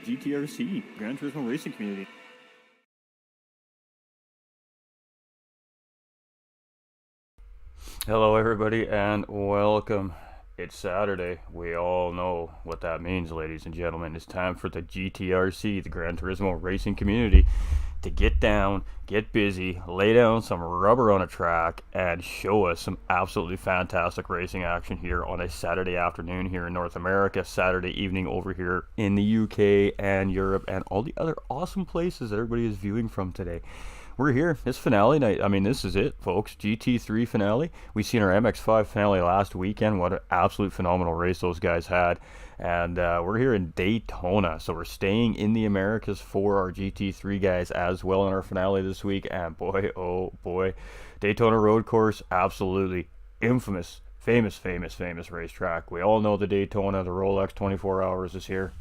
GTRC, Gran Turismo Racing Community. Hello everybody and welcome. It's Saturday. We all know what that means, ladies and gentlemen. It's time for the GTRC, the Gran Turismo Racing Community, to get down, get busy, lay down some rubber on a track, and show us some absolutely fantastic racing action here on a Saturday afternoon here in North America, Saturday evening over here in the UK and Europe, and all the other awesome places that everybody is viewing from today. We're here. It's finale night. I mean, this is it, folks. GT3 finale. We seen our MX5 finale last weekend. What an absolute phenomenal race those guys had. And we're here in Daytona. So we're staying in the Americas for our GT3 guys as well in our finale this week. And boy, oh boy, Daytona Road Course, absolutely infamous, famous racetrack. We all know the Daytona. The Rolex 24 Hours is here.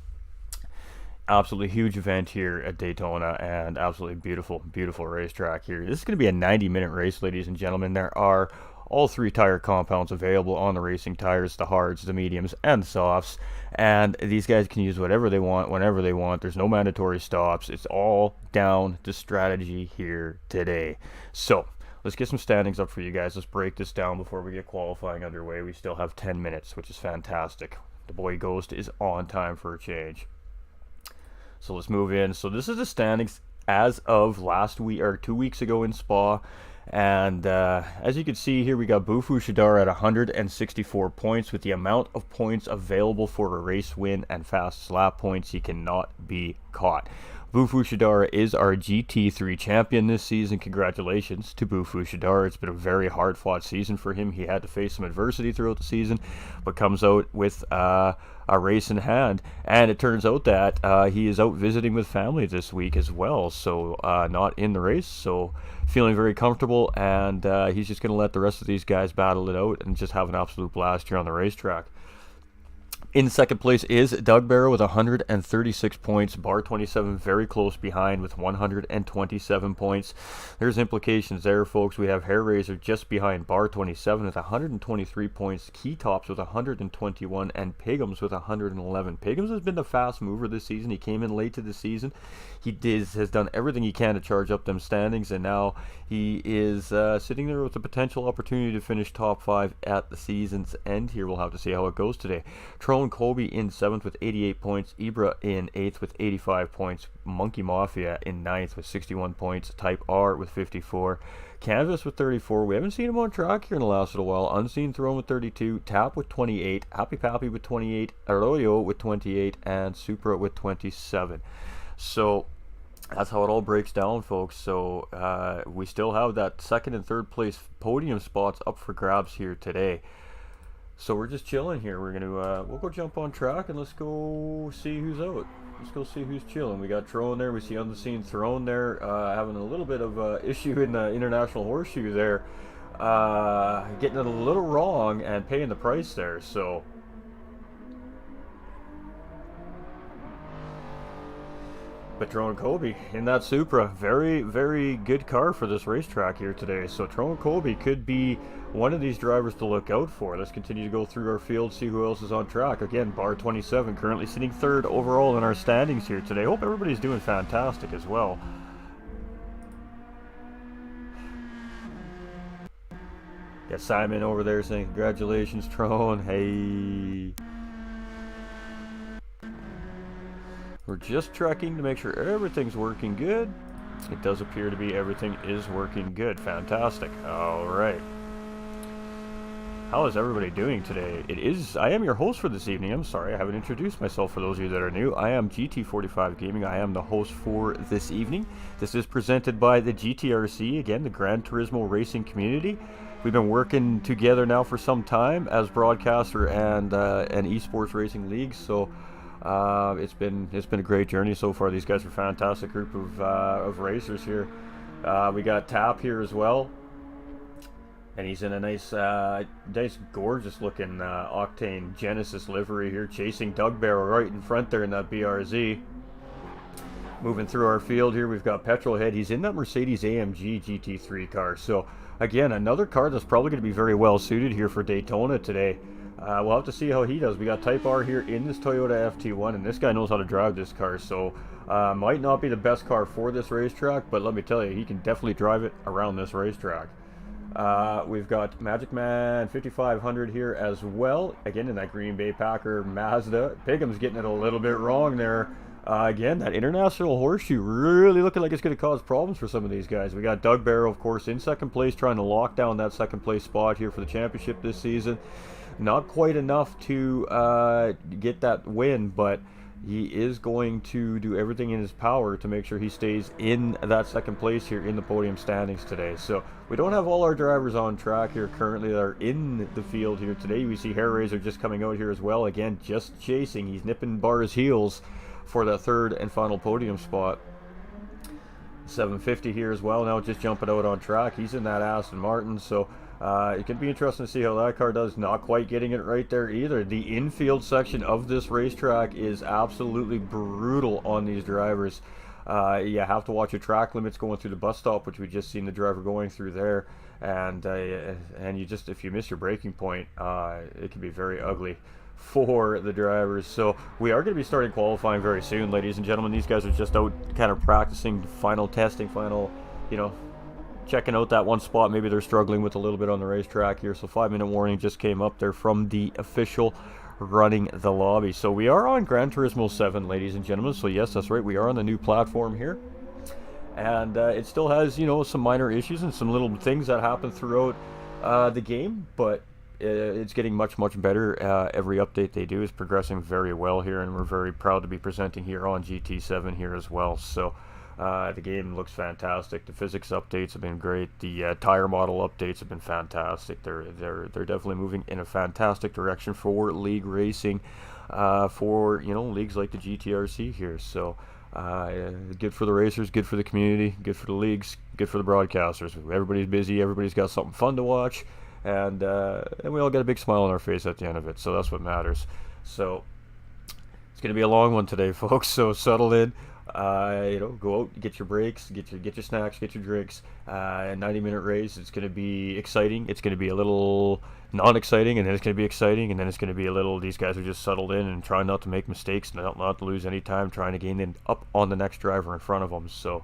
Absolutely huge event here at Daytona, and absolutely beautiful racetrack here. This is going to be a 90-minute race, ladies and gentlemen. There are all three tire compounds available on the racing tires: the hards, the mediums, and the softs. And these guys can use whatever they want, whenever they want. There's no mandatory stops. It's all down to strategy here today. So let's get some standings up for you guys. Let's break this down before we get qualifying underway. We still have 10 minutes, which is fantastic. The boy Ghost is on time for a change. So let's move in. So this is the standings as of last week, or 2 weeks ago in Spa. And as you can see here, we got Bufu Shadar at 164 points. With the amount of points available for a race win and fast lap points, he cannot be caught. Bufu Shadar is our GT3 champion this season. Congratulations to Bufu Shadar. It's been a very hard-fought season for him. He had to face some adversity throughout the season, but comes out with a race in hand. And it turns out that he is out visiting with family this week as well, so not in the race. So feeling very comfortable, and he's just going to let the rest of these guys battle it out and just have an absolute blast here on the racetrack. In second place is Doug Barrow with 136 points. Bar 27 very close behind with 127 points. There's implications there, folks. We have Hair Razor just behind Bar 27 with 123 points. Key Tops with 121, and Pigums with 111. Pigums has been the fast mover this season. He came in late to the season. He has done everything he can to charge up them standings, and now he is sitting there with the potential opportunity to finish top 5 at the season's end here. We'll have to see how it goes today. Trone Colby in 7th with 88 points. Ibra in 8th with 85 points. Monkey Mafia in 9th with 61 points. Type R with 54. Canvas with 34. We haven't seen him on track here in the last little while. Unseen Throne with 32. Tap with 28. Happy Pappy with 28. Arroyo with 28. And Supra with 27. So that's how it all breaks down, folks. So we still have that second and third place podium spots up for grabs here today. So we're just chilling here. We're gonna we'll go jump on track and let's go see who's out. Let's go see who's chilling. We got Throne there. We see Unseen Throne there, having a little bit of issue in the International Horseshoe there, getting it a little wrong and paying the price there. So but Trone Colby in that Supra, very good car for this racetrack here today. So Trone Colby could be one of these drivers to look out for. Let's continue to go through our field, see who else is on track. Again, Bar 27 currently sitting third overall in our standings here today. Hope everybody's doing fantastic as well. Got Simon over there saying congratulations, Trone. Hey. We're just checking to make sure everything's working good. It does appear to be everything is working good. Fantastic. All right. How is everybody doing today? I am your host for this evening. I'm sorry, I haven't introduced myself for those of you that are new. I am GT45 Gaming. I am the host for this evening. This is presented by the GTRC, again, the Gran Turismo Racing Community. We've been working together now for some time as broadcaster and an esports racing league. So it's been a great journey so far. These guys are a fantastic group of racers here. We got Tap here as well, and he's in a nice gorgeous looking Octane Genesis livery here, chasing Doug Barrow right in front there in that BRZ. Moving through our field here, we've got Petrolhead. He's in that Mercedes AMG GT3 car. So again, another car that's probably going to be very well suited here for Daytona today. We'll have to see how he does. We got Type R here in this Toyota FT1, and this guy knows how to drive this car, so might not be the best car for this racetrack, but let me tell you, he can definitely drive it around this racetrack. We've got Magic Man 5500 here as well, again in that Green Bay Packer Mazda. Pigham's getting it a little bit wrong there. Again, that international horseshoe really looking like it's going to cause problems for some of these guys. We got Doug Barrow, of course, in second place, trying to lock down that second place spot here for the championship this season. Not quite enough to get that win, but he is going to do everything in his power to make sure he stays in that second place here in the podium standings today. So we don't have all our drivers on track here currently that are in the field here today. We see Hair Razor just coming out here as well. Again, just chasing. He's nipping Barr's heels for that third and final podium spot. 750 here as well, now just jumping out on track. He's in that Aston Martin, so it can be interesting to see how that car does. Not quite getting it right there either. The infield section of this racetrack is absolutely brutal on these drivers. You have to watch your track limits going through the bus stop, which we just seen the driver going through there, and you just, if you miss your braking point, it can be very ugly for the drivers. So we are going to be starting qualifying very soon, ladies and gentlemen. These guys are just out kind of practicing, final testing, checking out that one spot. Maybe they're struggling with a little bit on the racetrack here. So 5-minute warning just came up there from the official running the lobby. So we are on Gran Turismo 7, ladies and gentlemen. So yes, that's right, we are on the new platform here, and it still has, some minor issues and some little things that happen throughout the game, but it's getting much better. Every update they do is progressing very well here, and we're very proud to be presenting here on GT7 here as well. So the game looks fantastic. The physics updates have been great. The tire model updates have been fantastic. They're definitely moving in a fantastic direction for league racing, for leagues like the GTRC here. So good for the racers, good for the community, good for the leagues, good for the broadcasters. Everybody's busy. Everybody's got something fun to watch. And we all get a big smile on our face at the end of it, so that's what matters. So it's going to be a long one today, folks, so settle in. Go out, get your breaks, get your snacks, get your drinks. 90-minute race. It's going to be exciting. It's going to be a little non-exciting, and then it's going to be exciting, and then it's going to be a little, these guys are just settled in and trying not to make mistakes, not to lose any time, trying to gain up on the next driver in front of them. So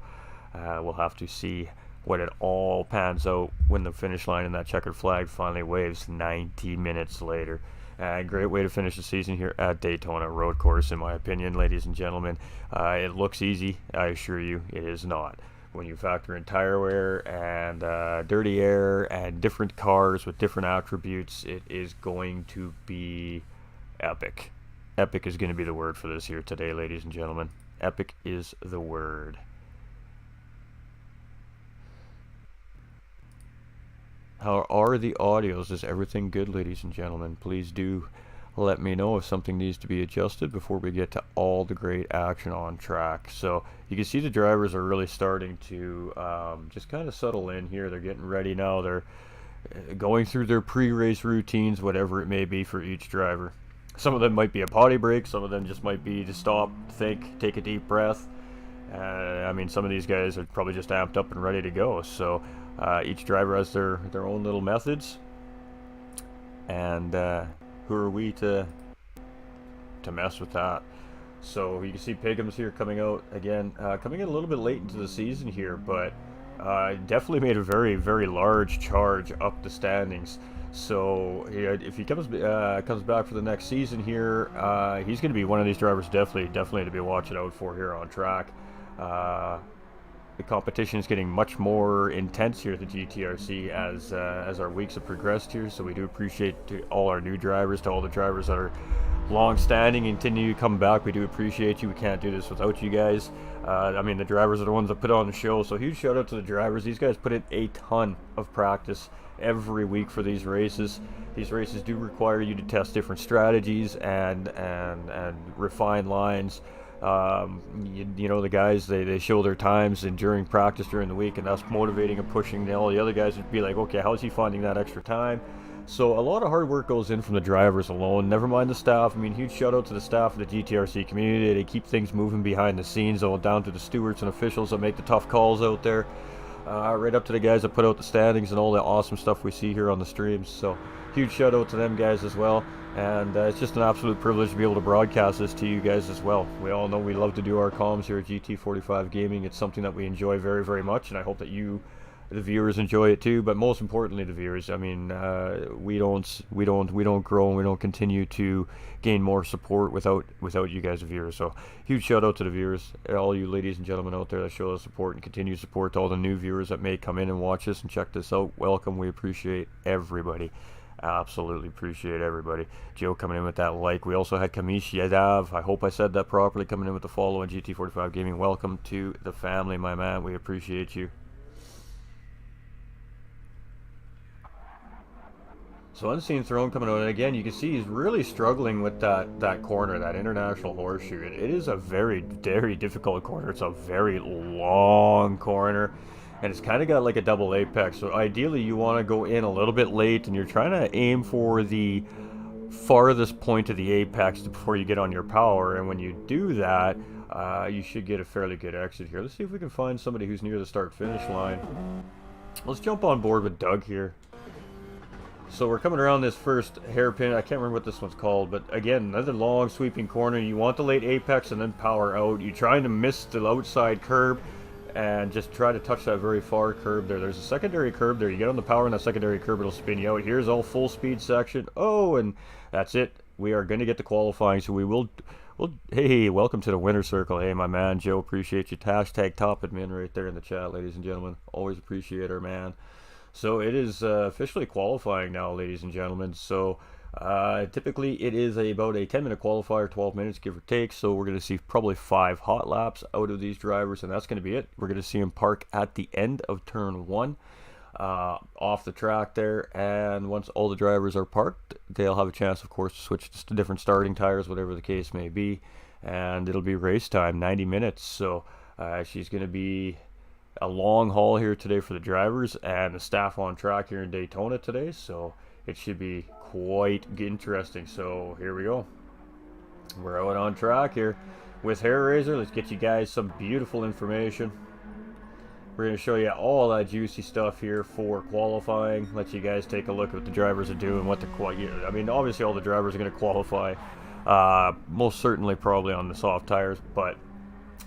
we'll have to see what it all pans out when the finish line and that checkered flag finally waves 90 minutes later. Great way to finish the season here at Daytona Road Course, in my opinion, ladies and gentlemen. It looks easy. I assure you it is not. When you factor in tire wear and dirty air and different cars with different attributes, it is going to be epic. Epic is going to be the word for this here today, ladies and gentlemen. Epic is the word. How are the audios? Is everything good, ladies and gentlemen? Please do let me know if something needs to be adjusted before we get to all the great action on track. So you can see the drivers are really starting to just kind of settle in here. They're getting ready now. They're going through their pre-race routines, whatever it may be for each driver. Some of them might be a potty break. Some of them just might be to stop, think, take a deep breath. Some of these guys are probably just amped up and ready to go. So each driver has their own little methods, and who are we to mess with that? So you can see Pigham's here coming out again, coming in a little bit late into the season here, but definitely made a very, very large charge up the standings. So if he comes back for the next season here, he's going to be one of these drivers definitely to be watching out for here on track. The competition is getting much more intense here at the GTRC as our weeks have progressed here. So we do appreciate to all our new drivers, to all the drivers that are long-standing and continue to come back. We do appreciate you. We can't do this without you guys. The drivers are the ones that put on the show. So huge shout out to the drivers. These guys put in a ton of practice every week for these races. These races do require you to test different strategies and refine lines. The guys, they show their times and during practice during the week, and that's motivating and pushing all the other guys to be like, okay, how's he finding that extra time? So a lot of hard work goes in from the drivers alone, never mind the staff. Huge shout out to the staff of the GTRC community. They keep things moving behind the scenes, all down to the stewards and officials that make the tough calls out there. right up to the guys that put out the standings and all the awesome stuff we see here on the streams. So huge shout out to them guys as well. And it's just an absolute privilege to be able to broadcast this to you guys as well. We all know we love to do our comms here at GT45 Gaming. It's something that we enjoy very, very much, and I hope that you, the viewers, enjoy it too. But most importantly, the viewers. I mean, we don't grow and we don't continue to gain more support without you guys, the viewers. So huge shout out to the viewers, all you ladies and gentlemen out there that show us support and continue support to all the new viewers that may come in and watch this and check this out. Welcome. We appreciate everybody. Absolutely appreciate everybody. Joe coming in with that like. We also had Kamish Yadav, I hope I said that properly, coming in with the follow on GT45 Gaming. Welcome to the family, my man. We appreciate you. So Unseen Throne coming out, and again, you can see he's really struggling with that corner, that international horseshoe. It is a very, very difficult corner. It's a very long corner. And it's kind of got like a double apex, so ideally you want to go in a little bit late and you're trying to aim for the farthest point of the apex before you get on your power, and when you do that, you should get a fairly good exit here. Let's see if we can find somebody who's near the start-finish line. Let's jump on board with Doug here. So we're coming around this first hairpin. I can't remember what this one's called, but again, another long sweeping corner. You want the late apex and then power out. You're trying to miss the outside curb and just try to touch that very far curb there. There's a secondary curb there. You get on the power and that secondary curb, it'll spin you out. Here's all full speed section. Oh, and that's it. We are going to get to qualifying, so we will... Well, hey, welcome to the winner circle. Hey, my man, Joe, appreciate you. Hashtag top admin right there in the chat, ladies and gentlemen. Always appreciate our man. So it is officially qualifying now, ladies and gentlemen. So typically it is about a 10-minute qualifier, 12 minutes give or take. So we're going to see probably 5 hot laps out of these drivers, and that's going to be it. We're going to see them park at the end of turn 1 off the track there. And once all the drivers are parked, they'll have a chance, of course, to switch to different starting tires, whatever the case may be. And it'll be race time, 90 minutes. So she's going to be a long haul here today for the drivers and the staff on track here in Daytona today, so it should be quite interesting. So here we go, we're out on track here with Hair Razor. Let's get you guys some beautiful information. We're going to show you all that juicy stuff here for qualifying, let you guys take a look at what the drivers are doing, what the I mean, obviously all the drivers are going to qualify, most certainly probably on the soft tires, but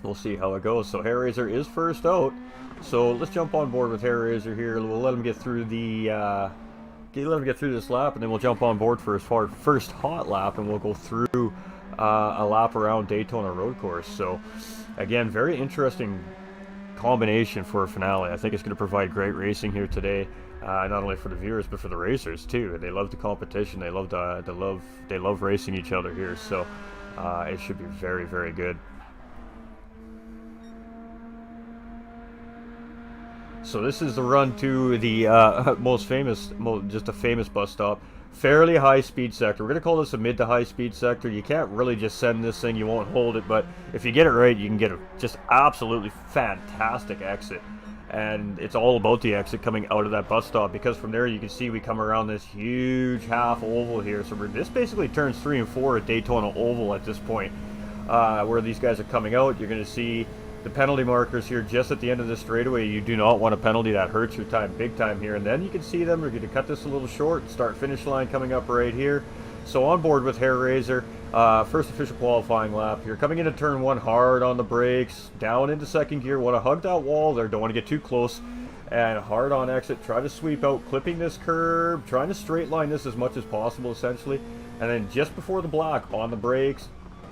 we'll see how it goes. So Hair Razor is first out. So let's jump on board with Hair Razor here. We'll let him get through the this lap, and then we'll jump on board for his first hot lap, and we'll go through a lap around Daytona Road Course. So again, very interesting combination for a finale. I think it's going to provide great racing here today, not only for the viewers but for the racers too. They love the competition. They love racing each other here. So it should be very, very good. So this is the run to the just a famous bus stop. Fairly high speed sector. We're going to call this a mid to high speed sector. You can't really just send this thing, you won't hold it, but if you get it right, you can get a just absolutely fantastic exit. And it's all about the exit coming out of that bus stop, because from there you can see we come around this huge half oval here. So this basically turns 3 and 4 at Daytona Oval at this point, where these guys are coming out. You're going to see the penalty markers here just at the end of the straightaway. You do not want a penalty. That hurts your time big time here. And then you can see them. We're going to cut this a little short. Start finish line coming up right here. So on board with Hair Razor, first official qualifying lap here. Coming into turn 1 hard on the brakes, down into second gear. Want to hug that wall there. Don't want to get too close. And hard on exit. Try to sweep out, clipping this curb. Trying to straight line this as much as possible essentially. And then just before the block on the brakes,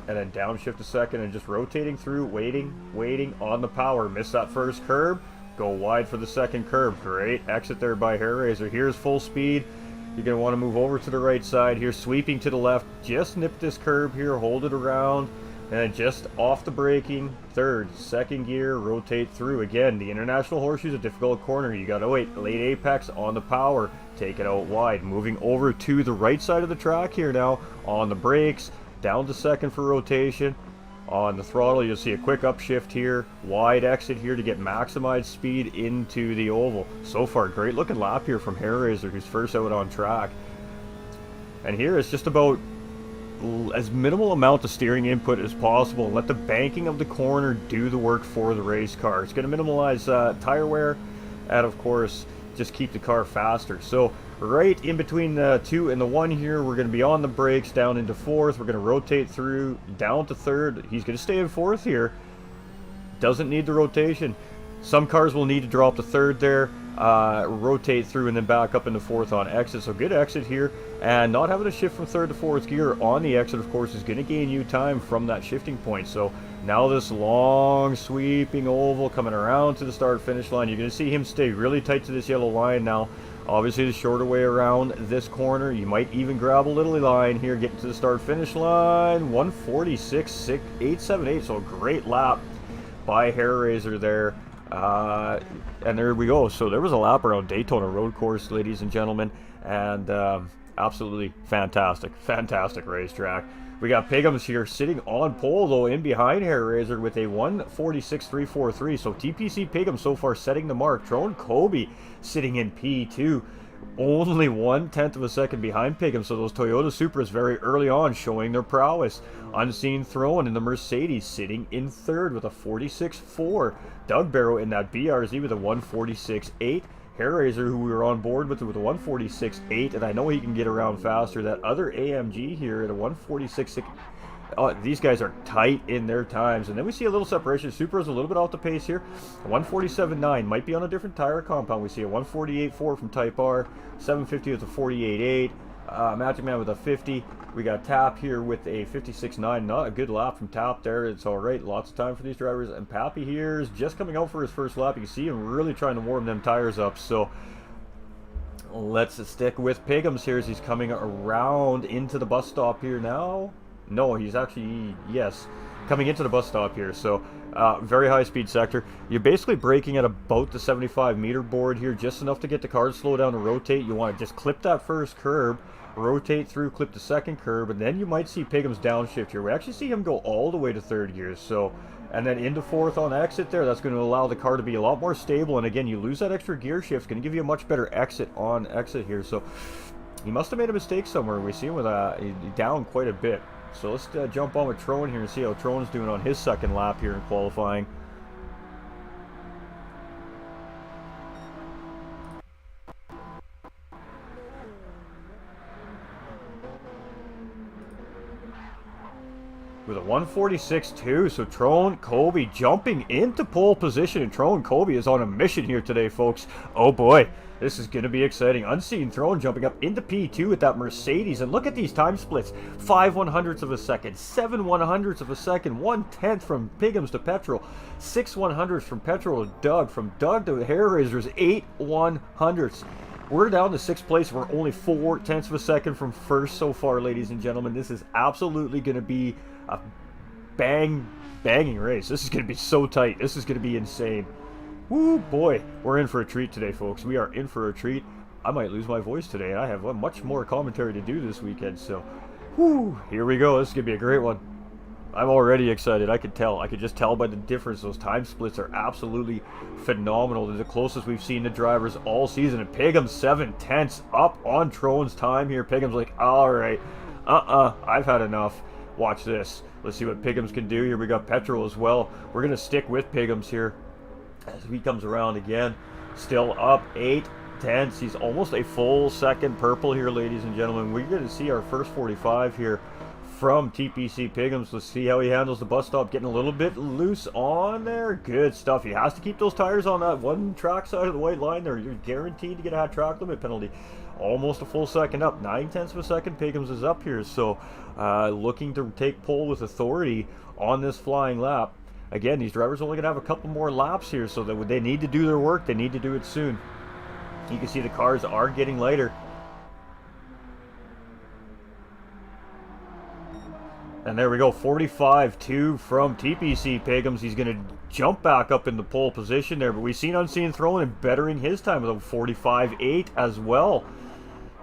and then downshift a second and just rotating through, waiting on the power. Miss that first curb, go wide for the second curb. Great exit there by Hair Razor. Here's full speed. You're going to want to move over to the right side here, sweeping to the left. Just nip this curb here, hold it around, and then just off the braking, third, second gear, rotate through. Again, the International Horseshoe is a difficult corner. You got to wait, late apex on the power, take it out wide. Moving over to the right side of the track here now, on the brakes, down to second for rotation. On the throttle, you'll see a quick upshift here, wide exit here to get maximized speed into the oval. So far, great looking lap here from Hair Razor, who's first out on track. And here it's just about as minimal amount of steering input as possible, and let the banking of the corner do the work for the race car. It's going to minimize tire wear and of course just keep the car faster. So right in between the 2 and the 1 here, we're going to be on the brakes down into 4th. We're going to rotate through down to 3rd. He's going to stay in 4th here. Doesn't need the rotation. Some cars will need to drop to 3rd there, rotate through and then back up into 4th on exit. So good exit here, and not having to shift from 3rd to 4th gear on the exit, of course, is going to gain you time from that shifting point. So now this long sweeping oval coming around to the start finish line. You're going to see him stay really tight to this yellow line now. Obviously the shorter way around this corner. You might even grab a little line here, getting to the start finish line. 146.878, so a great lap by Hair Raiser there. And there we go. So there was a lap around Daytona Road Course, ladies and gentlemen, and absolutely fantastic racetrack. We got Piggums here sitting on pole, though, in behind Hair Raiser with a 146.343. So TPC Piggums so far setting the mark. Drone Kobe sitting in P2, only 1/10 of a second behind Piggums. So those Toyota Supras very early on showing their prowess. Unseen Throne in the Mercedes sitting in 3rd with a 46.4. Doug Barrow in that BRZ with a 146.8. Hair Raiser, who we were on board with a 146.8, and I know he can get around faster. That other AMG here at a 146.6. These guys are tight in their times. And then we see a little separation. Supra's a little bit off the pace here. 147.9 might be on a different tire compound. We see a 148.4 from Type R, 750 with a 48.8. Magic Man with a 50. We got Tap here with a 56.9. Not a good lap from Tap there. It's all right. Lots of time for these drivers. And Pappy here is just coming out for his first lap. You can see him really trying to warm them tires up. So let's stick with Piggums here as he's coming around into the bus stop here now. No, he's actually, yes, coming into the bus stop here. So very high speed sector. You're basically braking at about the 75 meter board here, just enough to get the car to slow down and rotate. You want to just clip that first curb, rotate through, clip the second curb, and then you might see Piggums downshift here. We actually see him go all the way to 3rd gear. So, and then into 4th on exit there. That's going to allow the car to be a lot more stable. And again, you lose that extra gear shift. It's going to give you a much better exit on exit here. So he must have made a mistake somewhere. We see him with down quite a bit. So let's jump on with Trone here and see how Trone's doing on his second lap here in qualifying. With a 146.2, so Trone Kobe jumping into pole position, and Trone Kobe is on a mission here today, folks. Oh boy, this is going to be exciting. Unseen Throne jumping up into P2 with that Mercedes, and look at these time splits. 5/100ths of a second, 7/100ths of a second, 1/10 from Piggums to Petrol, 6/100ths from Petrol to Doug, from Doug to Hair Raisers, 8/100ths. We're down to 6th place. We're only 4/10 of a second from 1st so far, ladies and gentlemen. This is absolutely going to be a banging race. This is going to be so tight. This is going to be insane. Woo, boy. We're in for a treat today, folks. We are in for a treat. I might lose my voice today. I have much more commentary to do this weekend, so whoo, here we go. This is going to be a great one. I'm already excited. I could tell. I could just tell by the difference. Those time splits are absolutely phenomenal. They're the closest we've seen the drivers all season. And Piggums 7/10 up on Trone's time here. Piggums like, all right, I've had enough. Watch this. Let's see what Piggums can do here. We got Petrol as well. We're going to stick with Piggums here as he comes around again. Still up 8/10. He's almost a full second purple here, ladies and gentlemen. We're going to see our first 45 here from TPC Piggums. Let's see how he handles the bus stop. Getting a little bit loose on there. Good stuff. He has to keep those tires on that one track side of the white line there. You're guaranteed to get a track limit penalty. Almost a full second up. 9/10 of a second. Piggums is up here. So looking to take pole with authority on this flying lap. Again, these drivers are only going to have a couple more laps here, so that they need to do their work. They need to do it soon. You can see the cars are getting lighter. And there we go, 45.2 from TPC Piggums. He's going to jump back up in the pole position there, but we've seen Unseen Throne and bettering his time with a 45.8 as well.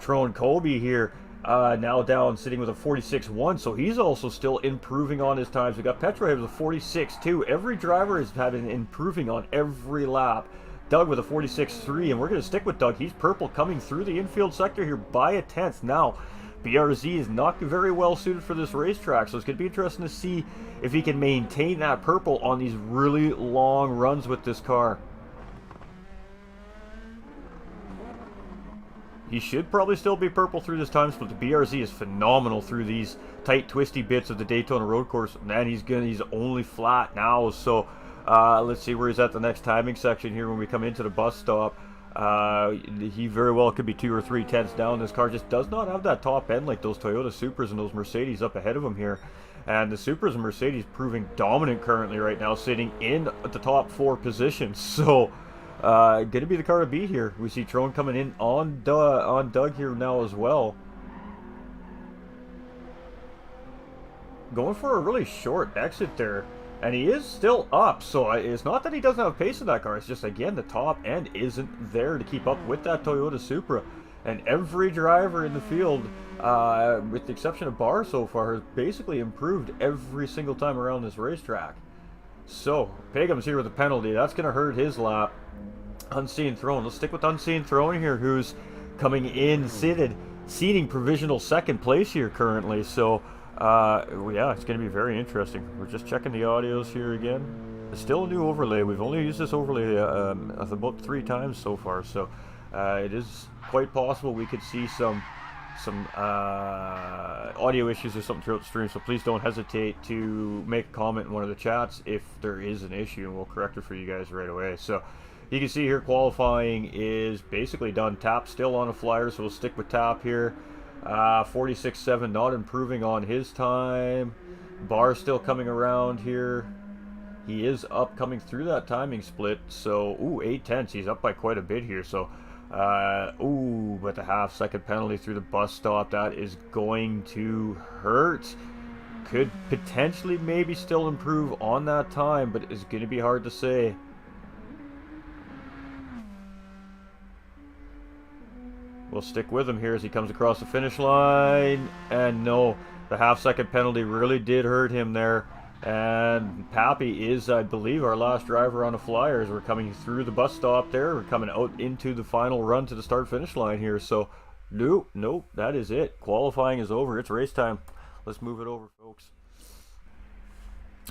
Trone Kobe here now down sitting with a 46.1, so he's also still improving on his times. We got Petrohead with a 46.2. Every driver has been improving on every lap. Doug with a 46.3, and we're going to stick with Doug. He's purple coming through the infield sector here by a 10th. Now, BRZ is not very well suited for this racetrack, so it's going to be interesting to see if he can maintain that purple on these really long runs with this car. He should probably still be purple through this time split. The BRZ is phenomenal through these tight, twisty bits of the Daytona Road Course. Man, he's only flat now. So let's see where he's at the next timing section here when we come into the bus stop. He very well could be 2 or 3 tenths down. This car just does not have that top end like those Toyota Supras and those Mercedes up ahead of him here. And the Supras and Mercedes proving dominant currently right now, sitting in the top 4 positions. So going to be the car to beat here. We see Trone coming in on Doug here now as well. Going for a really short exit there. And he is still up, so it's not that he doesn't have pace in that car. It's just, again, the top end isn't there to keep up with that Toyota Supra. And every driver in the field, with the exception of Barr so far, has basically improved every single time around this racetrack. So, Pagum's here with a penalty. That's going to hurt his lap. Unseen Throne. Let's stick with Unseen Throne here, who's coming in seating provisional second place here currently. So, yeah, it's going to be very interesting. We're just checking the audios here again. It's still a new overlay. We've only used this overlay about 3 times so far, so it is quite possible we could see some audio issues or something throughout the stream, so please don't hesitate to make a comment in one of the chats if there is an issue, and we'll correct it for you guys right away. So you can see here qualifying is basically done. Tap still on a flyer, so we'll stick with Tap here. 46.7, not improving on his time. Barr still coming around here. He is up coming through that timing split. So, ooh, 8 tenths. He's up by quite a bit here. So, ooh, but the half-second penalty through the bus stop, that is going to hurt. Could potentially maybe still improve on that time, but it's going to be hard to say. We'll stick with him here as he comes across the finish line. And no, the half-second penalty really did hurt him there. And Pappy is, I believe, our last driver on the flyers. We're coming through the bus stop there. We're coming out into the final run to the start-finish line here. So, nope, that is it. Qualifying is over. It's race time. Let's move it over, folks.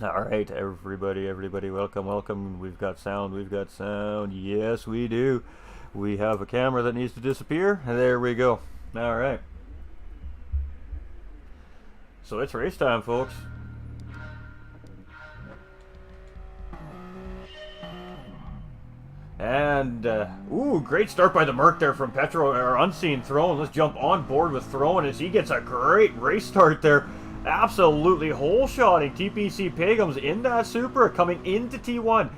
All right, everybody, welcome. We've got sound. Yes, we do. We have a camera that needs to disappear, and there we go. All right. So it's race time, folks. And, ooh, great start by the Merc there from Unseen Throne. Let's jump on board with Throne as he gets a great race start there. Absolutely hole-shotting TPC Pagums in that Supra coming into T1.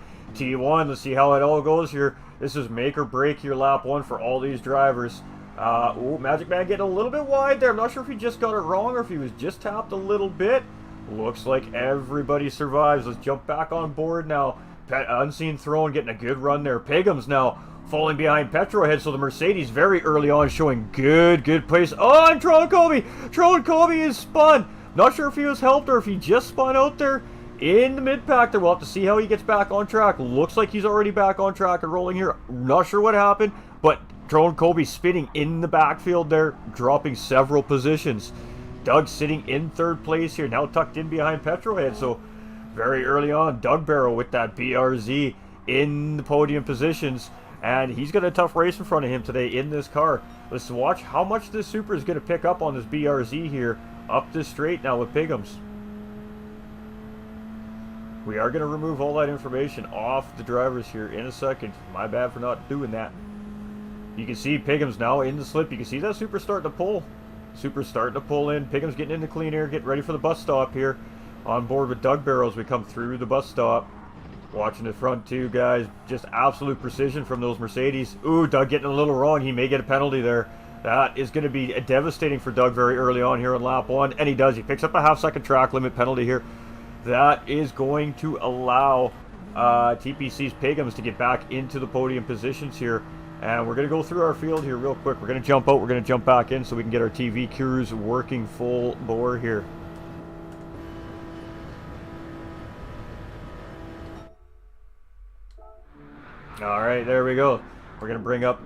Let's see how it all goes here. This is make or break here, lap 1 for all these drivers. Ooh, Magic Man getting a little bit wide there. I'm not sure if he just got it wrong or if he was just tapped a little bit. Looks like everybody survives. Let's jump back on board now. Unseen Throne getting a good run there. Pagum's now falling behind Petrohead, so the Mercedes very early on showing good pace. Oh, and Tron Kobe is spun. Not sure if he was helped or if he just spun out there in the mid-pack there. We'll have to see how he gets back on track. Looks like he's already back on track and rolling here. Not sure what happened, but Tron Kobe spinning in the backfield there, dropping several positions. Doug sitting in 3rd place here, now tucked in behind Petrohead, so very early on, Doug Barrow with that BRZ in the podium positions, and he's got a tough race in front of him today in this car. Let's watch how much this Supra is going to pick up on this BRZ here, up this straight now with Pagums. We are going to remove all that information off the drivers here in a second. My bad for not doing that. You can see Pagums now in the slip. You can see that Supra starting to pull. Supra's starting to pull in. Pagums getting into clean air, getting ready for the bus stop here. On board with Doug Barrow as we come through the bus stop. Watching the front 2 guys. Just absolute precision from those Mercedes. Ooh, Doug getting a little wrong. He may get a penalty there. That is going to be devastating for Doug very early on here on lap 1. And he does. He picks up a half-second track limit penalty here. That is going to allow TPC's Pagums to get back into the podium positions here. And we're going to go through our field here real quick. We're going to jump out. We're going to jump back in so we can get our TV crews working full bore here. All right, there we go. We're going to bring up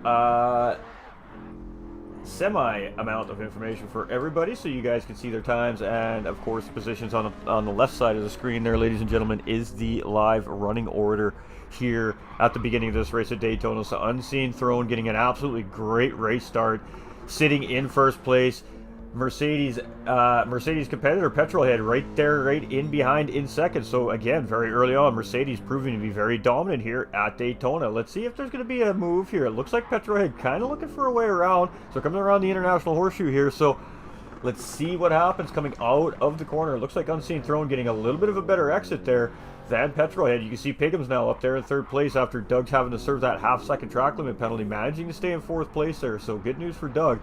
semi amount of information for everybody so you guys can see their times, and of course positions on the left side of the screen there, ladies and gentlemen, is the live running order here at the beginning of this race at Daytona. So Unseen Throne getting an absolutely great race start, sitting in first place. Mercedes competitor Petrolhead right there, right in behind in second. So again, very early on, Mercedes proving to be very dominant here at Daytona. Let's see if there's going to be a move here. It looks like Petrolhead kind of looking for a way around. So coming around the International Horseshoe here. So let's see what happens coming out of the corner. It looks like Unseen Throne getting a little bit of a better exit there than Petrolhead. You can see Pigham's now up there in third place after Doug's having to serve that half-second track limit penalty, managing to stay in fourth place there. So good news for Doug.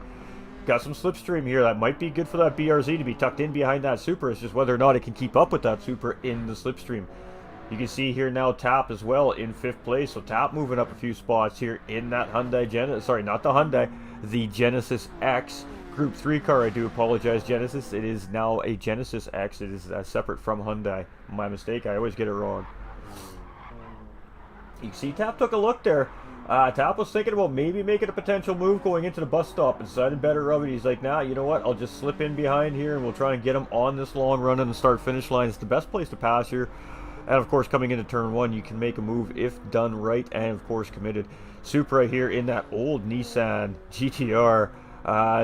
Got some slipstream here that might be good for that BRZ to be tucked in behind that Supra. It's just whether or not it can keep up with that Supra in the slipstream. You can see here now Tap as well in fifth place. So Tap moving up a few spots here in that Hyundai Genesis. Sorry, not the Hyundai, the Genesis X Group 3 car. I do apologize, Genesis. It is now a Genesis X. It is separate from Hyundai. My mistake. I always get it wrong. You see Tap took a look there. Tap was thinking about maybe making a potential move going into the bus stop and decided better of it. He's like, nah, you know what? I'll just slip in behind here and we'll try and get him on this long run and the start-finish line. It's the best place to pass here. And, of course, coming into turn one, you can make a move if done right and, of course, committed. Supra here in that old Nissan GTR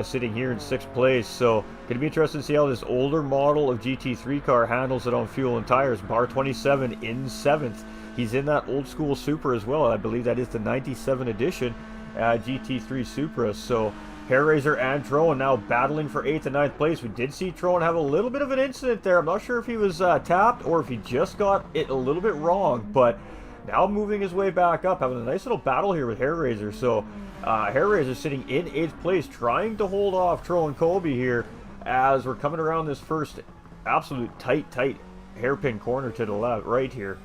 sitting here in sixth place. So, going to be interesting to see how this older model of GT3 car handles it on fuel and tires. Bar 27 in seventh. He's in that old school Supra as well. I believe that is the 97 edition GT3 Supra. So Hairraiser and Trone now battling for 8th and 9th place. We did see Trone have a little bit of an incident there. I'm not sure if he was tapped or if he just got it a little bit wrong. But now moving his way back up, having a nice little battle here with Hairraiser. So Hairraiser sitting in 8th place, trying to hold off Trone Colby here as we're coming around this first absolute tight hairpin corner to the left, right here.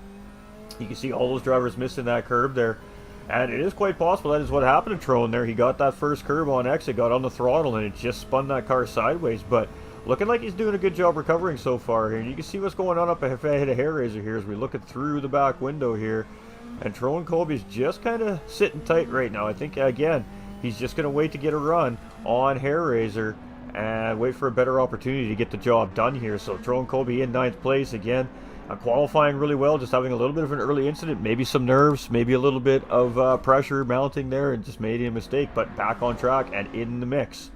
You can see all those drivers missing that curb there. And it is quite possible that is what happened to Trone there. He got that first curb on exit, got on the throttle, and it just spun that car sideways. But looking like he's doing a good job recovering so far here. And you can see what's going on up ahead of Hairraiser here as we look through the back window here. And Trone Colby's just kind of sitting tight right now. I think, again, he's just going to wait to get a run on Hairraiser and wait for a better opportunity to get the job done here. So Trone Colby in 9th place again. Qualifying really well, just having a little bit of an early incident, maybe some nerves, maybe a little bit of pressure mounting there and just made a mistake, but back on track and in the mix.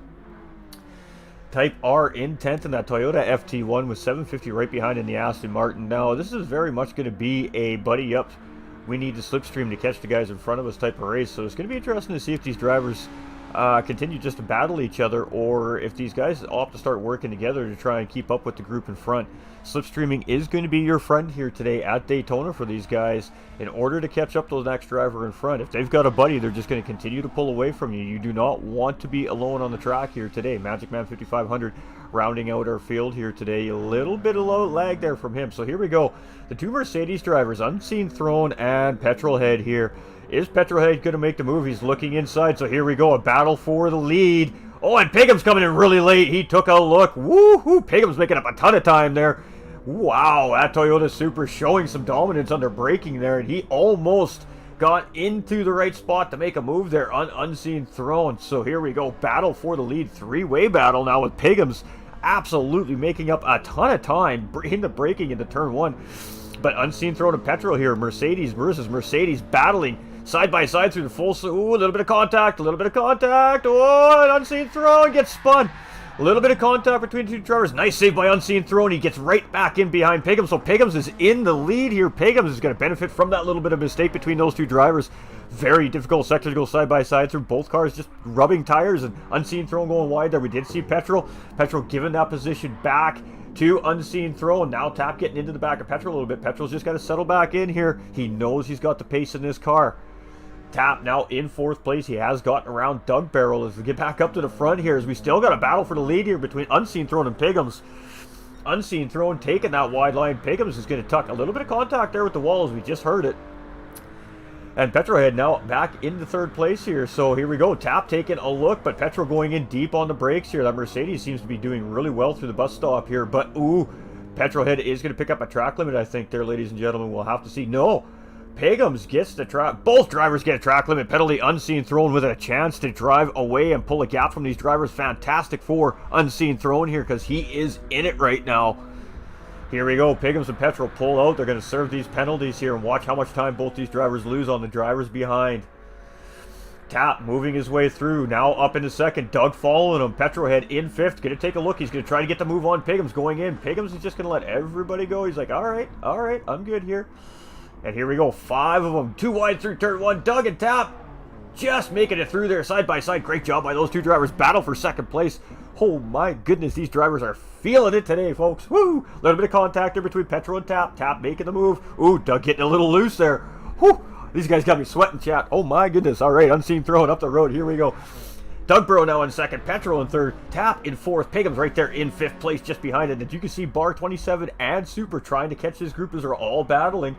Type R in 10th in that Toyota FT1 with 750 right behind in the Aston Martin. Now, this is very much going to be a buddy up. We need the slipstream to catch the guys in front of us type of race, so it's going to be interesting to see if these drivers continue just to battle each other or if these guys opt to start working together to try and keep up with the group in front. Slipstreaming is going to be your friend here today at Daytona for these guys in order to catch up to the next driver in front. If they've got a buddy, they're just going to continue to pull away from you. You do not want to be alone on the track here today. Magic Man 5500 rounding out our field here today. A little bit of low lag there from him. So here we go. The two Mercedes drivers, Unseen Throne and Petrolhead here. Is Petrolhead going to make the move? He's looking inside, so here we go. A battle for the lead. Oh, and Pigham's coming in really late. He took a look. Woohoo! Pigham's making up a ton of time there. Wow, that Toyota Supra showing some dominance under braking there, and he almost got into the right spot to make a move there on Unseen Throne. So here we go. Battle for the lead. Three-way battle now with Pigham's absolutely making up a ton of time in the braking into turn one. But Unseen Throne and Petrol here. Mercedes versus Mercedes battling side by side through the full. Ooh, a little bit of contact. Oh, and Unseen Throne gets spun. A little bit of contact between the two drivers. Nice save by Unseen Throne. He gets right back in behind Pigham. So Pighams is in the lead here. Pighams is going to benefit from that little bit of mistake between those two drivers. Very difficult sector to go side by side through. Both cars just rubbing tires and Unseen Throne going wide there. We did see Petrol giving that position back to Unseen Throne. Now Tap getting into the back of Petrol a little bit. Petrol's just got to settle back in here. He knows he's got the pace in this car. Tap now in fourth place. He has gotten around Doug Barrel as we get back up to the front here as we still got a battle for the lead here between Unseen Throne and Pighams. Unseen Throne taking that wide line. Pighams is going to tuck a little bit of contact there with the wall as we just heard it. And Petrolhead now back into third place here. So here we go. Tap taking a look, but Petrol going in deep on the brakes here. That Mercedes seems to be doing really well through the bus stop here. But, ooh, Petrolhead is going to pick up a track limit, I think, there, ladies and gentlemen. We'll have to see. No. Pighams gets the track. Both drivers get a track limit penalty. Unseen Throne with a chance to drive away and pull a gap from these drivers. Fantastic for Unseen Throne here because he is in it right now. Here we go. Piggums and Petrol pull out. They're going to serve these penalties here and watch how much time both these drivers lose on the drivers behind. Tap moving his way through. Now up into second. Doug following him. Petrolhead in fifth. Going to take a look. He's going to try to get the move on Piggums going in. Piggums is just going to let everybody go. He's like, all right, I'm good here. And here we go. 5 of them. 2 wide through turn 1. Doug and Tap just making it through there side by side. Great job by those 2 drivers. Battle for second place. Oh my goodness, these drivers are feeling it today, folks. Woo! A little bit of contact there between Petrol and Tap. Tap making the move. Ooh, Doug getting a little loose there. Whoo! These guys got me sweating, chat. Oh my goodness. All right, unseen throwing up the road. Here we go. Dougborough now in second. Petrol in third. Tap in fourth. Piggums right there in 5th place just behind it. And you can see Bar 27 and Super trying to catch this group as they're all battling.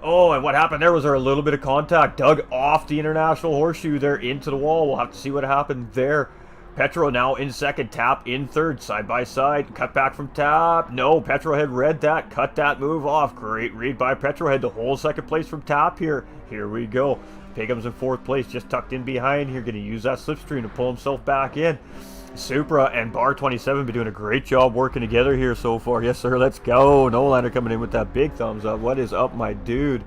Oh, and what happened there was there a little bit of contact. Doug off the international horseshoe there into the wall. We'll have to see what happened there. Petro now in second, Tap in third, side by side, cut back from Tap. No, Petrolhead read that, cut that move off. Great read by Petrolhead to hold second place from Tap here. Here we go. Piggums in 4th place, just tucked in behind here, going to use that slipstream to pull himself back in. Supra and Bar 27 been doing a great job working together here so far. Yes, sir, let's go. Nolander coming in with that big thumbs up. What is up, my dude?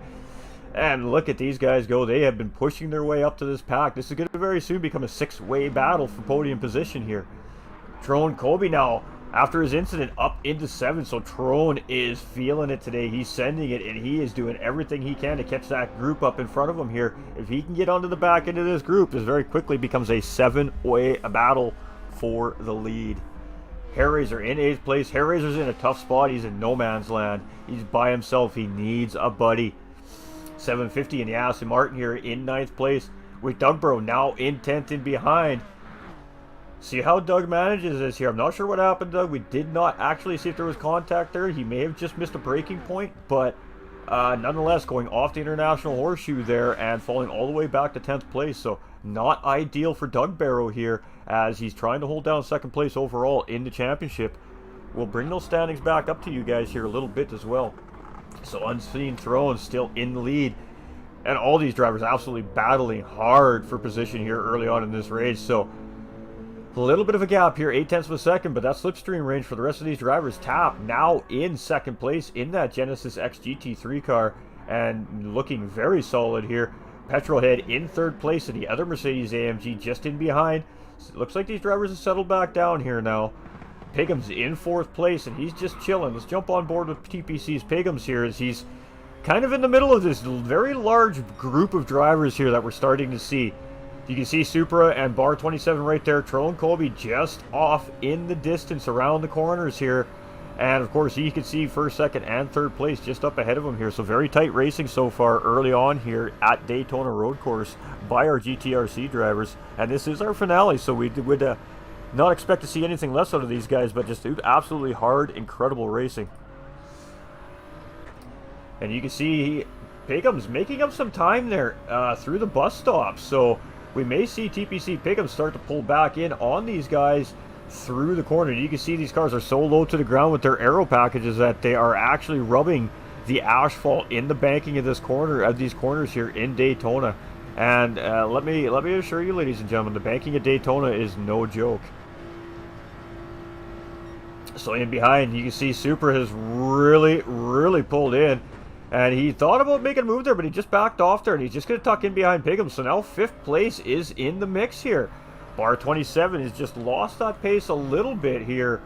And look at these guys go. They have been pushing their way up to this pack. This is going to very soon become a 6-way battle for podium position here. Trone Colby now, after his incident, up into 7th. So Trone is feeling it today. He's sending it, and he is doing everything he can to catch that group up in front of him here. If he can get onto the back end of this group, this very quickly becomes a 7-way battle for the lead. Hairraiser in 8th place. Hairraiser's in a tough spot. He's in no man's land. He's by himself. He needs a buddy. 750 in the Aston Martin here in 9th place, with Dougborough now in 10th in behind. See how Doug manages this here. I'm not sure what happened, Doug. We did not actually see if there was contact there. He may have just missed a braking point, but nonetheless going off the international horseshoe there and falling all the way back to 10th place. So not ideal for Dougborough here as he's trying to hold down 2nd place overall in the championship. We'll bring those standings back up to you guys here a little bit as well. So Unseen Throne still in the lead. And all these drivers absolutely battling hard for position here early on in this race. So a little bit of a gap here, 0.8 of a second, but that slipstream range for the rest of these drivers. Tap now in 2nd place in that Genesis X GT3 car and looking very solid here. Petrolhead in 3rd place and the other Mercedes AMG just in behind. So it looks like these drivers have settled back down here now. Piggums in 4th place, and he's just chilling. Let's jump on board with TPC's Piggums here as he's kind of in the middle of this very large group of drivers here that we're starting to see. You can see Supra and Bar 27 right there. Trone Colby just off in the distance around the corners here. And, of course, you can see 1st, 2nd, and 3rd place just up ahead of him here. So very tight racing so far early on here at Daytona Road Course by our GTRC drivers. And this is our finale, so we would not expect to see anything less out of these guys, but just absolutely hard, incredible racing. And you can see Piggums making up some time there through the bus stop. So we may see TPC Piggums start to pull back in on these guys through the corner. You can see these cars are so low to the ground with their aero packages that they are actually rubbing the asphalt in the banking of this corner, of these corners here in Daytona. And let me assure you, ladies and gentlemen, the banking at Daytona is no joke. So in behind, you can see Supra has really pulled in. And he thought about making a move there, but he just backed off there. And he's just going to tuck in behind Piggums. So now 5th place is in the mix here. Bar 27 has just lost that pace a little bit here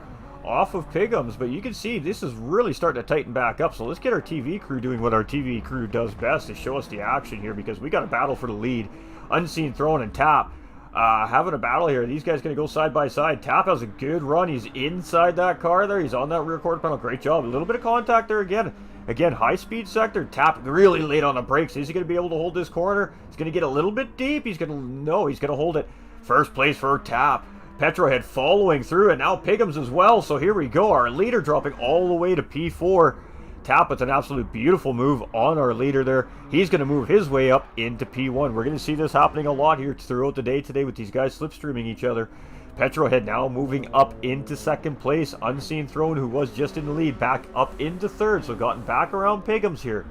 off of Piggums. But you can see this is really starting to tighten back up. So let's get our TV crew doing what our TV crew does best to show us the action here. Because we got a battle for the lead. Unseen Throne and Tap having a battle here. These guys going to go side by side. Tap has a good run. He's inside that car there. He's on that rear quarter panel. Great job. A little bit of contact there again. Again, high speed sector. Tap really late on the brakes. Is he going to be able to hold this corner? He's going to get a little bit deep. He's going to hold it. 1st place for Tap. Petrohead following through, and now Piggums as well. So here we go. Our leader dropping all the way to P4. Tap with an absolute beautiful move on our leader there. He's going to move his way up into P1. We're going to see this happening a lot here throughout the day today with these guys slipstreaming each other. Petrohead now moving up into 2nd place. Unseen Throne, who was just in the lead, back up into 3rd. So gotten back around Piggums here.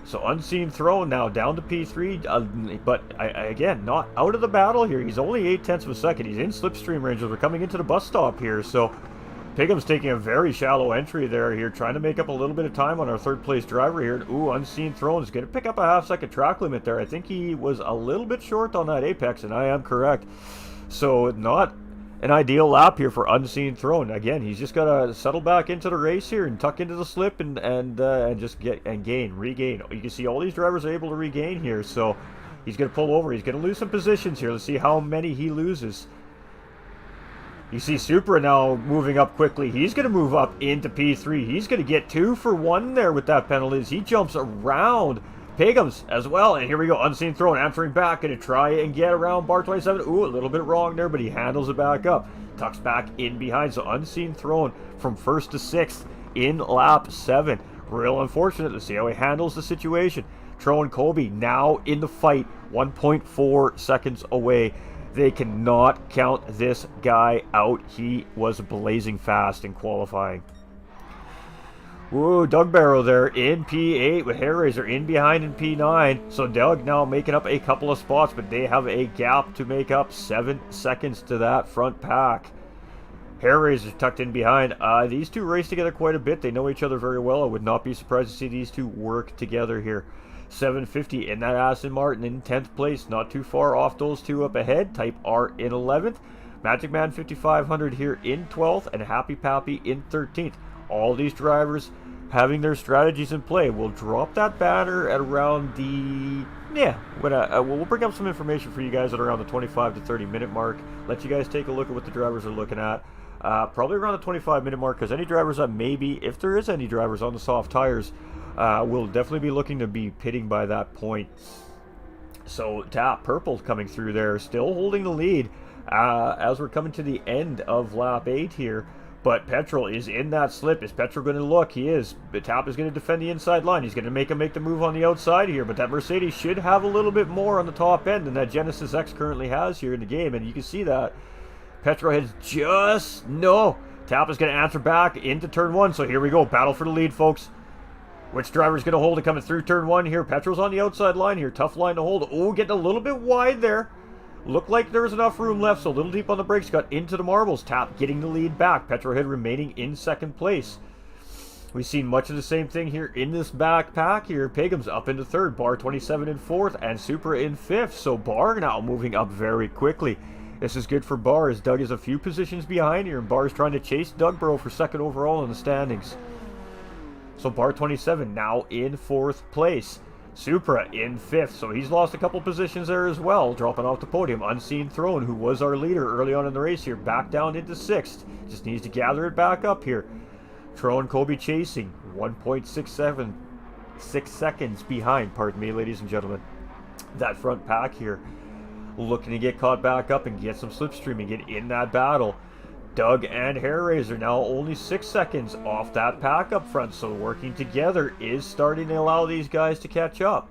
So Unseen Throne now down to P3, but again, not out of the battle here. He's only 8/10 of a second. He's in slipstream range as we're coming into the bus stop here. So Pigham's taking a very shallow entry there here, trying to make up a little bit of time on our third place driver here. Ooh, Unseen Throne is going to pick up a half-second track limit there. I think he was a little bit short on that apex, and I am correct. So not an ideal lap here for Unseen Throne. Again, he's just got to settle back into the race here and tuck into the slip and just regain. You can see all these drivers are able to regain here, so he's going to pull over. He's going to lose some positions here. Let's see how many he loses. You see Supra now moving up quickly. He's going to move up into P3. He's going to get 2 for 1 there with that penalty as he jumps around Pigham's as well. And here we go. Unseen Throne answering back. Going to try and get around bar 27. Ooh, a little bit wrong there, but he handles it back up. Tucks back in behind. So Unseen Throne from 1st to 6th in lap 7. Real unfortunate. Let's see how he handles the situation. Tro and Kobe now in the fight. 1.4 seconds away. They cannot count this guy out. He was blazing fast in qualifying. Whoa, Doug Barrow there in P8 with Hair Razor in behind in P9. So Doug now making up a couple of spots, but they have a gap to make up 7 seconds to that front pack. Hair Razor tucked in behind. These two race together quite a bit. They know each other very well. I would not be surprised to see these two work together here. 750 in that Aston Martin in 10th place. Not too far off those two up ahead. Type R in 11th. Magic Man 5500 here in 12th. And Happy Pappy in 13th. All these drivers having their strategies in play. We'll drop that banner at around the... we'll bring up some information for you guys at around the 25 to 30 minute mark. Let you guys take a look at what the drivers are looking at. Probably around the 25 minute mark, because any drivers that maybe, if there is any drivers on the soft tires, we'll definitely be looking to be pitting by that point. So Tap Purple coming through there, still holding the lead as we're coming to the end of lap 8 here. But Petrol is in that slip. Is Petrol going to look? He is. But Tap is going to defend the inside line. He's going to make him make the move on the outside here. But that Mercedes should have a little bit more on the top end than that Genesis X currently has here in the game. And you can see that. Petrol has just... No. Tap is going to answer back into turn 1. So here we go. Battle for the lead, folks. Which driver is going to hold it coming through turn 1 here? Petrol's on the outside line here. Tough line to hold. Oh, getting a little bit wide there. Looked like there was enough room left, so a little deep on the brakes. Got into the marbles. Tap getting the lead back. Petrolhead remaining in 2nd place. We've seen much of the same thing here in this back pack here. Pigham's up into 3rd. Bar 27 in 4th. And Supra in 5th. So Bar now moving up very quickly. This is good for Bar as Doug is a few positions behind here. And Bar is trying to chase Doug Bro for 2nd overall in the standings. So Bar 27 now in 4th place. Supra in 5th, so he's lost a couple positions there as well, dropping off the podium. Unseen Throne, who was our leader early on in the race here, back down into 6th. Just needs to gather it back up here. Tro and Kobe chasing, 1.6 seconds behind, pardon me, ladies and gentlemen. That front pack here, looking to get caught back up and get some slipstream and get in that battle. Doug and Hair Razor now only 6 seconds off that pack up front, so working together is starting to allow these guys to catch up.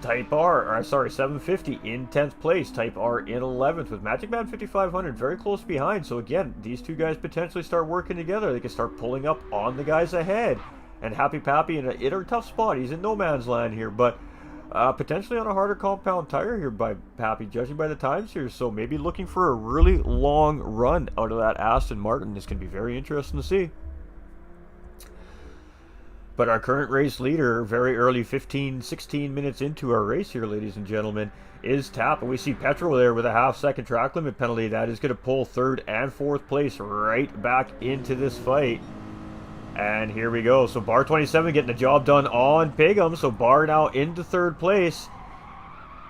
Type R, 750 in 10th place, Type R in 11th with Magic Man 5500 very close behind. So again, these two guys potentially start working together. They can start pulling up on the guys ahead. And Happy Pappy in a tough spot. He's in no man's land here, but potentially on a harder compound tire here by Pappy, judging by the times here. So maybe looking for a really long run out of that Aston Martin. This can be very interesting to see. But our current race leader, very early 16 minutes into our race here, ladies and gentlemen, is Tap. And we see Petrol there with a half-second track limit penalty. That is going to pull 3rd and 4th place right back into this fight. And here we go. So Bar 27 getting the job done on Pigham. So Bar now into 3rd place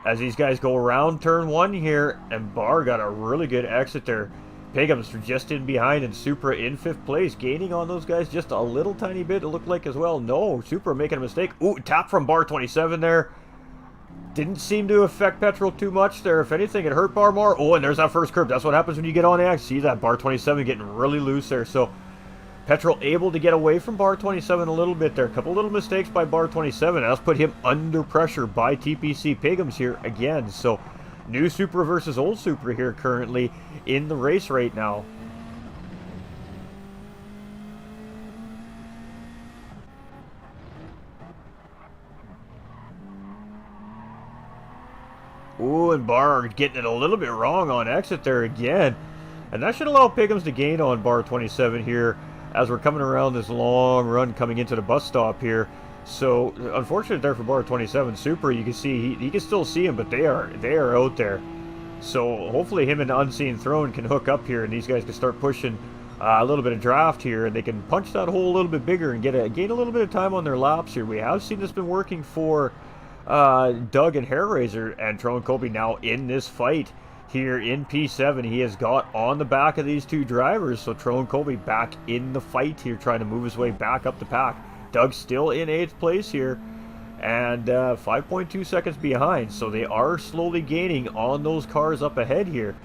as these guys go around turn 1 here. And Bar got a really good exit there. Pigham's just in behind and Supra in 5th place. Gaining on those guys just a little tiny bit, it looked like as well. No, Supra making a mistake. Ooh, tap from Bar 27 there. Didn't seem to affect Petrol too much there. If anything, it hurt Bar more. Oh, and there's that first curve. That's what happens when you get on the X. See that Bar 27 getting really loose there. So Petrol able to get away from Bar 27 a little bit there. A couple little mistakes by Bar 27. That's put him under pressure by TPC Pigham's here again. So new Supra versus old Supra here currently in the race right now. Ooh, and Barr getting it a little bit wrong on exit there again. And that should allow Piggums to gain on bar 27 here as we're coming around this long run coming into the bus stop here. So, unfortunate there for bar 27. Super, you can see, he can still see him, but they are out there. So, hopefully him and Unseen Throne can hook up here, and these guys can start pushing a little bit of draft here, and they can punch that hole a little bit bigger and gain a little bit of time on their laps here. We have seen this been working for Doug and Hairraiser, and Tron Colby now in this fight here in P7. He has got on the back of these two drivers, so Tron Colby back in the fight here, trying to move his way back up the pack. Doug still in 8th place here, and 5.2 seconds behind, so they are slowly gaining on those cars up ahead here.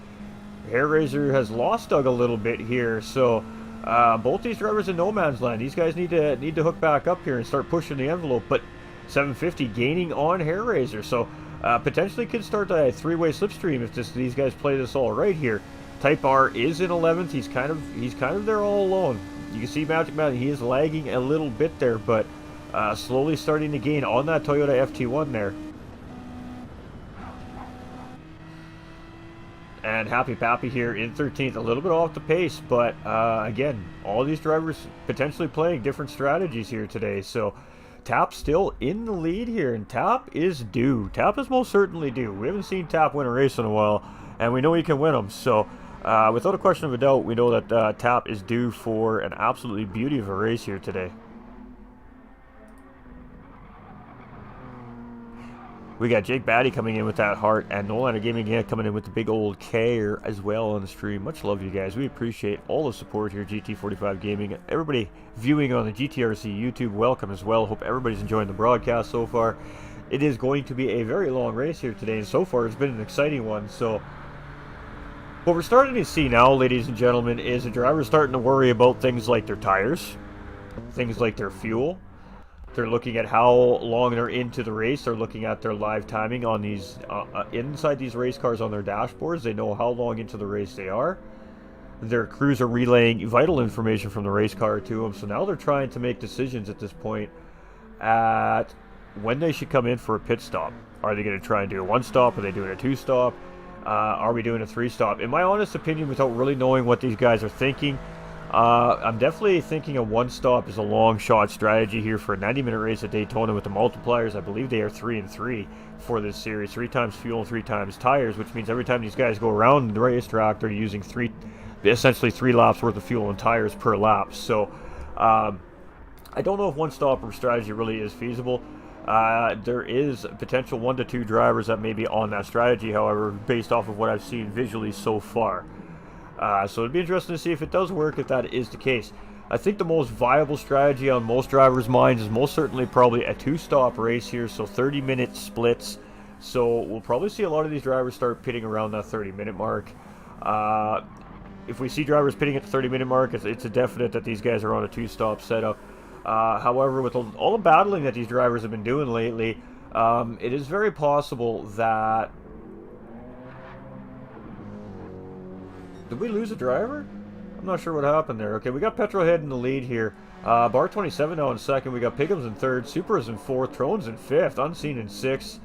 Hairraiser has lost Doug a little bit here, so both these drivers in no man's land. These guys need to hook back up here and start pushing the envelope, but 750 gaining on Hairraiser, so potentially could start a three-way slipstream if these guys play this all right here. Type R is in 11th. He's kind of there all alone. You can see Magic Man, he is lagging a little bit there, but slowly starting to gain on that Toyota FT1 there. And Happy Pappy here in 13th, a little bit off the pace, but again, all these drivers potentially playing different strategies here today. So Tap still in the lead here, and Tap is due. Tap is most certainly due. We haven't seen Tap win a race in a while, and we know he can win them. So without a question of a doubt, we know that Tap is due for an absolutely beauty of a race here today. We got Jake Batty coming in with that heart, and Nolander Gaming coming in with the big old K as well on the stream. Much love, you guys. We appreciate all the support here, GT45 Gaming. Everybody viewing on the GTRC YouTube, welcome as well. Hope everybody's enjoying the broadcast so far. It is going to be a very long race here today, and so far it's been an exciting one. So what we're starting to see now, ladies and gentlemen, is the drivers starting to worry about things like their tires, things like their fuel. They're looking at how long they're into the race. They're looking at their live timing on these inside these race cars on their dashboards. They know how long into the race they are. Their crews are relaying vital information from the race car to them. So now they're trying to make decisions at this point at when they should come in for a pit stop. Are they going to try and do a one stop? Are they doing a two stop? Are we doing a three stop? In my honest opinion, without really knowing what these guys are thinking, I'm definitely thinking a one-stop is a long-shot strategy here for a 90-minute race at Daytona with the multipliers. I believe they are 3 and 3 for this series. 3 times fuel and 3 times tires, which means every time these guys go around the racetrack, they're using essentially 3 laps worth of fuel and tires per lap. So I don't know if one-stop strategy really is feasible. There is potential 1 to 2 drivers that may be on that strategy, however, based off of what I've seen visually so far. So it'd be interesting to see if it does work, if that is the case. I think the most viable strategy on most drivers' minds is most certainly probably a two-stop race here, so 30-minute splits. So we'll probably see a lot of these drivers start pitting around that 30-minute mark. If we see drivers pitting at the 30-minute mark, it's a definite that these guys are on a two-stop setup. However, with all the battling that these drivers have been doing lately, it is very possible that... Did we lose a driver? I'm not sure what happened there. Okay, we got Petrolhead in the lead here. Bar 27 now in second. We got Piggums in third. Supers in fourth. Trone's in fifth. Unseen in sixth.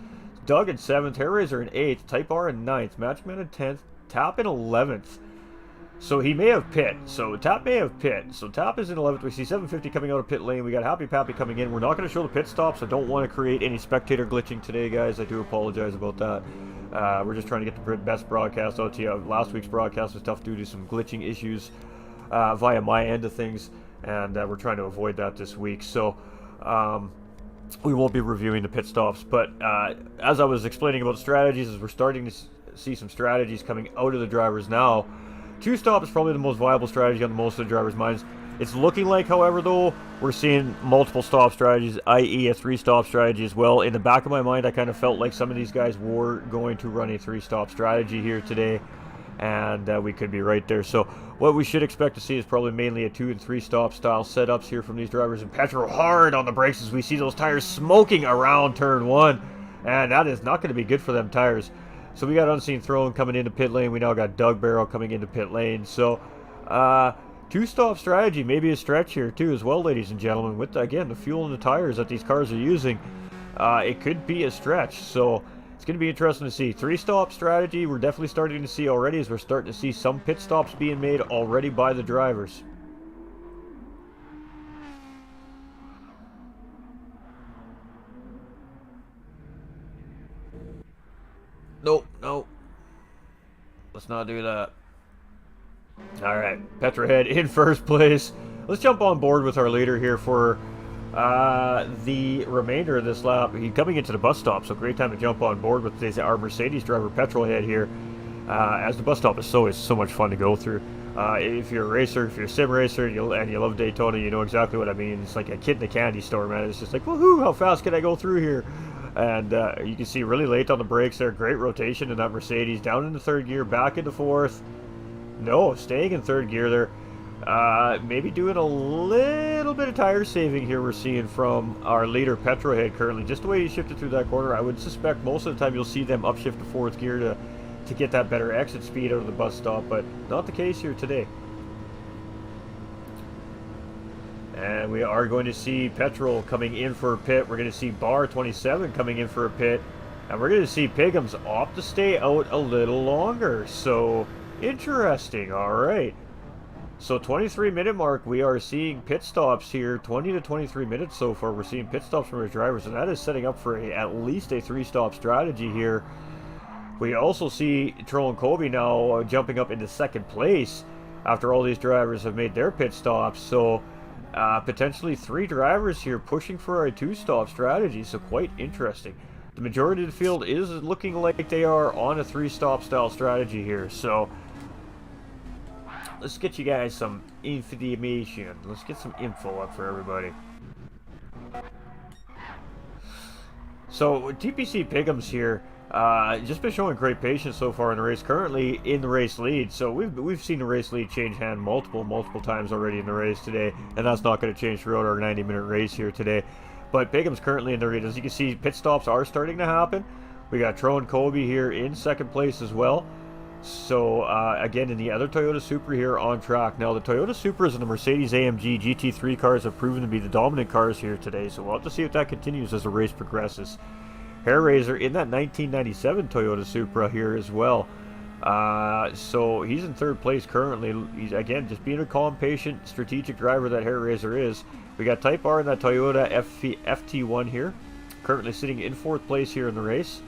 Doug in seventh. Hairraiser in eighth. Type R in ninth. Matchman in 10th. Tap in 11th. So he may have pit. So Tap may have pit. So Tap is in 11th. We see 750 coming out of pit lane. We got Happy Pappy coming in. We're not going to show the pit stops. I don't want to create any spectator glitching today, guys. I do apologize about that. We're just trying to get the best broadcast out to you. Last week's broadcast was tough due to some glitching issues via my end of things, and we're trying to avoid that this week. So we won't be reviewing the pit stops. But as I was explaining about strategies, as we're starting to see some strategies coming out of the drivers now, two stop is probably the most viable strategy on most of the drivers' minds. It's looking like, however, though, we're seeing multiple stop strategies, i.e. a three-stop strategy as well. In the back of my mind, I kind of felt like some of these guys were going to run a three-stop strategy here today, and we could be right there. So what we should expect to see is probably mainly a 2- and 3-stop style setups here from these drivers. And Petro hard on the brakes as we see those tires smoking around turn 1, and that is not going to be good for them tires. So we got Unseen Throne coming into pit lane. We now got Doug Barrow coming into pit lane. So two-stop strategy, maybe a stretch here too as well, ladies and gentlemen. With, again, the fuel and the tires that these cars are using, it could be a stretch. So it's going to be interesting to see. 3-stop strategy, we're definitely starting to see already, as we're starting to see some pit stops being made already by the drivers. Nope, nope. Let's not do that. Alright, Petrohead in first place. Let's jump on board with our leader here for the remainder of this lap. He's coming into the bus stop, so great time to jump on board with this, our Mercedes driver, Petrohead here, as the bus stop is so much fun to go through. If you're a racer, if you're a sim racer, and you love Daytona, you know exactly what I mean. It's like a kid in a candy store, man. It's just like, woohoo, how fast can I go through here? And you can see really late on the brakes there. Great rotation in that Mercedes. Down into third gear, back into fourth. No, staying in third gear there. Maybe doing a little bit of tire saving here we're seeing from our leader, Petrohead, currently. Just the way he shifted through that corner, I would suspect most of the time you'll see them upshift to fourth gear to get that better exit speed out of the bus stop, but not the case here today. And we are going to see Petrol coming in for a pit. We're going to see Bar 27 coming in for a pit. And we're going to see Pigham's opt to stay out a little longer. So, interesting. Alright. So, 23-minute mark, we are seeing pit stops here. 20 to 23 minutes so far. We're seeing pit stops from our drivers. And that is setting up for at least a 3-stop strategy here. We also see Troll and Kobe now jumping up into second place after all these drivers have made their pit stops. So, potentially 3 drivers here pushing for a 2-stop strategy, so quite interesting. The majority of the field is looking like they are on a 3-stop style strategy here, so let's get you guys some information. Let's get some info up for everybody. So TPC Pigham's here. Just been showing great patience so far in the race. Currently in the race lead, so we've seen the race lead change hand multiple times already in the race today, and that's not going to change throughout our 90-minute race here today. But Pigham's currently in the lead. As you can see, pit stops are starting to happen. We got Tro and Kobe here in second place as well. So again, in the other Toyota Supra here on track. Now the Toyota Supras and the Mercedes AMG GT3 cars have proven to be the dominant cars here today, so we'll have to see if that continues as the race progresses. Hairraiser in that 1997 Toyota Supra here as well. So he's in third place currently. He's, again, just being a calm, patient, strategic driver that Hairraiser is. We got Type R in that Toyota FT1 here, currently sitting in fourth place here in the race.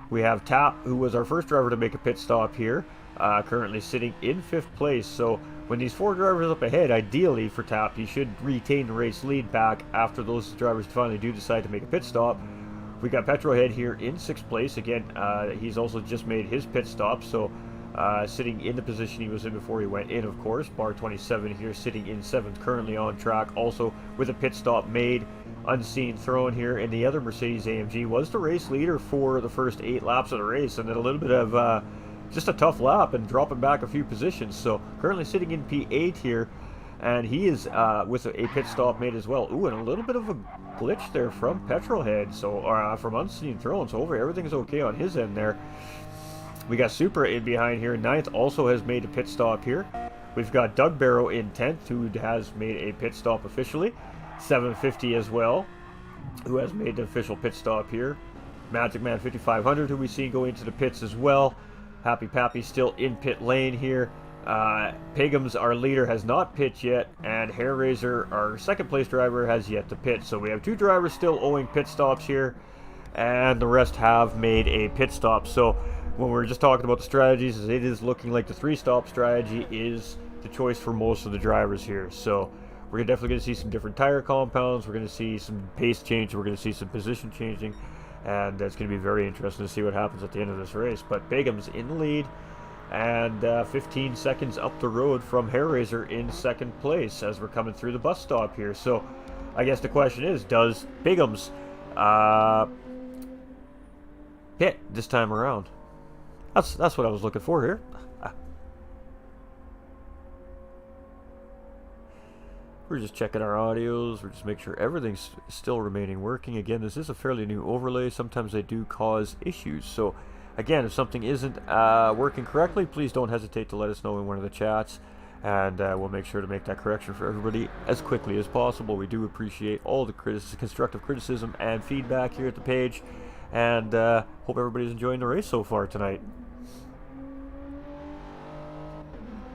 We have Tap, who was our first driver to make a pit stop here, currently sitting in fifth place. So when these 4 drivers up ahead, ideally for Tap, he should retain the race lead back after those drivers finally do decide to make a pit stop. We got Petrohead here in 6th place. Again, he's also just made his pit stop, so sitting in the position he was in before he went in, of course. Bar 27 here sitting in 7th, currently on track, also with a pit stop made. Unseen thrown here, and the other Mercedes AMG was the race leader for the first 8 laps of the race, and then a little bit of just a tough lap and dropping back a few positions. So currently sitting in P8 here, and he is with a pit stop made as well. Ooh, and a little bit of a glitch there from Petrolhead, so from Unseen Throne. So everything's okay on his end there. We got Supra in behind here. 9th also has made a pit stop here. We've got Doug Barrow in 10th, who has made a pit stop officially. 750 as well, who has made an official pit stop here. Magic Man 5500, who we see go into the pits as well. Happy Pappy still in pit lane here. Pigham's, our leader, has not pit yet, and Hairraiser, our second place driver, has yet to pit. So we have 2 drivers still owing pit stops here, and the rest have made a pit stop. So when we're just talking about the strategies, it is looking like the 3-stop strategy is the choice for most of the drivers here. So we're definitely going to see some different tire compounds. We're going to see some pace change. We're going to see some position changing, and that's going to be very interesting to see what happens at the end of this race. But Pigham's in the lead, and 15 seconds up the road from Hairraiser in second place as we're coming through the bus stop here. So I guess the question is, does Pigham's pit this time around? That's what I was looking for here. We're just checking our audios. We're just making sure everything's still remaining working. Again, this is a fairly new overlay. Sometimes they do cause issues. So again, if something isn't working correctly, please don't hesitate to let us know in one of the chats, and we'll make sure to make that correction for everybody as quickly as possible. We do appreciate all the constructive criticism and feedback here at the page, and hope everybody's enjoying the race so far tonight.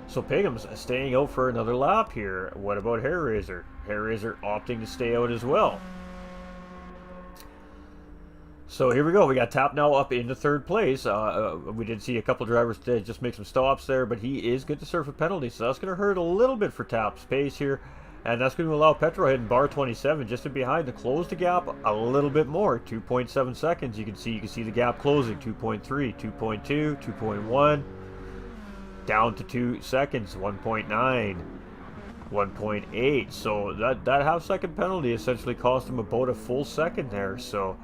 So Pigham's staying out for another lap here. What about Hair Razor? Hair Razor opting to stay out as well. So here we go. We got Tap now up into third place. We did see a couple drivers just make some stops there, but he is good to serve a penalty, so that's going to hurt a little bit for Tap's pace here. And that's going to allow Petrolhead and Bar 27 just in behind to close the gap a little bit more. 2.7 seconds. You can see the gap closing. 2.3, 2.2, 2.1. Down to 2 seconds. 1.9, 1.8. So that half-second penalty essentially cost him about a full second there. So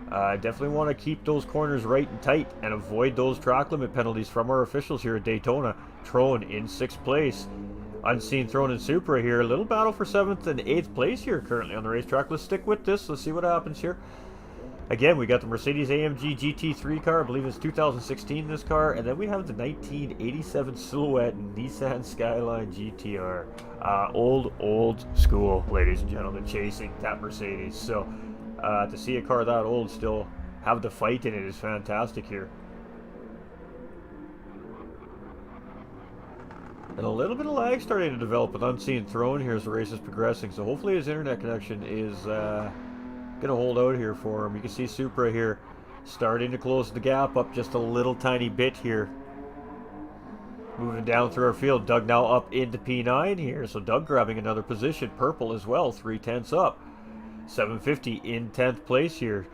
definitely want to keep those corners right and tight and avoid those track limit penalties from our officials here at Daytona. Trone in 6th place. Unseen Throne and Supra here. A little battle for 7th and 8th place here currently on the racetrack. Let's stick with this. Let's see what happens here. Again, we got the Mercedes-AMG GT3 car. I believe it's 2016 this car. And then we have the 1987 Silhouette Nissan Skyline GTR. Old school, ladies and gentlemen, chasing that Mercedes. So to see a car that old still have the fight in it is fantastic here. And a little bit of lag starting to develop with Unseen Throne here as the race is progressing. So hopefully his internet connection is going to hold out here for him. You can see Supra here starting to close the gap up just a little tiny bit here. Moving down through our field. Doug now up into P9 here. So Doug grabbing another position. Purple as well. 3/10 up. 750 in 10th place here.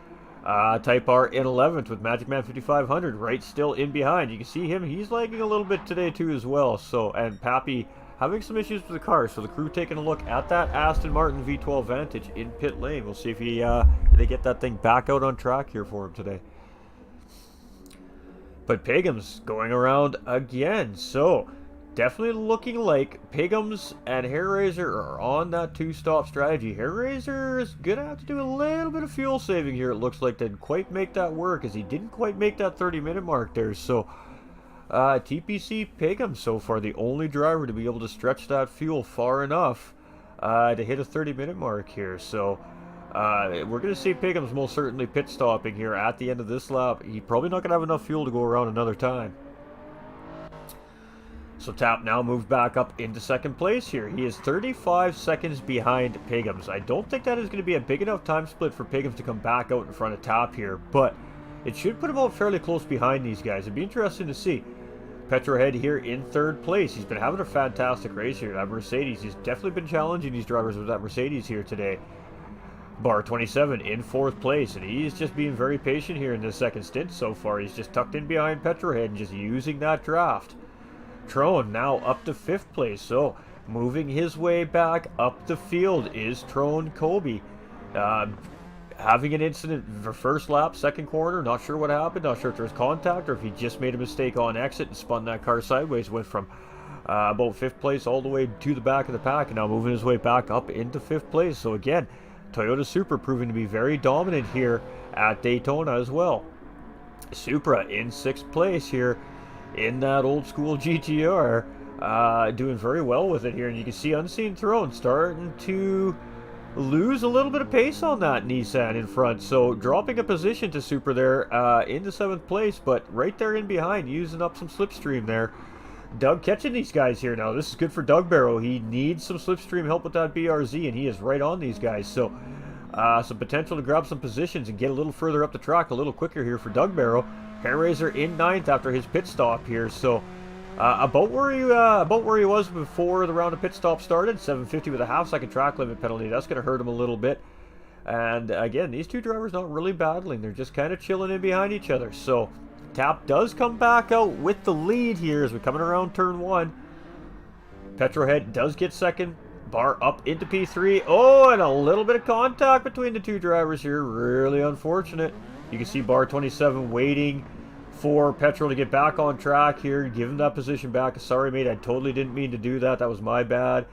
Type R in 11th with Magic Man 5500 right still in behind. You can see him, he's lagging a little bit today too as well. So, and Pappy having some issues with the car, so the crew taking a look at that Aston Martin V12 Vantage in pit lane. We'll see if they get that thing back out on track here for him today. But Pigham's going around again, so definitely looking like Pigham's and Hair Razor are on that 2-stop strategy. Hair Razor is going to have to do a little bit of fuel saving here. It looks like they'd quite make that work as he didn't quite make that 30-minute mark there. So TPC Pigham so far the only driver to be able to stretch that fuel far enough to hit a 30-minute mark here. So we're going to see Pigham's most certainly pit stopping here at the end of this lap. He's probably not going to have enough fuel to go around another time. So Tap now moved back up into 2nd place here. He is 35 seconds behind Pigham's. I don't think that is going to be a big enough time split for Pigham's to come back out in front of Tap here, but it should put him out fairly close behind these guys. It'd be interesting to see. Petrohead here in 3rd place. He's been having a fantastic race here. That Mercedes, he's definitely been challenging these drivers with that Mercedes here today. Bar 27 in 4th place, and he's just being very patient here in the 2nd stint so far. He's just tucked in behind Petrohead and just using that draft. Trone now up to 5th place, so moving his way back up the field is Trone Kobe. Having an incident for first lap, 2nd corner, not sure what happened, not sure if there was contact or if he just made a mistake on exit and spun that car sideways, went from about 5th place all the way to the back of the pack and now moving his way back up into 5th place. So again, Toyota Supra proving to be very dominant here at Daytona as well. Supra in 6th place here in that old school GTR, doing very well with it here. And you can see Unseen Throne starting to lose a little bit of pace on that Nissan in front. So dropping a position to Supra there into 7th place, but right there in behind, using up some slipstream there. Doug catching these guys here now. This is good for Doug Barrow. He needs some slipstream help with that BRZ, and he is right on these guys. So some potential to grab some positions and get a little further up the track a little quicker here for Doug Barrow. Hair Razor in 9th after his pit stop here, so about where he was before the round of pit stop started. 750 with a half-second track limit penalty. That's going to hurt him a little bit. And again, these two drivers not really battling. They're just kind of chilling in behind each other. So Tap does come back out with the lead here as we're coming around turn 1. Petrohead does get 2nd. Bar up into P3. Oh, and a little bit of contact between the two drivers here. Really unfortunate. You can see Bar 27 waiting for Petrol to get back on track here. Give him that position back. Sorry, mate. I totally didn't mean to do that. That was my bad.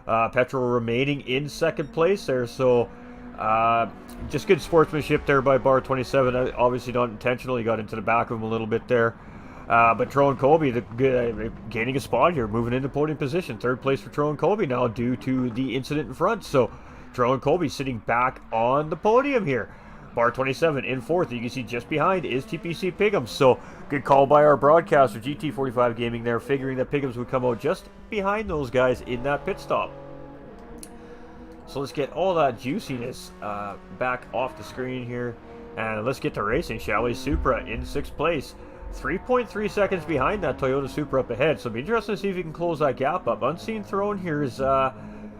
Petrol remaining in 2nd place there. So just good sportsmanship there by Bar 27. Obviously not intentional. He got into the back of him a little bit there. But Trone Colby gaining a spot here, moving into podium position. 3rd place for Trone Colby now due to the incident in front. So Trone Colby sitting back on the podium here. Bar 27 in fourth. You can see just behind is TPC Piggums. So good call by our broadcaster, GT45 Gaming there, figuring that Piggums would come out just behind those guys in that pit stop. So let's get all that juiciness back off the screen here. And let's get to racing, shall we? Supra in 6th place. 3.3 seconds behind that Toyota Supra up ahead. So it'll be interesting to see if he can close that gap up. Unseen Throne here is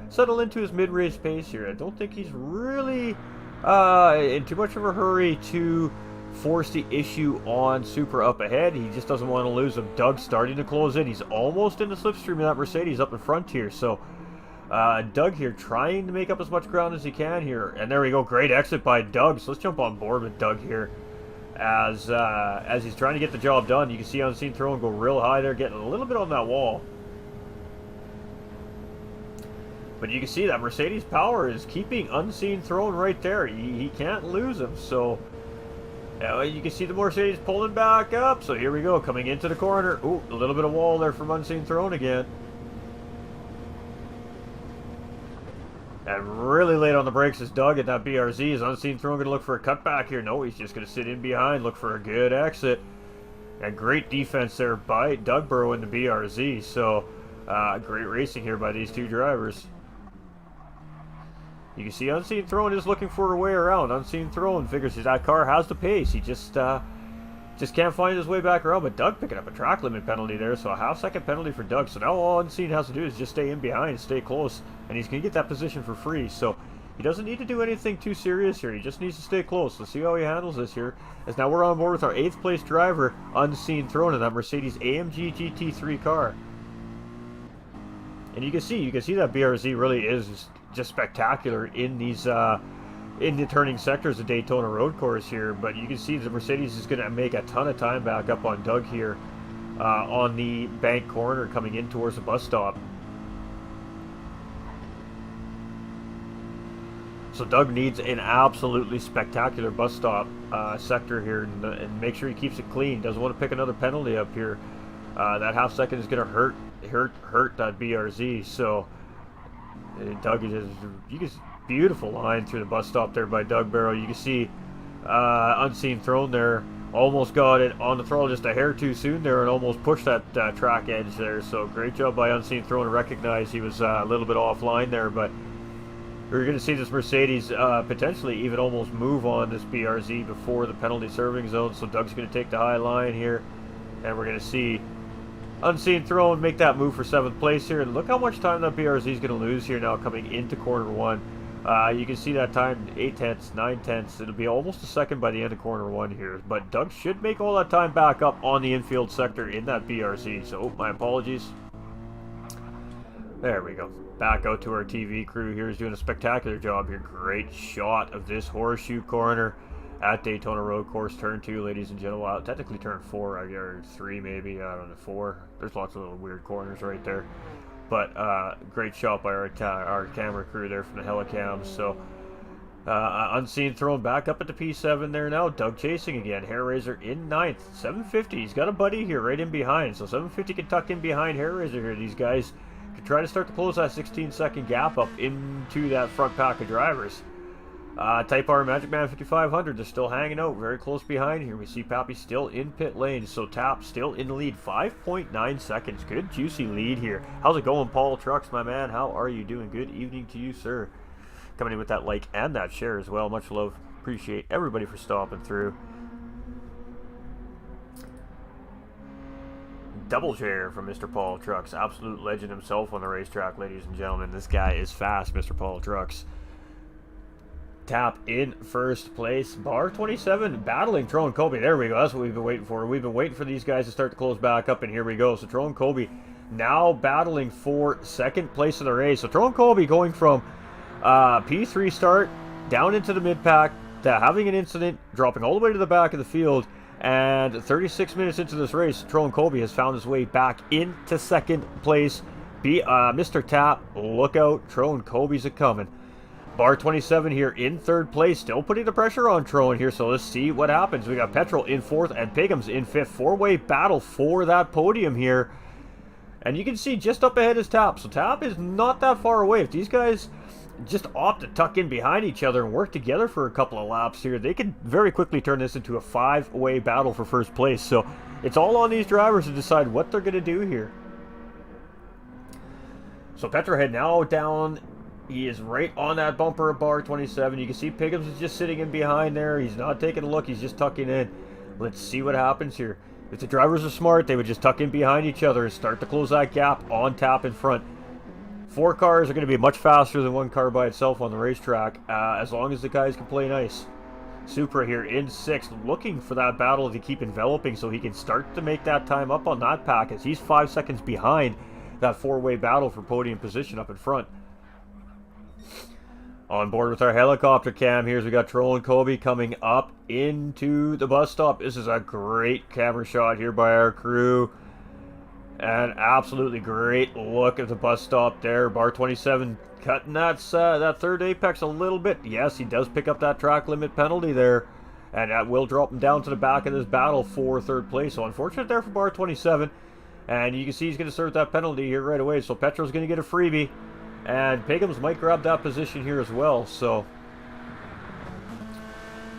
settled into his mid-race pace here. I don't think he's really in too much of a hurry to force the issue on Supra up ahead. He just doesn't want to lose him. Doug's starting to close in. He's almost in the slipstream of that Mercedes up in front here. So Doug here trying to make up as much ground as he can here. And there we go. Great exit by Doug. So let's jump on board with Doug here. As he's trying to get the job done. You can see Unseen Throne go real high there, getting a little bit on that wall. But you can see that Mercedes power is keeping Unseen Throne right there. He can't lose him. So you can see the Mercedes pulling back up. So here we go, coming into the corner. Ooh, a little bit of wall there from Unseen Throne again. And really late on the brakes is Doug at that BRZ. Is Unseen Throne going to look for a cutback here? No, he's just going to sit in behind, look for a good exit. And great defense there by Doug Burrow in the BRZ. So great racing here by these two drivers. You can see Unseen Throne is looking for a way around. Unseen Throne figures that car has the pace. He just can't find his way back around. But Doug picking up a track limit penalty there. So a half-second penalty for Doug. So now all Unseen has to do is just stay in behind, stay close. And he's going to get that position for free. So he doesn't need to do anything too serious here. He just needs to stay close. Let's see how he handles this here. As now we're on board with our 8th place driver, Unseen Throne, in that Mercedes AMG GT3 car. And you can see that BRZ really is just spectacular in these in the turning sectors of Daytona Road Course here. But you can see the Mercedes is going to make a ton of time back up on Doug here on the bank corner coming in towards the bus stop. So Doug needs an absolutely spectacular bus stop sector here, and make sure he keeps it clean. Doesn't want to pick another penalty up here. That half second is going to hurt that BRZ. So Doug is beautiful line through the bus stop there by Doug Barrow. You can see Unseen Throne there. Almost got it on the throttle just a hair too soon there and almost pushed that track edge there. So great job by Unseen Throne to recognize he was a little bit offline there. But we're going to see this Mercedes potentially even almost move on this BRZ before the penalty serving zone. So Doug's going to take the high line here. And we're going to see Unseen Throne make that move for 7th place here. And look how much time that BRZ is going to lose here now coming into corner 1. You can see that time, 8 tenths, 9 tenths. It'll be almost a second by the end of corner 1 here. But Doug should make all that time back up on the infield sector in that BRZ. So my apologies. There we go. Back out to our TV crew here. Is doing a spectacular job here. Great shot of this horseshoe corner at Daytona Road Course, turn 2, ladies and gentlemen. Well, technically turn 4, or 3 maybe, I don't know, 4. There's lots of little weird corners right there. But great shot by our camera crew there from the Helicams. So Unseen Throne back up at the P7 there now. Doug chasing again. Hair Raiser in 9th. 750. He's got a buddy here right in behind. So 750 can tuck in behind Hair Raiser here. These guys can try to start to close that 16-second gap up into that front pack of drivers. Type R Magic Man 5500, they're still hanging out very close behind here. We see Pappy still in pit lane, so Tap still in the lead, 5.9 seconds. Good juicy lead here. How's it going, Paul Trucks, my man? How are you doing? Good evening to you, sir. Coming in with that like and that share as well. Much love. Appreciate everybody for stopping through. Double share from Mr. Paul Trucks. Absolute legend himself on the racetrack, ladies and gentlemen. This guy is fast, Mr. Paul Trucks. Tap in first place. Bar 27 battling Tron Colby. There we go. That's what we've been waiting for. We've been waiting for these guys to start to close back up, and here we go. So Tron Colby now battling for 2nd place in the race. So Tron Colby going from P3 start down into the mid-pack to having an incident, dropping all the way to the back of the field, and 36 minutes into this race, Tron Colby has found his way back into 2nd place. Mr. Tap, look out. Tron Colby's a-coming. Bar 27 here in 3rd place, still putting the pressure on Tron here, so let's see what happens. We got Petrol in 4th and Piggums in 5th. 4-way battle for that podium here. And you can see just up ahead is Tap, so Tap is not that far away. If these guys just opt to tuck in behind each other and work together for a couple of laps here, they could very quickly turn this into a 5-way battle for first place. So it's all on these drivers to decide what they're going to do here. So Petrohead now down. He is right on that bumper of bar 27. You can see Piggums is just sitting in behind there. He's not taking a look. He's just tucking in. Let's see what happens here. If the drivers are smart, they would just tuck in behind each other and start to close that gap on tap in front. 4 cars are going to be much faster than 1 car by itself on the racetrack, as long as the guys can play nice. Supra here in 6th, looking for that battle to keep enveloping so he can start to make that time up on that pack, as he's 5 seconds behind that 4-way battle for podium position up in front. On board with our helicopter cam here, we got Troll and Kobe coming up into the bus stop. This is a great camera shot here by our crew. An absolutely great look at the bus stop there. Bar 27 cutting that third apex a little bit. Yes, he does pick up that track limit penalty there. And that will drop him down to the back of this battle for 3rd place. So unfortunate there for Bar 27. And you can see he's going to serve that penalty here right away. So Petro's going to get a freebie. And Piggums might grab that position here as well. So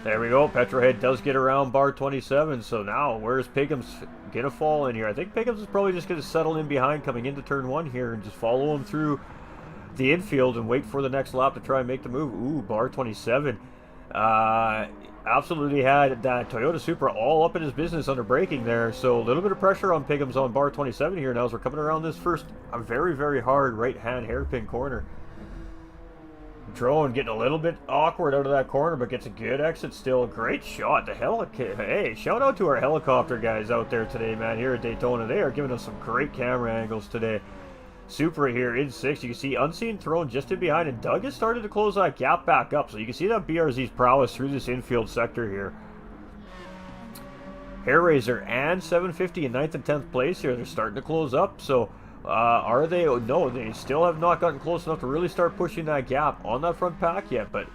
there we go. Petrohead does get around bar 27. So now where's Piggums going to fall in here? I think Piggums is probably just going to settle in behind coming into turn 1 here and just follow him through the infield and wait for the next lap to try and make the move. Ooh, bar 27. Absolutely had that Toyota Supra all up in his business under braking there. So a little bit of pressure on Piggums on bar 27 here now as we're coming around this first very, very hard right-hand hairpin corner. Drone getting a little bit awkward out of that corner, but gets a good exit still. Great shot. Hey, shout out to our helicopter guys out there today, man, here at Daytona. They are giving us some great camera angles today. Supra here in 6th. You can see Unseen Throne just in behind, and Doug has started to close that gap back up. So you can see that BRZ's prowess through this infield sector here. Hairraiser and 750 in 9th and 10th place here. They're starting to close up. So are they? No, they still have not gotten close enough to really start pushing that gap on that front pack yet. But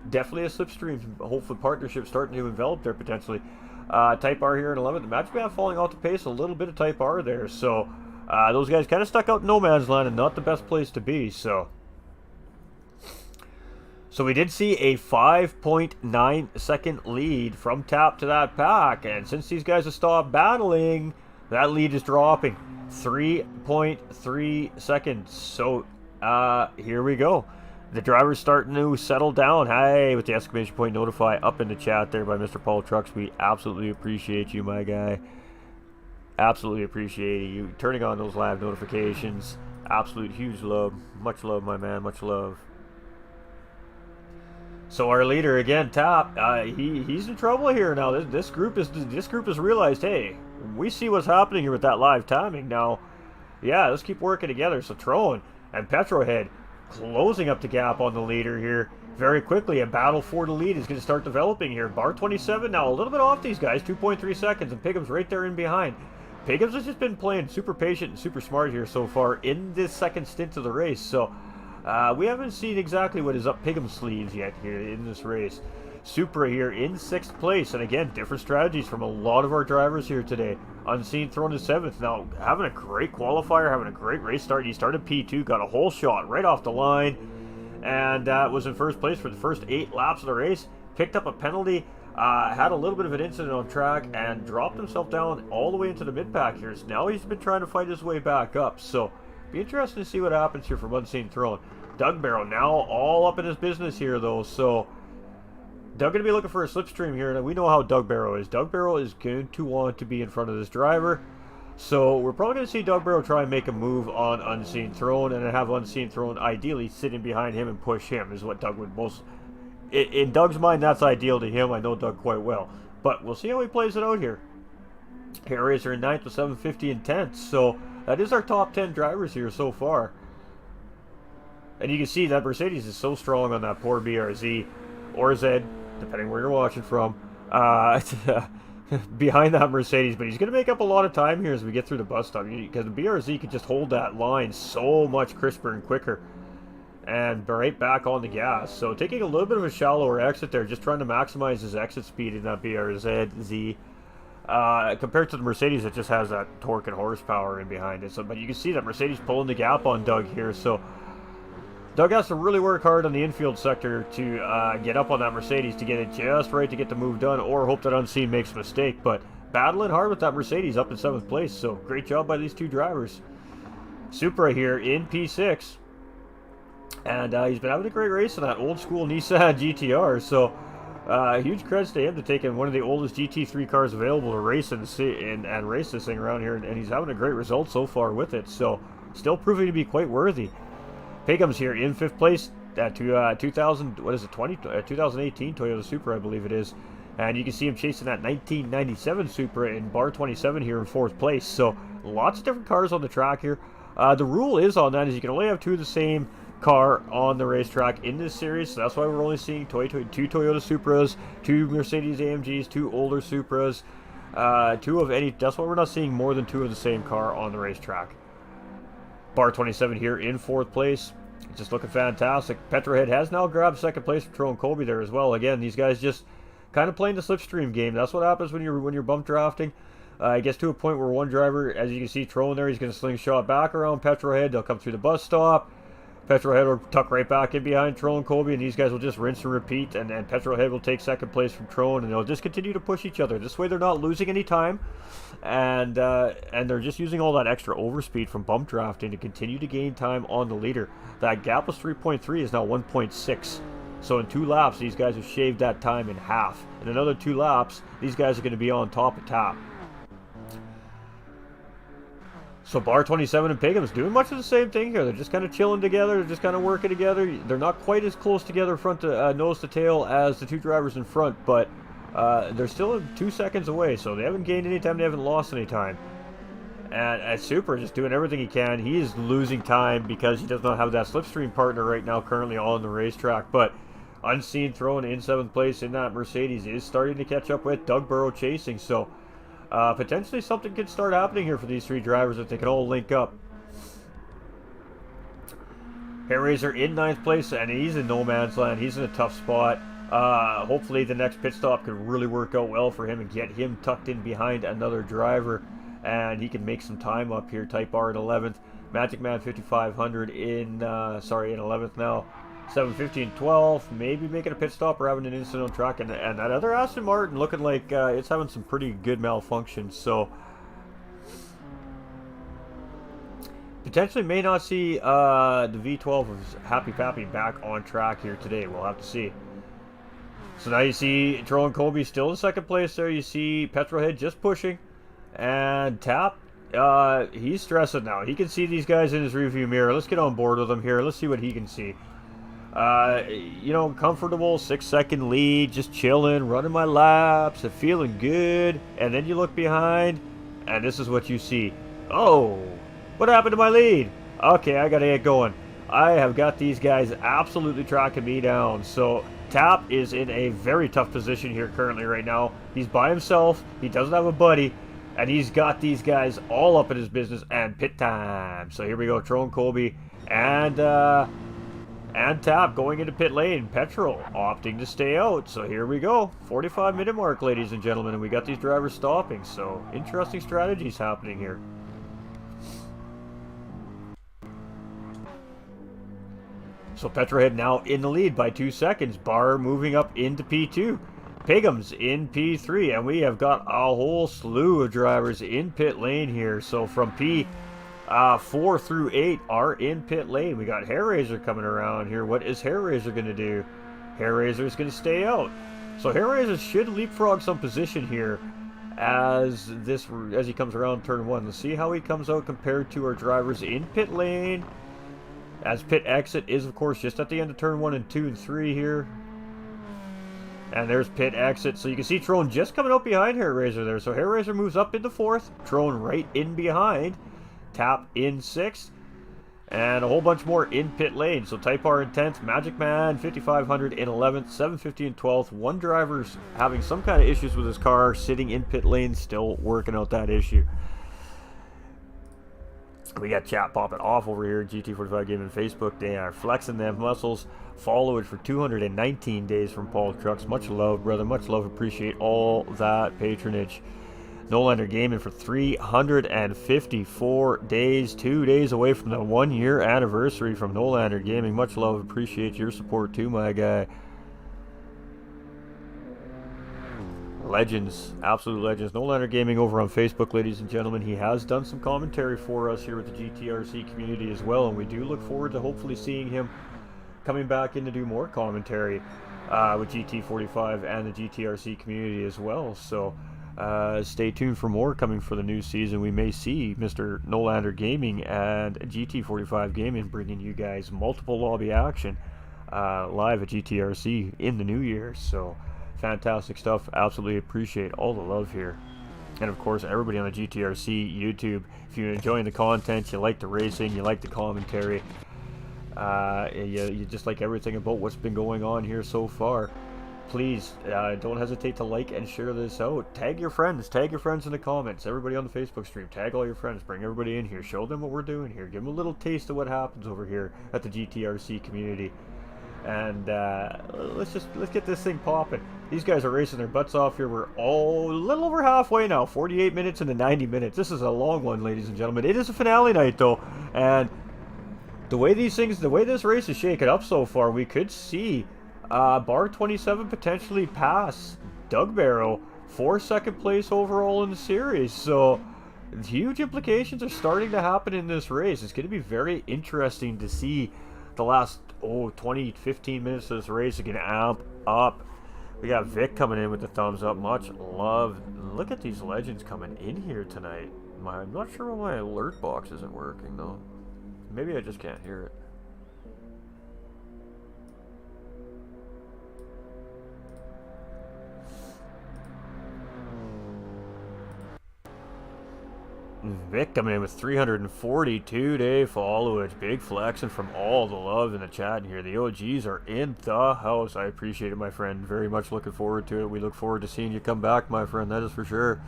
definitely a slipstream, hopefully partnership starting to envelop there potentially. Type R here in 11th. The match band falling off the pace a little bit of Type R there. So those guys kind of stuck out in no man's land and not the best place to be. So we did see a 5.9 second lead from tap to that pack. And since these guys have stopped battling, that lead is dropping. 3.3 seconds. So here we go. The driver's starting to settle down. Hey, with the exclamation point notify up in the chat there by Mr. Paul Trucks. We absolutely appreciate you, my guy. Absolutely appreciate you turning on those live notifications. Absolute huge love. Much love, my man. Much love. So our leader again, Tap. He's in trouble here now. This group has realized, hey, we see what's happening here with that live timing now. Yeah, let's keep working together. So Trone and Petrohead closing up the gap on the leader here very quickly. A battle for the lead is going to start developing here. Bar 27 now a little bit off these guys, 2.3 seconds, and Piggums right there in behind. Piggums has just been playing super patient and super smart here so far in this second stint of the race. So we haven't seen exactly what is up Piggums' sleeves yet here in this race. Supra here in 6th place, and again, different strategies from a lot of our drivers here today. Unseen Throne in 7th. Now, having a great qualifier, having a great race start. He started P2, got a whole shot right off the line, and was in 1st place for the first 8 laps of the race. Picked up a penalty, had a little bit of an incident on track, and dropped himself down all the way into the mid-pack here. So now he's been trying to fight his way back up. So, be interesting to see what happens here from Unseen Throne. Doug Barrow now all up in his business here, though, so Doug going to be looking for a slipstream here, and we know how Doug Barrow is. Doug Barrow is going to want to be in front of this driver, so we're probably going to see Doug Barrow try and make a move on Unseen Throne, and have Unseen Throne ideally sitting behind him and push him, is what Doug would most... In Doug's mind, that's ideal to him. I know Doug quite well, but we'll see how he plays it out here. Hairraiser in 9th with 750 in 10th, so that is our top 10 drivers here so far. And you can see that Mercedes is so strong on that poor BRZ, or Z, depending where you're watching from, behind that Mercedes. But he's going to make up a lot of time here as we get through the bus stop, because the BRZ could just hold that line so much crisper and quicker. And right back on the gas. So taking a little bit of a shallower exit there, just trying to maximize his exit speed in that BRZ. Compared to the Mercedes that just has that torque and horsepower in behind it. So, but you can see that Mercedes pulling the gap on Doug here. So Doug has to really work hard on the infield sector to get up on that Mercedes to get it just right to get the move done, or hope that Unseen makes a mistake. But battling hard with that Mercedes up in 7th place, so great job by these two drivers. Supra here in P6, and he's been having a great race in that old school Nissan GTR, so huge credits to him to taking one of the oldest GT3 cars available to race and race this thing around here, and he's having a great result so far with it, so still proving to be quite worthy. Pigham's here in 5th place at 2018 Toyota Supra, I believe it is. And you can see him chasing that 1997 Supra in bar 27 here in 4th place. So lots of different cars on the track here. The rule is on that is you can only have 2 of the same car on the racetrack in this series. So that's why we're only seeing 2 Toyota Supras, 2 Mercedes AMGs, 2 older Supras, 2 of any. That's why we're not seeing more than 2 of the same car on the racetrack. Bar 27 here in 4th place. Just looking fantastic. Petrohead has now grabbed 2nd place for Tyrone Colby there as well. Again, these guys just kind of playing the slipstream game. That's what happens when you're bump drafting. It gets to a point where one driver, as you can see, Tyrone there, he's going to slingshot back around Petrohead. They'll come through the bus stop. Petrohead will tuck right back in behind Tyrone Colby, and these guys will just rinse and repeat, and then Petrohead will take 2nd place from Tyrone, and they'll just continue to push each other. This way they're not losing any time, and they're just using all that extra overspeed from bump drafting to continue to gain time on the leader. That gap was 3.3, is now 1.6. So in 2 laps, these guys have shaved that time in half. In another 2 laps, these guys are going to be on top of Tap. So bar 27 and Pigham's doing much of the same thing here. They're just kind of chilling together. They're just kind of working together. They're not quite as close together front to nose to tail as the 2 drivers in front, but they're still 2 seconds away, so they haven't gained any time. They haven't lost any time. And Super just doing everything he can. He is losing time because he does not have that slipstream partner right now currently on the racetrack. But Unseen thrown in 7th place in that Mercedes is starting to catch up with Doug Burrow chasing. So potentially something could start happening here for these 3 drivers if they can all link up. Hairraiser in 9th place, and he's in no man's land. He's in a tough spot. Hopefully the next pit stop could really work out well for him and get him tucked in behind another driver, and he can make some time up here. Type R in 11th. Magic Man 5500 in 11th now. 750 and 12th. Maybe making a pit stop or having an incident on track. And that other Aston Martin looking like it's having some pretty good malfunctions. So potentially may not see the V12 of Happy Pappy back on track here today. We'll have to see. So now you see Tyrone Colby still in 2nd place there. You see Petrohead just pushing. And Tap, he's stressing now. He can see these guys in his rearview mirror. Let's get on board with him here. Let's see what he can see. You know, comfortable 6-second lead, just chilling, running my laps, and feeling good. And then you look behind, and this is what you see. Oh, what happened to my lead? Okay, I gotta get going. I have got these guys absolutely tracking me down. So Tap is in a very tough position here currently right now. He's by himself. He doesn't have a buddy. And he's got these guys all up in his business, and pit time. So here we go, Tyrone Colby and Tap going into pit lane. Petrol opting to stay out. So here we go, 45-minute mark, ladies and gentlemen, and we got these drivers stopping. So interesting strategies happening here. So Petrohead now in the lead by 2 seconds. Barr moving up into P2. Pigham's in P3, and we have got a whole slew of drivers in pit lane here. So from P4 through 8 are in pit lane. We got Hairraiser coming around here. What is Hairraiser going to do? Hairraiser is going to stay out. So Hairraiser should leapfrog some position here as he comes around turn 1. Let's see how he comes out compared to our drivers in pit lane. As pit exit is, of course, just at the end of turn 1 and 2 and 3 here. And there's pit exit. So you can see Tyrone just coming up behind Hairraiser there. So Hairraiser moves up into 4th. Tyrone right in behind. Tap in 6th. And a whole bunch more in pit lane. So Type R in 10th. Magic Man 5500 in 11th. 750 in 12th. One driver's having some kind of issues with his car. Sitting in pit lane. Still working out that issue. We got chat popping off over here. GT45 Gaming Facebook. They are flexing them muscles. Followage for 219 days from Paul Trucks. Much love, brother. Much love. Appreciate all that patronage. Nolander Gaming for 354 days, 2 days away from the 1-year anniversary from Nolander Gaming. Much love, appreciate your support too, my guy. Legends, absolute legends. Nolander Gaming over on Facebook, ladies and gentlemen. He has done some commentary for us here with the GTRC community as well, and we do look forward to hopefully seeing him coming back in to do more commentary with GT45 and the GTRC community as well. So stay tuned for more coming for the new season. We may see Mr. Nolander Gaming and GT45 Gaming bringing you guys multiple lobby action live at GTRC in the new year. So fantastic stuff. Absolutely appreciate all the love here. And of course, everybody on the GTRC YouTube, if you're enjoying the content, you like the racing, you like the commentary, you just like everything about what's been going on here so far, please don't hesitate to like and share this out. Tag your friends in the comments. Everybody on the Facebook stream, tag all your friends, bring everybody in here, show them what we're doing here, give them a little taste of what happens over here at the GTRC community. And let's get this thing popping. These guys are racing their butts off here. We're a little over halfway now, 48 minutes into 90 minutes. This is a long one, ladies and gentlemen. It is a finale night though, and the way this race is shaking up so far, we could see Bar 27 potentially pass Doug Barrow for second place overall in the series. So huge implications are starting to happen in this race. It's going to be very interesting to see the last 20-15 minutes of this race again amp up. We got Vic coming in with the thumbs up. Much love. Look at these legends coming in here tonight. I'm not sure why my alert box isn't working though. Maybe I just can't hear it. Vic coming in with 342-day followage. Big flexing from all the love in the chat here. The OGs are in the house. I appreciate it, my friend. Very much looking forward to it. We look forward to seeing you come back, my friend. That is for sure.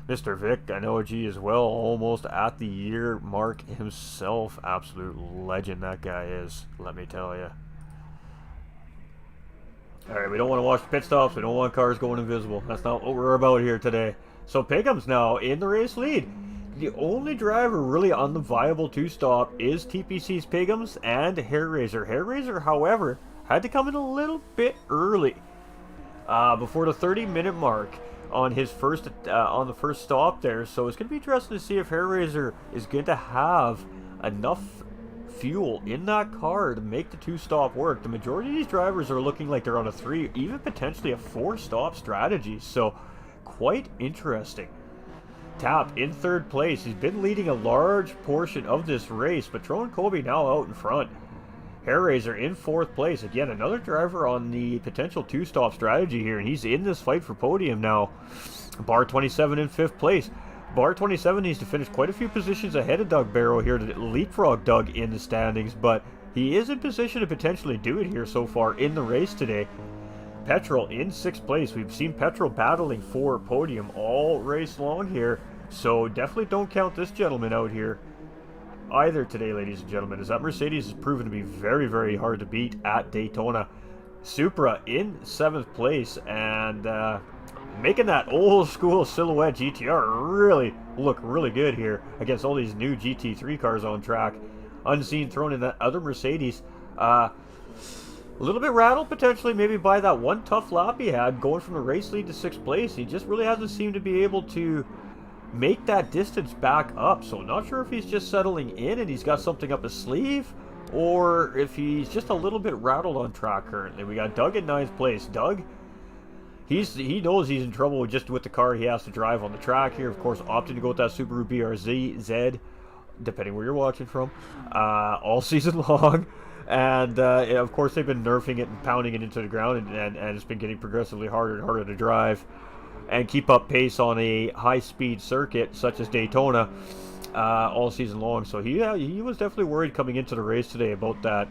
Mr. Vic, an OG as well, almost at the year mark himself. Absolute legend that guy is, let me tell you. Alright, we don't want to watch pit stops. We don't want cars going invisible. That's not what we're about here today. So Pigham's now in the race lead. The only driver really on the viable two-stop is TPC's Pigham's and Hair Razor. Hair Razor, however, had to come in a little bit early before the 30-minute mark on his first on the first stop there. So it's going to be interesting to see if Hair Razor is going to have enough fuel in that car to make the two-stop work. The majority of these drivers are looking like they're on a 3, even potentially a 4-stop strategy. So quite interesting. Tap in third place. He's been leading a large portion of this race, but Tron Kobe now out in front. Hair Razor in fourth place. Again, another driver on the potential two-stop strategy here, and he's in this fight for podium now. Bar 27 in fifth place. Bar 27 needs to finish quite a few positions ahead of Doug Barrow here to leapfrog Doug in the standings, but he is in position to potentially do it here so far in the race today. Petrol in sixth place. We've seen Petrol battling for podium all race long here, so definitely don't count this gentleman out here either today, ladies and gentlemen, as that Mercedes has proven to be very, very hard to beat at Daytona. Supra in seventh place, and making that old school silhouette GTR really look really good here against all these new GT3 cars on track. Unseen thrown in that other Mercedes. A little bit rattled potentially maybe by that one tough lap he had going from the race lead to sixth place. He just really hasn't seemed to be able to make that distance back up. So not sure if he's just settling in and he's got something up his sleeve, or if he's just a little bit rattled on track currently. We got Doug in ninth place. Doug, he knows he's in trouble just with the car he has to drive on the track here. Of course, opting to go with that Subaru BRZ, depending where you're watching from, all season long. And of course they've been nerfing it and pounding it into the ground, and it's been getting progressively harder and harder to drive and keep up pace on a high-speed circuit such as Daytona all season long. So he was definitely worried coming into the race today about that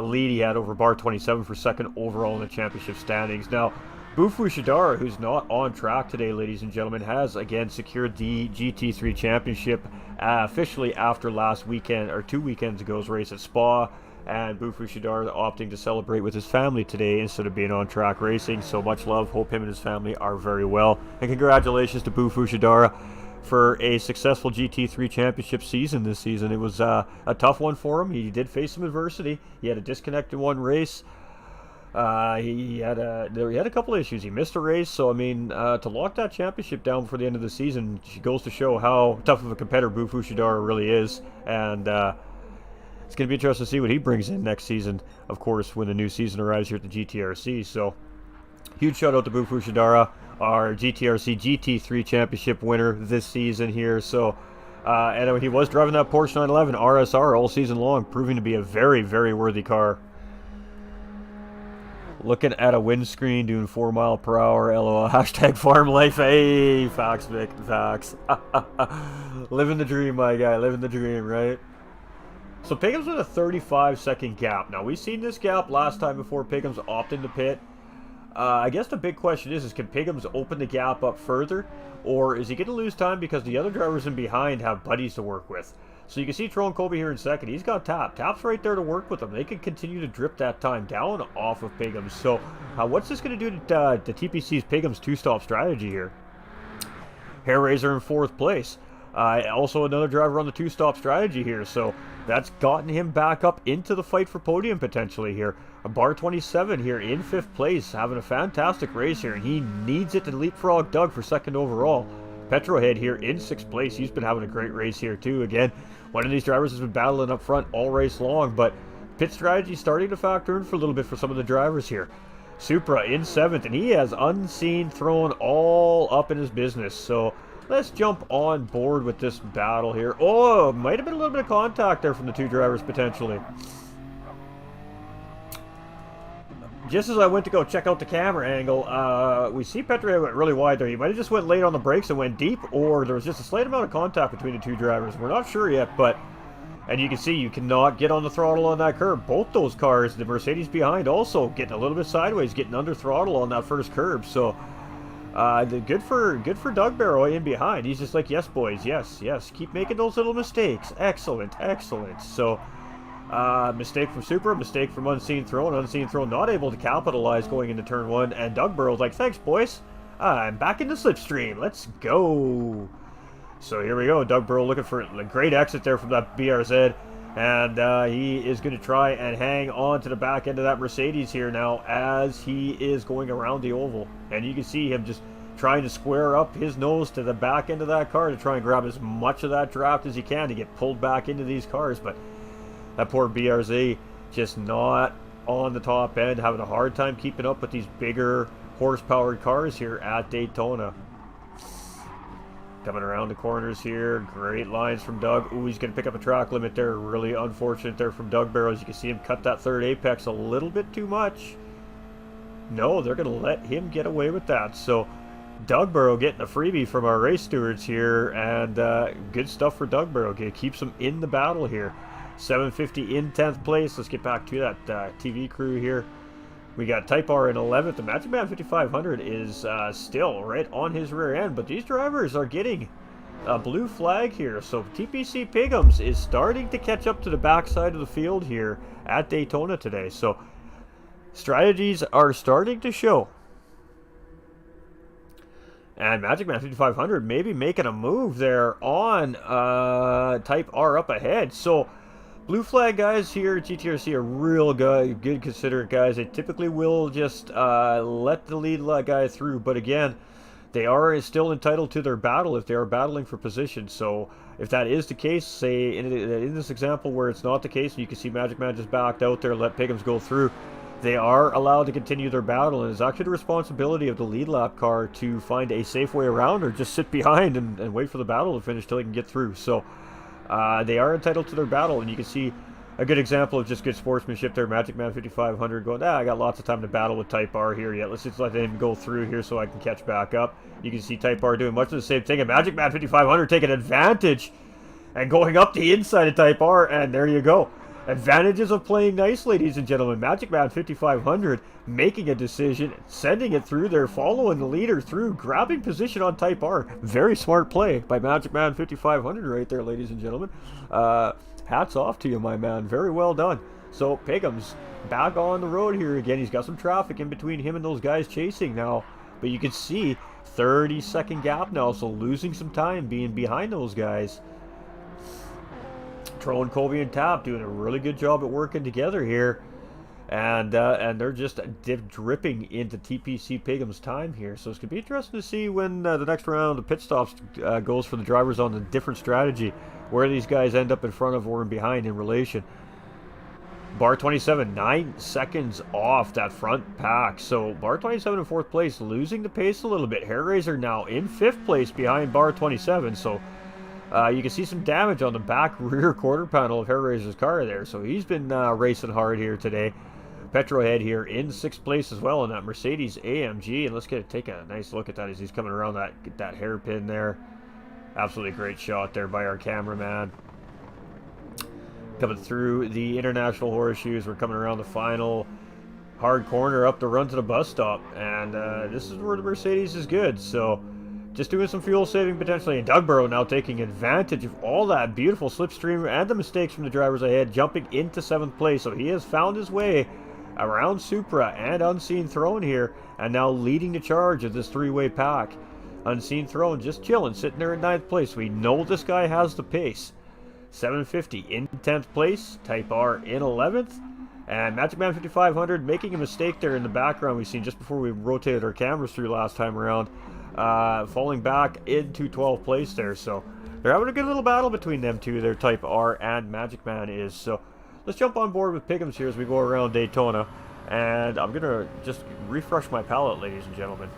lead he had over Bar 27 for second overall in the championship standings. Now, Bufu Shidara, who's not on track today, ladies and gentlemen, has again secured the GT3 championship officially after last weekend, or 2 weekends ago's race at Spa, and Bufu Shidara opting to celebrate with his family today instead of being on track racing. So much love. Hope him and his family are very well. And congratulations to Bufu Shidara for a successful GT3 championship season this season. It was a tough one for him. He did face some adversity. He had a disconnect in one race. He had a couple of issues. He missed a race, so I mean, to lock that championship down before the end of the season goes to show how tough of a competitor Bufu Shidara really is. And it's going to be interesting to see what he brings in next season, of course, when the new season arrives here at the GTRC. So, huge shout out to Bufu Shidara, our GTRC GT3 championship winner this season here. So, and he was driving that Porsche 911 RSR all season long, proving to be a very, very worthy car. Looking at a windscreen, doing 4 mile per hour, LOL, hashtag farm life. Hey, facts, Vic, facts. Living the dream, my guy, living the dream, right? So Pigham's with a 35-second gap. Now, we've seen this gap last time before Pigham's opted to pit. I guess the big question is can Pigham's open the gap up further? Or is he going to lose time because the other drivers in behind have buddies to work with? So you can see Tyrone Colby here in second. He's got Tap. Tap's right there to work with him. They can continue to drip that time down off of Pigham's. So what's this going to do to TPC's Pigham's two-stop strategy here? Hair Razor in 4th place. Also another driver on the two-stop strategy here. So that's gotten him back up into the fight for podium potentially here. A Bar 27 here in 5th place, having a fantastic race here. And he needs it to leapfrog Doug for 2nd overall. Petrohead here in 6th place. He's been having a great race here too. Again, one of these drivers has been battling up front all race long, but pit strategy starting to factor in for a little bit for some of the drivers here. Supra in 7th, and he has Unseen thrown all up in his business. So let's jump on board with this battle here. Oh, might have been a little bit of contact there from the two drivers potentially. Just as I went to go check out the camera angle, we see Petrohead went really wide there. He might have just went late on the brakes and went deep, or there was just a slight amount of contact between the two drivers. We're not sure yet, but... And you can see you cannot get on the throttle on that curb. Both those cars, the Mercedes behind also getting a little bit sideways, getting under throttle on that first curb. So, good for Doug Barrow in behind. He's just like, yes, boys, yes, yes. Keep making those little mistakes. Excellent, excellent. So... mistake from Supra, mistake from Unseen Throne. Unseen Throne not able to capitalize going into turn 1. And Doug Burrow's like, thanks, boys. I'm back in the slipstream. Let's go. So here we go. Doug Burrow looking for a great exit there from that BRZ. And he is going to try and hang on to the back end of that Mercedes here now as he is going around the oval. And you can see him just trying to square up his nose to the back end of that car to try and grab as much of that draft as he can to get pulled back into these cars. But that poor BRZ just not on the top end, having a hard time keeping up with these bigger horse-powered cars here at Daytona. Coming around the corners here, great lines from Doug. Ooh, he's going to pick up a track limit there. Really unfortunate there from Doug Barrows. You can see him cut that third apex a little bit too much. No, they're going to let him get away with that. So Doug Barrow getting a freebie from our race stewards here, and good stuff for Doug Barrow. Okay, keeps him in the battle here. 750 in 10th place. Let's get back to that TV crew here. We got Type R in 11th. The Magic Man 5500 is still right on his rear end, but these drivers are getting a blue flag here. So TPC Pigham's is starting to catch up to the backside of the field here at Daytona today. So strategies are starting to show. And Magic Man 5500 maybe making a move there on Type R up ahead. So blue flag guys here at GTRC are real good considerate guys. They typically will just let the lead guy through. But again, they are still entitled to their battle if they are battling for position. So if that is the case, say in this example where it's not the case, you can see Magic Man just backed out there, let Pigham's go through. They are allowed to continue their battle, and it's actually the responsibility of the lead lap car to find a safe way around or just sit behind and wait for the battle to finish till they can get through. So they are entitled to their battle, and you can see a good example of just good sportsmanship there. Magic Man 5500 going, I got lots of time to battle with Type R here yet. Let's just let him go through here so I can catch back up. You can see Type R doing much of the same thing, and Magic Man 5500 taking advantage and going up the inside of Type R, and there you go. Advantages of playing nice, ladies and gentlemen. Magic Man 5500 making a decision, sending it through there, following the leader through, grabbing position on Type R. Very smart play by Magic Man 5500 right there, ladies and gentlemen. Hats off to you, my man. Very well done. So Pigham's back on the road here again. He's got some traffic in between him and those guys chasing now. But you can see 30-second gap now, so losing some time being behind those guys. Trone, Colby, and Tap doing a really good job at working together here. And they're just dripping into TPC Pigham's time here. So it's going to be interesting to see when the next round of pit stops goes for the drivers on a different strategy, where these guys end up in front of or in behind in relation. Bar 27, 9 seconds off that front pack. So Bar 27 in 4th place, losing the pace a little bit. Hair Raiser now in 5th place behind Bar 27. So you can see some damage on the back rear quarter panel of Hair Raiser's car there. So he's been racing hard here today. Petrohead here in 6th place as well in that Mercedes AMG. And let's take a nice look at that as he's coming around that hairpin there. Absolutely great shot there by our cameraman. Coming through the International Horseshoes. We're coming around the final hard corner up the run to the bus stop. And this is where the Mercedes is good. So just doing some fuel saving potentially. And Doug Burrow now taking advantage of all that beautiful slipstream and the mistakes from the drivers ahead, jumping into 7th place. So he has found his way around Supra and Unseen Throne here, and now leading the charge of this three-way pack. Unseen Throne just chilling, sitting there in 9th place. We know this guy has the pace. 750 in 10th place, Type R in 11th, and Magic Man 5500 making a mistake there in the background we've seen just before we rotated our cameras through last time around, falling back into 12th place there. So they're having a good little battle between them two, their Type R and Magic Man is. So let's jump on board with Pigham's here as we go around Daytona. And I'm going to just refresh my palette, ladies and gentlemen.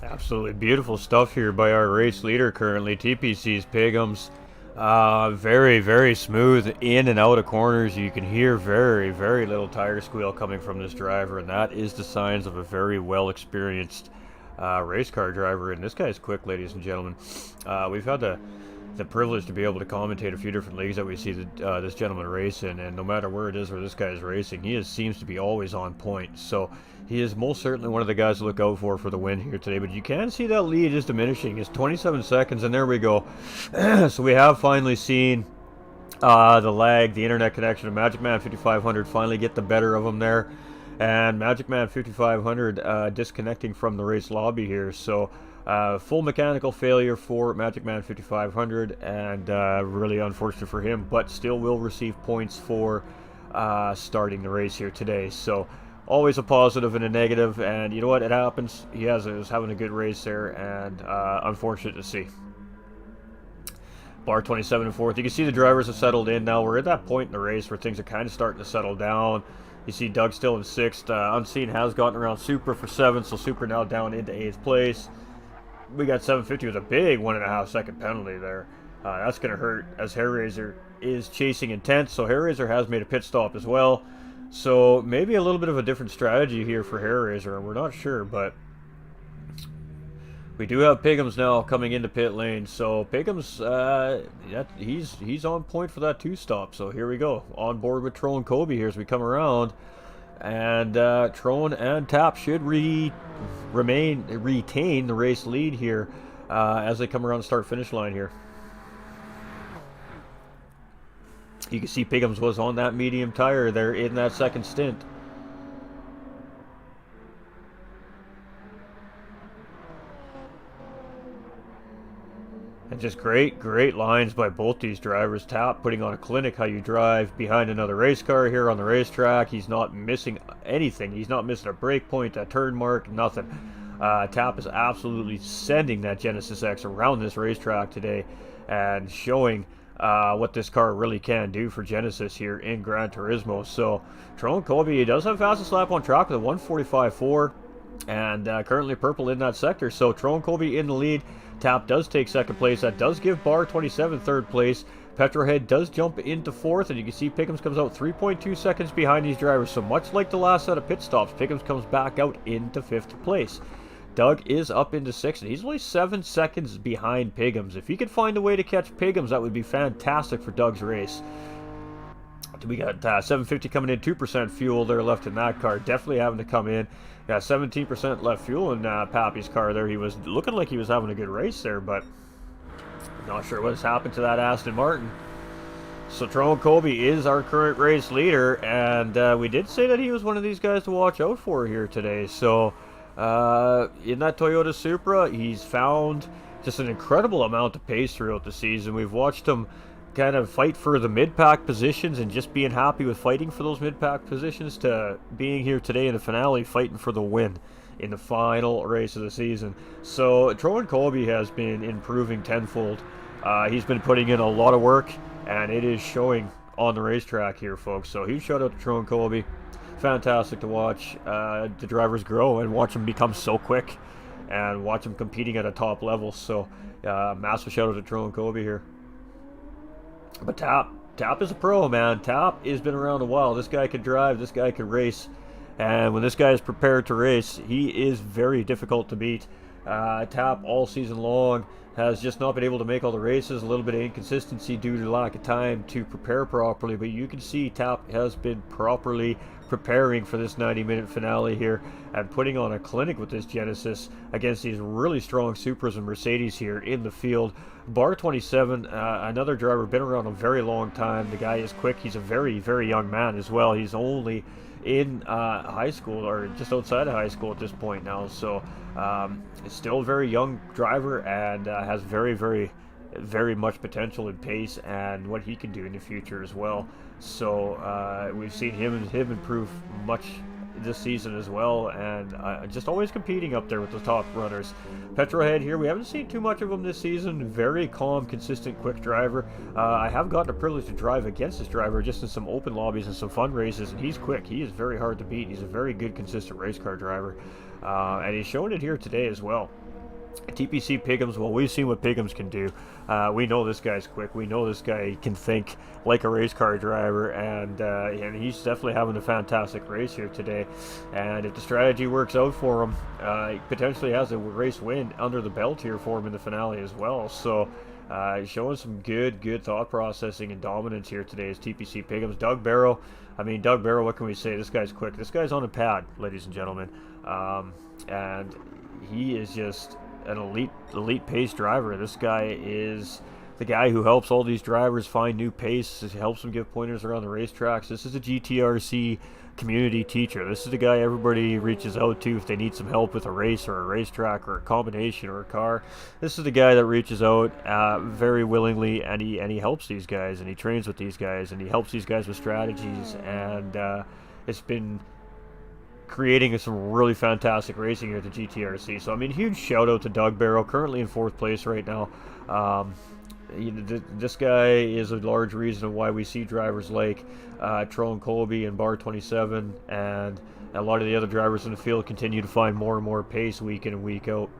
Absolutely beautiful stuff here by our race leader currently, TPC's Pigham's. Very, very smooth in and out of corners. You can hear very, very little tire squeal coming from this driver, and that is the signs of a very well experienced race car driver. And this guy's quick, ladies and gentlemen. We've had the privilege to be able to commentate a few different leagues that we see this gentleman race in, and no matter where it is where this guy is racing, he seems to be always on point. So he is most certainly one of the guys to look out for the win here today. But you can see that lead is diminishing. It's 27 seconds, and there we go. So we have finally seen the lag, the internet connection of Magic Man 5500 finally get the better of him there, and Magic Man 5500 disconnecting from the race lobby here. So full mechanical failure for Magic Man 5500, and really unfortunate for him, but still will receive points for starting the race here today. So always a positive and a negative, and you know what, it happens. He was having a good race there, and unfortunate to see. Bar 27 in 4th. You can see the drivers have settled in now. We're at that point in the race where things are kind of starting to settle down. You see Doug still in 6th. Unseen has gotten around Supra for 7th, so Supra now down into 8th place. We got 750 with a big 1.5 second penalty there. That's going to hurt as Hair Raiser is chasing intense. So Hair Raiser has made a pit stop as well. So maybe a little bit of a different strategy here for Hair Raiser. We're not sure, but We do have Piggums now coming into pit lane, so Piggums, he's on point for that 2-stop. So here we go, on board with Trone Kobe here as we come around, and Trone and Tap should retain the race lead here as they come around the start-finish line here. You can see Piggums was on that medium tire there in that second stint. And just great lines by both these drivers. Tap putting on a clinic how you drive behind another race car here on the racetrack. He's not missing anything. He's not missing a brake point, a turn mark, nothing. Tap is absolutely sending that Genesis X around this racetrack today and showing what this car really can do for Genesis here in Gran Turismo. So Trone Kobe does have fastest lap on track with a 1:45.4, and currently purple in that sector. So Trone Kobe in the lead. Tap does take second place. That does give Bar 27 third place. Petrohead does jump into fourth, and you can see Piggums comes out 3.2 seconds behind these drivers. So much like the last set of pit stops, Piggums comes back out into fifth place. Doug is up into sixth, and he's only 7 seconds behind Piggums. If he could find a way to catch Piggums, that would be fantastic for Doug's race. We got 750 coming in, 2% fuel there left in that car. Definitely having to come in. Got 17% left fuel in Pappy's car there. He was looking like he was having a good race there, but not sure what's happened to that Aston Martin. So Trone Kobe is our current race leader, and we did say that he was one of these guys to watch out for here today. So in that Toyota Supra, he's found just an incredible amount of pace throughout the season. We've watched him kind of fight for the mid-pack positions and just being happy with fighting for those mid-pack positions to being here today in the finale fighting for the win in the final race of the season. So Trone Kobe has been improving tenfold. He's been putting in a lot of work, and it is showing on the racetrack here, folks. So huge shout out to Trone Kobe. Fantastic to watch the drivers grow and watch them become so quick and watch them competing at a top level. So massive shout out to Trone Kobe here. But Tap is a pro, man. Tap has been around a while. This guy can drive. This guy can race. And when this guy is prepared to race, he is very difficult to beat. Tap all season long has just not been able to make all the races. A little bit of inconsistency due to lack of time to prepare properly. But you can see Tap has been properly preparing for this 90-minute finale here and putting on a clinic with this Genesis against these really strong Supras and Mercedes here in the field. Bar 27, another driver, been around a very long time. The guy is quick. He's a very young man as well. He's only in high school, or just outside of high school at this point now. So still a very young driver, and has very much potential in pace and what he can do in the future as well. So we've seen him improve much this season as well, and just always competing up there with the top runners. Petrohead here, we haven't seen too much of him this season. Very calm, consistent, quick driver. I have gotten the privilege to drive against this driver just in some open lobbies and some fun races, and he's quick. He is very hard to beat. He's a very good, consistent race car driver, and he's shown it here today as well. TPC Piggums, well, we've seen what Piggums can do. We know this guy's quick. We know this guy can think like a race car driver, and he's definitely having a fantastic race here today. And if the strategy works out for him, he potentially has a race win under the belt here for him in the finale as well. So showing some good thought processing and dominance here today is TPC Piggums. Doug Barrow, what can we say? This guy's quick. This guy's on a pad, ladies and gentlemen, and he is just an elite pace driver. This guy is the guy who helps all these drivers find new pace. He helps them give pointers around the racetracks. This is a GTRC community teacher. This is the guy everybody reaches out to if they need some help with a race or a racetrack or a combination or a car. This is the guy that reaches out very willingly, and he helps these guys, and he trains with these guys, and he helps these guys with strategies, and it's been creating some really fantastic racing here at the GTRC. So I mean, huge shout out to Doug Barrow, currently in 4th place right now. This guy is a large reason of why we see drivers like Trone Kobe and Bar 27, and a lot of the other drivers in the field continue to find more and more pace week in and week out.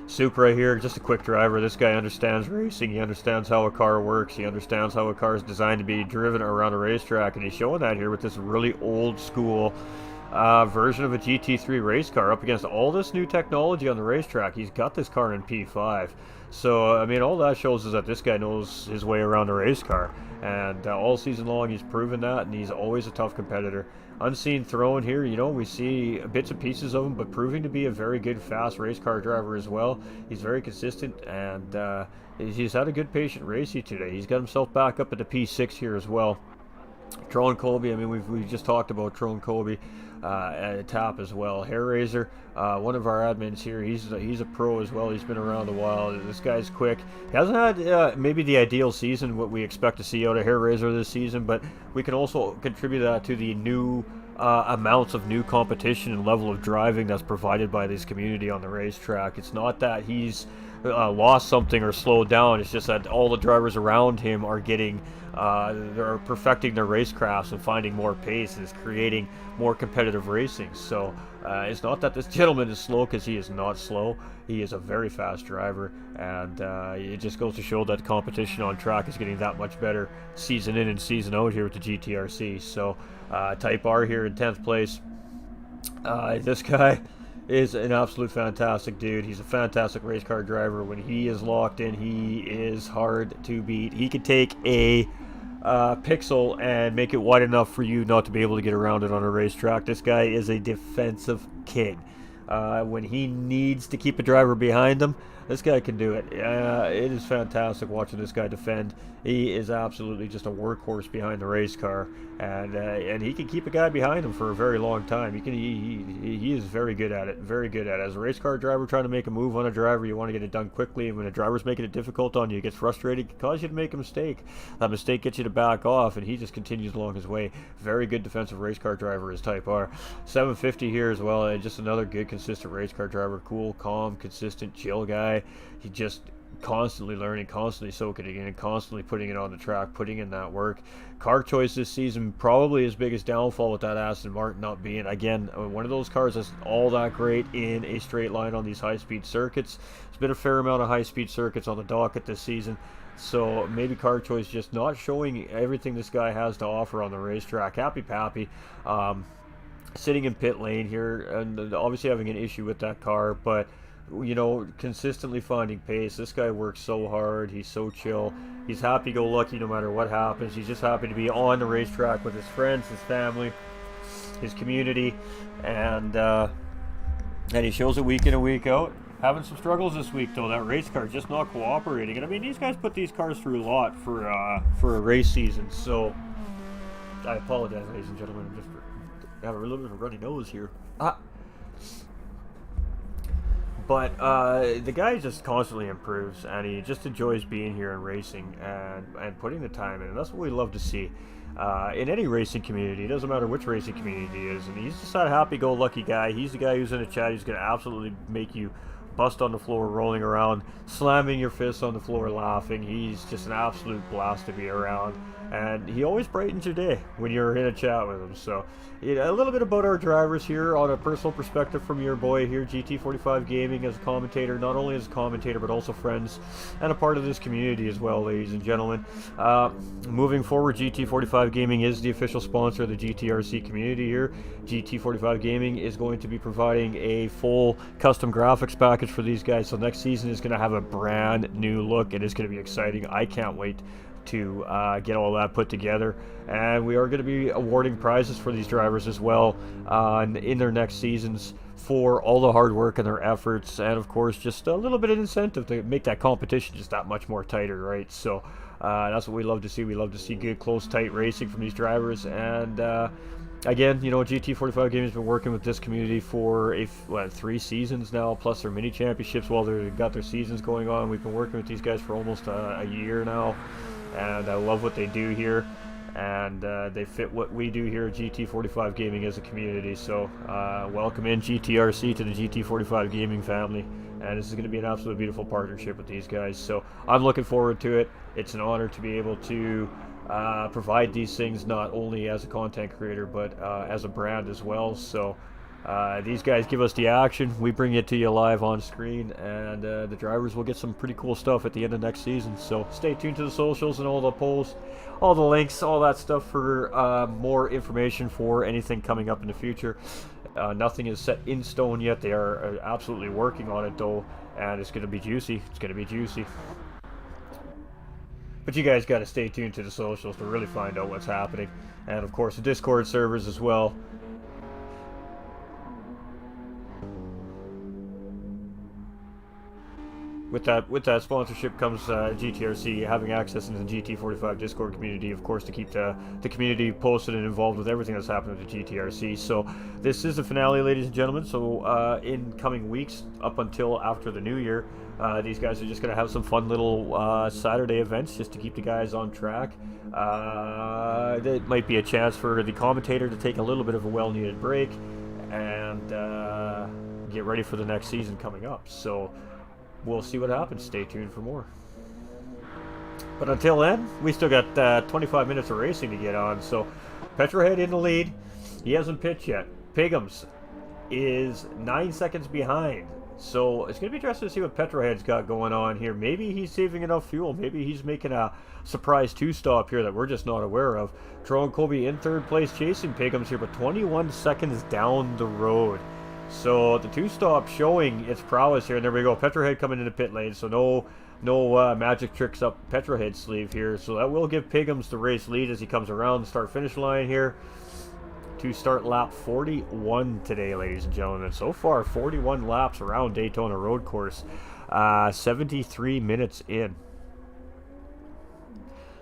Supra here, just a quick driver. This guy understands racing. He understands how a car works. He understands how a car is designed to be driven around a racetrack, and he's showing that here with this really old school version of a GT3 race car up against all this new technology on the racetrack. He's got this car in P5. So, I mean, all that shows is that this guy knows his way around a race car. And all season long, he's proven that, and he's always a tough competitor. Unseen throwing here, you know, we see bits and pieces of him, but proving to be a very good, fast race car driver as well. He's very consistent, and he's had a good patient racing today. He's got himself back up at the P6 here as well. Tron Colby, I mean, we just talked about Tron Colby at top as well. Hair Razor, one of our admins here, he's a pro as well. He's been around a while. This guy's quick. He hasn't had maybe the ideal season, what we expect to see out of Hair Razor this season, but we can also contribute that to the new amounts of new competition and level of driving that's provided by this community on the racetrack. It's not that he's lost something or slowed down. It's just that all the drivers around him are getting they're perfecting their racecrafts and finding more pace, and it's creating more competitive racing. So it's not that this gentleman is slow, because he is not slow. He is a very fast driver, and it just goes to show that competition on track is getting that much better season in and season out here with the GTRC. So Type R here in 10th place. This guy is an absolute fantastic dude. He's a fantastic race car driver. When he is locked in, he is hard to beat. He could take a pixel and make it wide enough for you not to be able to get around it on a racetrack. This guy is a defensive kid. When he needs to keep a driver behind him, this guy can do it. It is fantastic watching this guy defend. He is absolutely just a workhorse behind the race car, and he can keep a guy behind him for a very long time. He is very good at it. Very good at it. As a race car driver trying to make a move on a driver, you want to get it done quickly. And when a driver's making it difficult on you, it gets frustrated, it can cause you to make a mistake. That mistake gets you to back off, and he just continues along his way. Very good defensive race car driver is Type R. 750 here as well. And just another good, consistent race car driver. Cool, calm, consistent, chill guy. He just constantly learning, constantly soaking it in, and constantly putting it on the track, putting in that work. Car choice this season, probably his biggest downfall with that Aston Martin not being, again, one of those cars that's all that great in a straight line on these high-speed circuits. There's been a fair amount of high-speed circuits on the docket this season, so maybe car choice just not showing everything this guy has to offer on the racetrack. Happy Pappy, sitting in pit lane here, and obviously having an issue with that car, but you know, consistently finding pace. This guy works so hard. He's so chill. He's happy-go-lucky no matter what happens. He's just happy to be on the racetrack with his friends, his family, his community, and he shows it week in and week out. Having some struggles this week, though. That race car just not cooperating. And I mean, these guys put these cars through a lot for a race season. So I apologize, ladies and gentlemen. I'm just have a little bit of a runny nose here. But the guy just constantly improves, and he just enjoys being here and racing and putting the time in. And that's what we love to see in any racing community. It doesn't matter which racing community he is. And he's just that happy-go-lucky guy. He's the guy who's in a chat who's going to absolutely make you bust on the floor, rolling around, slamming your fists on the floor, laughing. He's just an absolute blast to be around. And he always brightens your day when you're in a chat with him. So a little bit about our drivers here on a personal perspective from your boy here, GT45 Gaming, as a commentator, not only as a commentator but also friends and a part of this community as well, ladies and gentlemen. Moving forward, GT45 Gaming is the official sponsor of the GTRC community here. GT45 Gaming is going to be providing a full custom graphics package for these guys, so next season is going to have a brand new look. It is going to be exciting. I can't wait to get all that put together, and we are going to be awarding prizes for these drivers as well in their next seasons for all the hard work and their efforts, and of course just a little bit of incentive to make that competition just that much more tighter, right? So that's what we love to see. We love to see good, close, tight racing from these drivers. And again, you know, GT45 Gaming has been working with this community for 3 seasons now, plus their mini championships while they've got their seasons going on. We've been working with these guys for almost a year now, and I love what they do here, and they fit what we do here at GT45 Gaming as a community. So welcome in GTRC to the GT45 Gaming family, and this is going to be an absolute beautiful partnership with these guys. So I'm looking forward to it. It's an honor to be able to provide these things not only as a content creator but as a brand as well. So These guys give us the action. We bring it to you live on screen, and the drivers will get some pretty cool stuff at the end of next season. So stay tuned to the socials and all the polls, all the links, all that stuff for more information for anything coming up in the future. Nothing is set in stone yet. They are absolutely working on it though, and it's going to be juicy. It's going to be juicy. But you guys got to stay tuned to the socials to really find out what's happening, and of course the Discord servers as well. With that sponsorship comes GTRC having access into the GT45 Discord community, of course, to keep the community posted and involved with everything that's happening with the GTRC. So this is the finale, ladies and gentlemen. So in coming weeks, up until after the new year, these guys are just going to have some fun little Saturday events just to keep the guys on track. There might be a chance for the commentator to take a little bit of a well-needed break and get ready for the next season coming up. So we'll see what happens. Stay tuned for more. But until then, we still got 25 minutes of racing to get on. So Petrohead in the lead. He hasn't pitched yet. Pigums is 9 seconds behind. So it's going to be interesting to see what Petrohead's got going on here. Maybe he's saving enough fuel. Maybe he's making a surprise two-stop here that we're just not aware of. Tron Colby in third place chasing Pigums here, but 21 seconds down the road. So the two-stop showing its prowess here, and there we go. Petrohead coming into pit lane, so no magic tricks up Petrohead's sleeve here. So that will give Pigums the race lead as he comes around the start-finish line here to start lap 41 today, ladies and gentlemen. So far, 41 laps around Daytona Road Course, 73 minutes in.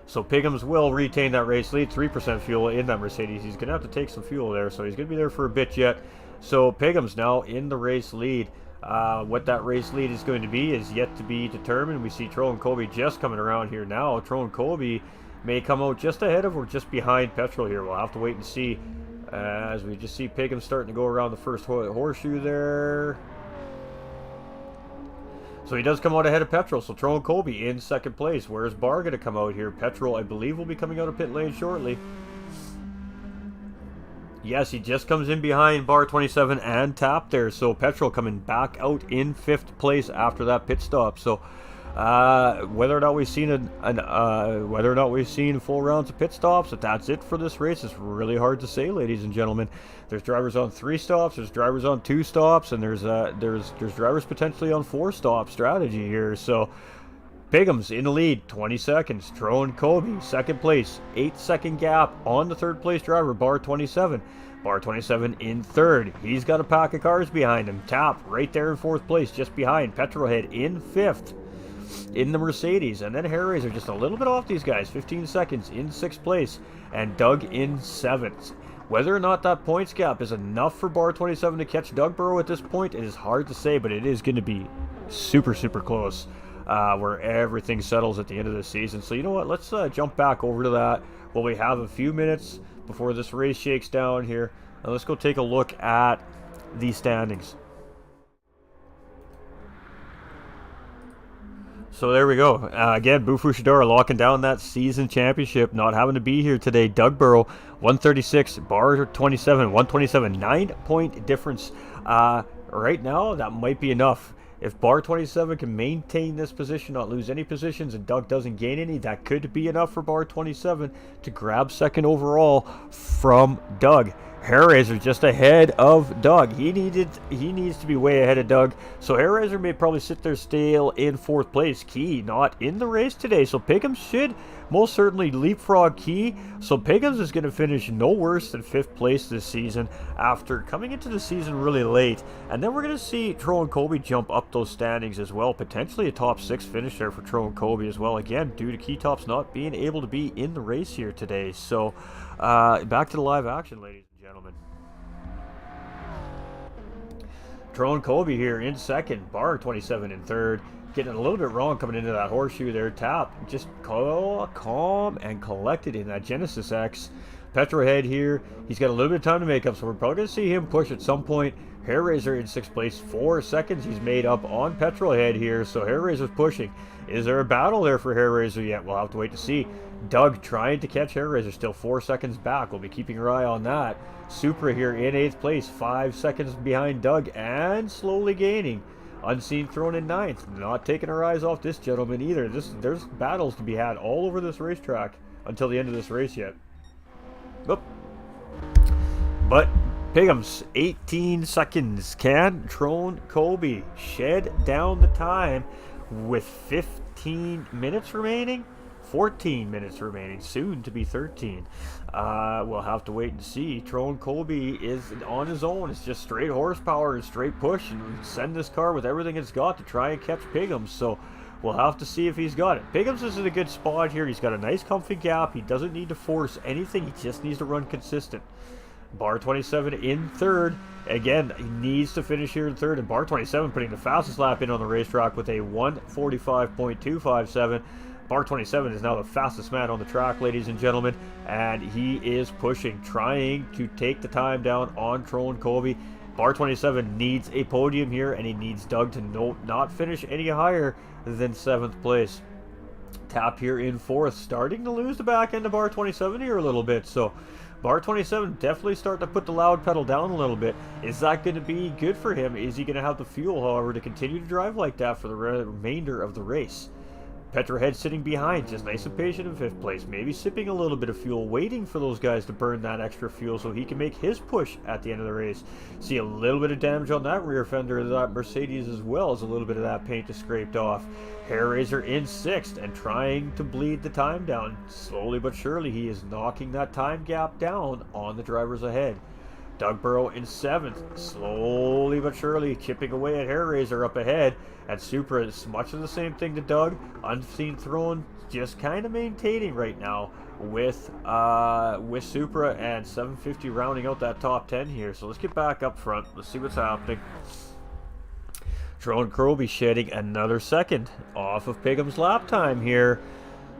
So Pigums will retain that race lead, 3% fuel in that Mercedes. He's going to have to take some fuel there, so he's going to be there for a bit yet. So Pigums now in the race lead. What that race lead is going to be is yet to be determined. We see Tron Colby just coming around here now. Tron Colby may come out just ahead of or just behind Petrol here. We'll have to wait and see as we just see Pigums starting to go around the first horseshoe there. So he does come out ahead of Petrol. So Tron Colby in second place. Where's Barr going to come out here? Petrol, I believe, will be coming out of pit lane shortly. Yes, he just comes in behind bar 27 and Tap there. So Petrol coming back out in fifth place after that pit stop. So whether or not we've seen full rounds of pit stops, if that's it for this race, it's really hard to say, ladies and gentlemen. There's drivers on 3 stops, there's drivers on 2 stops, and there's drivers potentially on 4 stop strategy here. So Pigums in the lead, 20 seconds. Tron Colby, second place, 8-second gap on the third place driver, bar 27. Bar 27 in third. He's got a pack of cars behind him. Tap right there in fourth place, just behind. Petrolhead in fifth in the Mercedes. And then Hair Razor just a little bit off these guys, 15 seconds in sixth place. And Doug in seventh. Whether or not that points gap is enough for bar 27 to catch Doug Burrow at this point, it is hard to say, but it is going to be super, super close. Where everything settles at the end of the season. So you know what, let's jump back over to that while we have a few minutes before this race shakes down here, and let's go take a look at the standings. So there we go. Again, Boo Fushidora locking down that season championship, not having to be here today. Doug Burrow, 136, bar 27, 127, 9-point difference. Right now, that might be enough. If bar 27 can maintain this position, not lose any positions, and Doug doesn't gain any, that could be enough for bar 27 to grab second overall from Doug. Hair Razor just ahead of Doug. He needs to be way ahead of Doug. So Hair Razor may probably sit there still in fourth place. Key not in the race today. So Pigums should most certainly leapfrog Key. So Pigums is going to finish no worse than fifth place this season after coming into the season really late. And then we're going to see Tron Colby jump up those standings as well. Potentially a top 6 finish there for Tron Colby as well. Again, due to Key Tops not being able to be in the race here today. So back to the live action, ladies and gentlemen. Tron Colby here in second, bar 27 in third. Getting a little bit wrong coming into that horseshoe there. Tap just calm and collected in that Genesis X. Petrohead here, he's got a little bit of time to make up, so we're probably going to see him push at some point Hair Raiser in 6th place, 4 seconds he's made up on Petrolhead here, so Hair Raiser's pushing. Is there a battle there for Hair Raiser yet? We'll have to wait to see. Doug trying to catch Hair Raiser, still 4 seconds back. We'll be keeping our eye on that. Supra here in 8th place, 5 seconds behind Doug and slowly gaining. Unseen Throne in 9th. Not taking our eyes off this gentleman either. There's battles to be had all over this racetrack until the end of this race yet. Oop. But Piggums, 18 seconds. Can Trone Colby shed down the time with 15 minutes remaining? 14 minutes remaining, soon to be 13. We'll have to wait and see. Trone Colby is on his own. It's just straight horsepower and straight push, and send this car with everything it's got to try and catch Piggums. So we'll have to see if he's got it. Piggums is in a good spot here. He's got a nice comfy gap. He doesn't need to force anything. He just needs to run consistent. Bar 27 in 3rd. Again, he needs to finish here in 3rd. And Bar 27 putting the fastest lap in on the racetrack with a 1:45.257. Bar 27 is now the fastest man on the track, ladies and gentlemen, and he is pushing, trying to take the time down on Trone Colby. Bar 27 needs a podium here, and he needs Doug to not finish any higher than 7th place. Tap here in 4th, starting to lose the back end of Bar 27 here a little bit, so Bar 27 definitely starting to put the loud pedal down a little bit. Is that going to be good for him? Is he going to have the fuel, however, to continue to drive like that for the remainder of the race? Petrohead sitting behind, just nice and patient in 5th place, maybe sipping a little bit of fuel, waiting for those guys to burn that extra fuel so he can make his push at the end of the race. See a little bit of damage on that rear fender of that Mercedes, as well as a little bit of that paint is scraped off. Hair Raiser in 6th and trying to bleed the time down. Slowly but surely he is knocking that time gap down on the drivers ahead. Doug Burrow in 7th, slowly but surely chipping away at Hair Raiser up ahead. And Supra is much of the same thing to Doug. Unseen Throne just kind of maintaining right now with Supra, and 750 rounding out that top 10 here. So let's get back up front. Let's see what's happening. Trone Colby shedding another second off of Piggum's lap time here.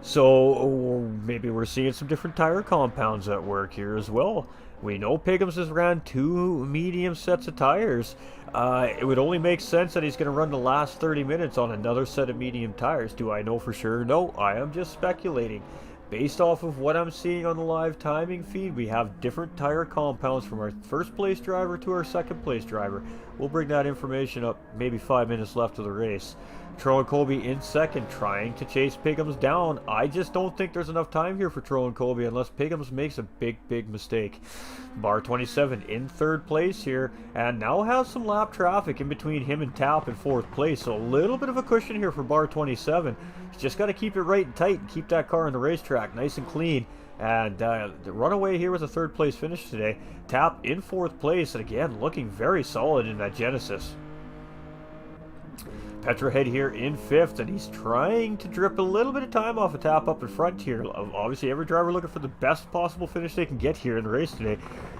So maybe we're seeing some different tire compounds at work here as well. We know Piggums has ran 2 medium sets of tires. It would only make sense that he's going to run the last 30 minutes on another set of medium tires. Do I know for sure? No, I am just speculating. Based off of what I'm seeing on the live timing feed, we have different tire compounds from our 1st place driver to our 2nd place driver. We'll bring that information up maybe 5 minutes left of the race. Trone Colby in 2nd, trying to chase Piggums down. I just don't think there's enough time here for Trone Colby unless Piggums makes a big mistake. Bar 27 in 3rd place here, and now has some lap traffic in between him and Tap in 4th place. So a little bit of a cushion here for Bar 27. He's just got to keep it right and tight and keep that car on the racetrack nice and clean. And the runaway here with a 3rd place finish today. Tap in 4th place, and again looking very solid in that Genesis. Petrohead here in 5th, and he's trying to drip a little bit of time off a Tap up in front here. Obviously, every driver looking for the best possible finish they can get here in the race today.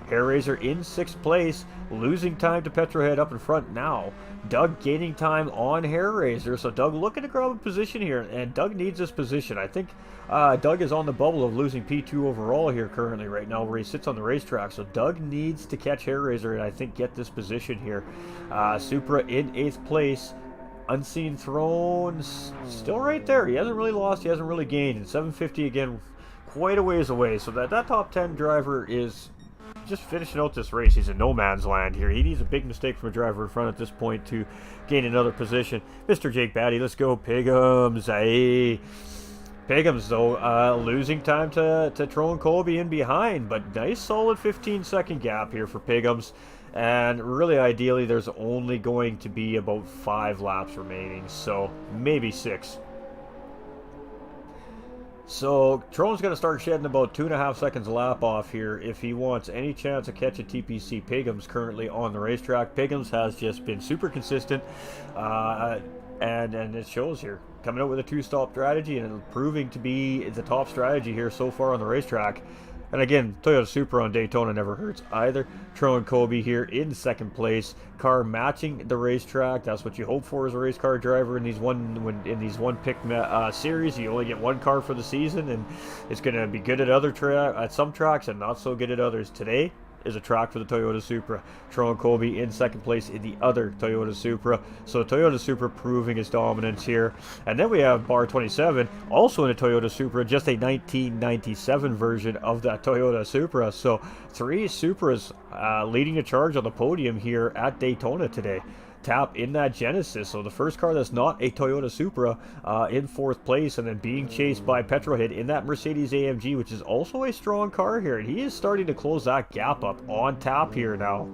Hair Raiser in 6th place, losing time to Petrohead up in front now. Doug gaining time on Hair Raiser, so Doug looking to grab a position here, and Doug needs this position. I think Doug is on the bubble of losing P2 overall here currently right now where he sits on the racetrack, so Doug needs to catch Hair Raiser and I think get this position here. Supra in 8th place. Unseen Throne still right there. He hasn't really lost, he hasn't really gained. And 750 again, quite a ways away. So that top 10 driver is just finishing out this race. He's in no man's land here. He needs a big mistake from a driver in front at this point to gain another position. Mr. Jake Batty, let's go Piggums. Hey. Piggums, though, losing time to Trone Colby in behind. But nice solid 15-second gap here for Piggums. And really, ideally, there's only going to be about 5 laps remaining, so maybe 6. So Trone's going to start shedding about 2.5 seconds a lap off here if he wants any chance of catching TPC Piggums currently on the racetrack. Piggums has just been super consistent, and it shows here. Coming out with a 2-stop strategy and proving to be the top strategy here so far on the racetrack. And again, Toyota Supra on Daytona never hurts either. Trone Colby here in 2nd place. Car matching the racetrack. That's what you hope for as a race car driver in these one pick series. You only get one car for the season, and it's going to be good at some tracks and not so good at others. Today, is a track for the Toyota Supra. Tyrone Colby in second place in the other Toyota Supra. So Toyota Supra proving its dominance here. And then we have bar 27, also in a Toyota Supra, just a 1997 version of that Toyota Supra. So 3 Supras leading the charge on the podium here at Daytona today. Tap in that Genesis, so the first car that's not a Toyota Supra in 4th place, and then being chased by Petrohead in that Mercedes AMG, which is also a strong car here, and he is starting to close that gap up on Tap here now.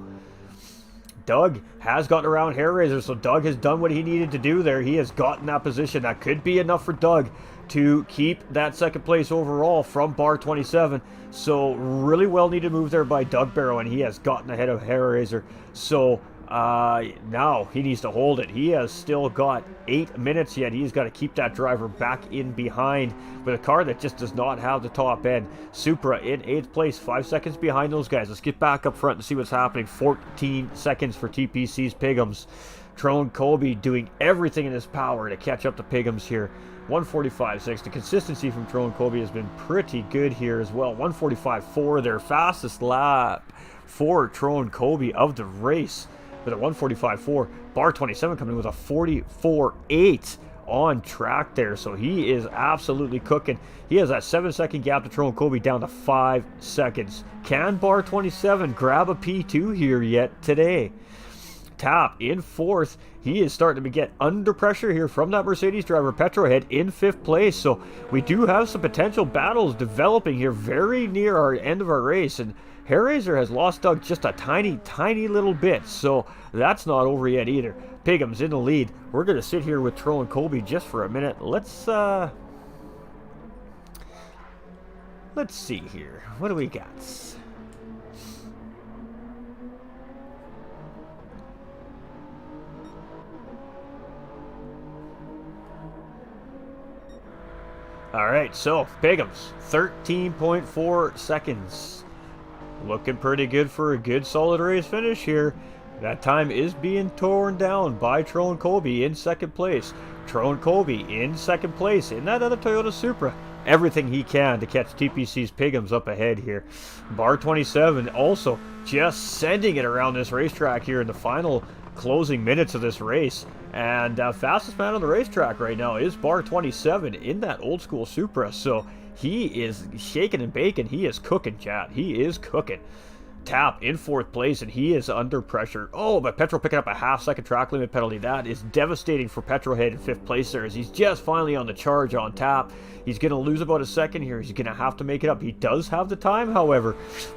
Doug has gotten around Hair Raiser, so Doug has done what he needed to do there. He has gotten that position. That could be enough for Doug to keep that second place overall from bar 27. So really well needed move there by Doug Barrow, and he has gotten ahead of Hair Raiser. So now he needs to hold it. He has still got 8 minutes yet. He's got to keep that driver back in behind with a car that just does not have the top end. Supra in 8th place, 5 seconds behind those guys. Let's get back up front and see what's happening. 14 seconds for TPC's Piggums. Tyrone Colby doing everything in his power to catch up to Piggums here. 145.6. The consistency from Tyrone Colby has been pretty good here as well. 145.4, their fastest lap for Tyrone Colby of the race, with a 145.4. Bar 27 coming in with a 44.8 on track there. So he is absolutely cooking. He has that 7-second gap to Tyrone Colby down to 5 seconds. Can Bar 27 grab a P2 here yet today? Tap in 4th. He is starting to get under pressure here from that Mercedes driver. Petrohead in 5th place. So we do have some potential battles developing here very near our end of our race. And Hair Raiser has lost Doug just a tiny little bit, so that's not over yet either. Piggums in the lead. We're going to sit here with Tyrone Colby just for a minute. Let's see here. What do we got? All right, so Piggums, 13.4 seconds. Looking pretty good for a good solid race finish here. That time is being torn down by Tyrone Colby in 2nd place. Tyrone Colby in 2nd place in that other Toyota Supra. Everything he can to catch TPC's Piggums up ahead here. Bar 27 also just sending it around this racetrack here in the final closing minutes of this race. And fastest man on the racetrack right now is Bar 27 in that old school Supra. So he is shaking and baking. He is cooking, chat. He is cooking. Tap in 4th place, and he is under pressure. Oh, but Petro picking up a half-second track limit penalty. That is devastating for Petrohead in 5th place there, as he's just finally on the charge on Tap. He's going to lose about a second here. He's going to have to make it up. He does have the time, however.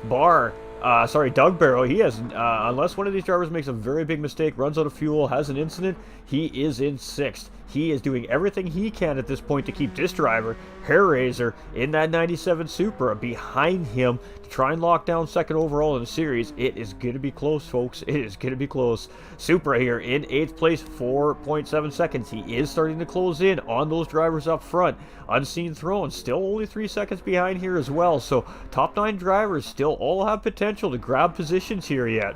Doug Barrow, he has, unless one of these drivers makes a very big mistake, runs out of fuel, has an incident, he is in 6th. He is doing everything he can at this point to keep this driver, Hair Raiser, in that 97 Supra behind him to try and lock down 2nd overall in the series. It is going to be close, folks. It is going to be close. Supra here in 8th place, 4.7 seconds. He is starting to close in on those drivers up front. Unseen Throne, still only 3 seconds behind here as well. So top 9 drivers still all have potential to grab positions here yet.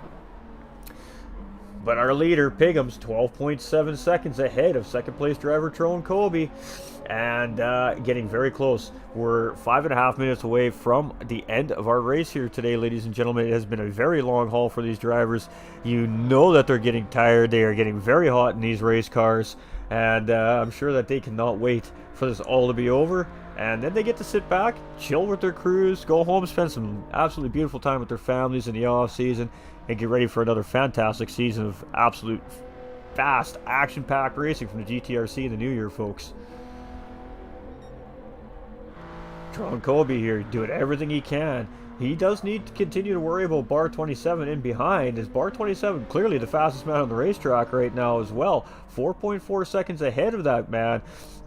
But our leader, Piggums, 12.7 seconds ahead of 2nd place driver Tyrone Colby, and getting very close. We're 5.5 minutes away from the end of our race here today, ladies and gentlemen. It has been a very long haul for these drivers. You know that they're getting tired. They are getting very hot in these race cars, and I'm sure that they cannot wait for this all to be over. And then they get to sit back, chill with their crews, go home, spend some absolutely beautiful time with their families in the off season, and get ready for another fantastic season of absolute fast, action-packed racing from the GTRC in the new year, folks. Tyrone Colby here doing everything he can. He does need to continue to worry about Bar 27 in behind, as Bar 27 clearly the fastest man on the racetrack right now as well. 4.4 seconds ahead of that man,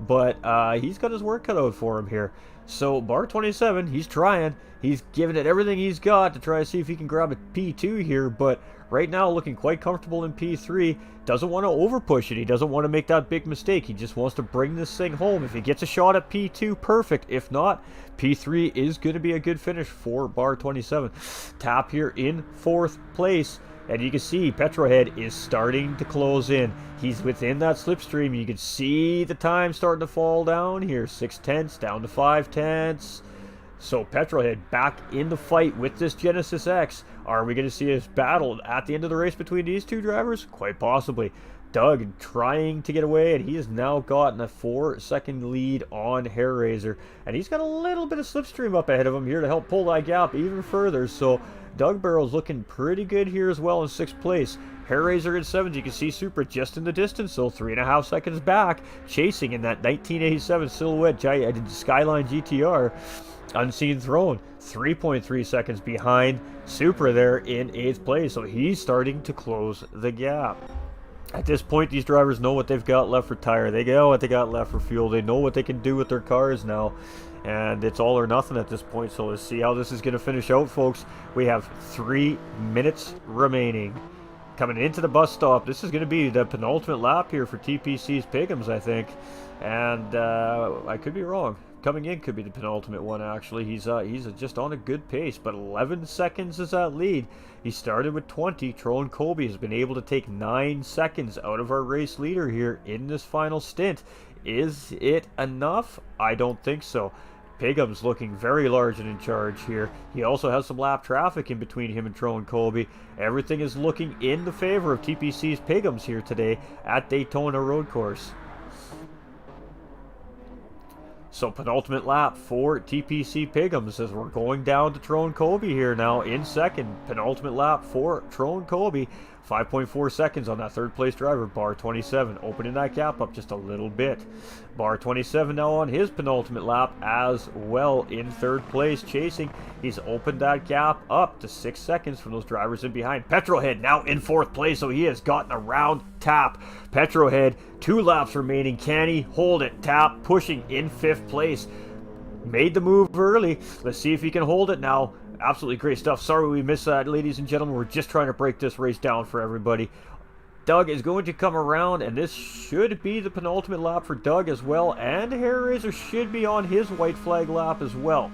but he's got his work cut out for him here. So Bar 27, he's trying. He's giving it everything he's got to try to see if he can grab a P2 here, but right now looking quite comfortable in P3. Doesn't want to overpush it. He doesn't want to make that big mistake. He just wants to bring this thing home. If he gets a shot at P2, perfect. If not, P3 is going to be a good finish for Bar 27. Tap here in 4th place. And you can see Petrohead is starting to close in. He's within that slipstream. You can see the time starting to fall down here. 6 tenths down to 5 tenths. So Petrolhead back in the fight with this Genesis X. Are we going to see a battle at the end of the race between these two drivers? Quite possibly. Doug trying to get away, and he has now gotten a 4-second lead on Hair Raiser, and he's got a little bit of slipstream up ahead of him here to help pull that gap even further. So Doug Barrow's looking pretty good here as well in 6th place. Hair Raiser in 7th. You can see Supra just in the distance, so 3.5 seconds back, chasing in that 1987 Silhouette Skyline GTR. Unseen Throne 3.3 seconds behind Supra there in 8th place, so he's starting to close the gap. At this point, these drivers know what they've got left for tire. They know what they got left for fuel. They know what they can do with their cars now. And it's all or nothing at this point. So let's see how this is going to finish out, folks. We have 3 minutes remaining. Coming into the bus stop, this is going to be the penultimate lap here for TPC's Piggums, I think. And I could be wrong. Coming in could be the penultimate one, actually. He's just on a good pace, but 11 seconds is that lead. He started with 20. Trone Colby has been able to take 9 seconds out of our race leader here in this final stint. Is it enough? I don't think so. Piggums looking very large and in charge here. He also has some lap traffic in between him and Trone Colby. Everything is looking in the favor of TPC's Piggums here today at Daytona Road Course. So penultimate lap for TPC Piggums as we're going down to Trone Colby here now in 2nd. Penultimate lap for Trone Colby. 5.4 seconds on that 3rd place driver, bar 27, opening that gap up just a little bit. Bar 27 now on his penultimate lap as well in 3rd place, chasing. He's opened that gap up to 6 seconds from those drivers in behind. Petrolhead now in 4th place, so he has gotten around Tap. Petrolhead, 2 laps remaining. Can he hold it? Tap pushing in 5th place. Made the move early. Let's see if he can hold it now. Absolutely great stuff. Sorry we missed that, ladies and gentlemen. We're just trying to break this race down for everybody. Doug is going to come around, and this should be the penultimate lap for Doug as well. And Hair Raiser should be on his white flag lap as well.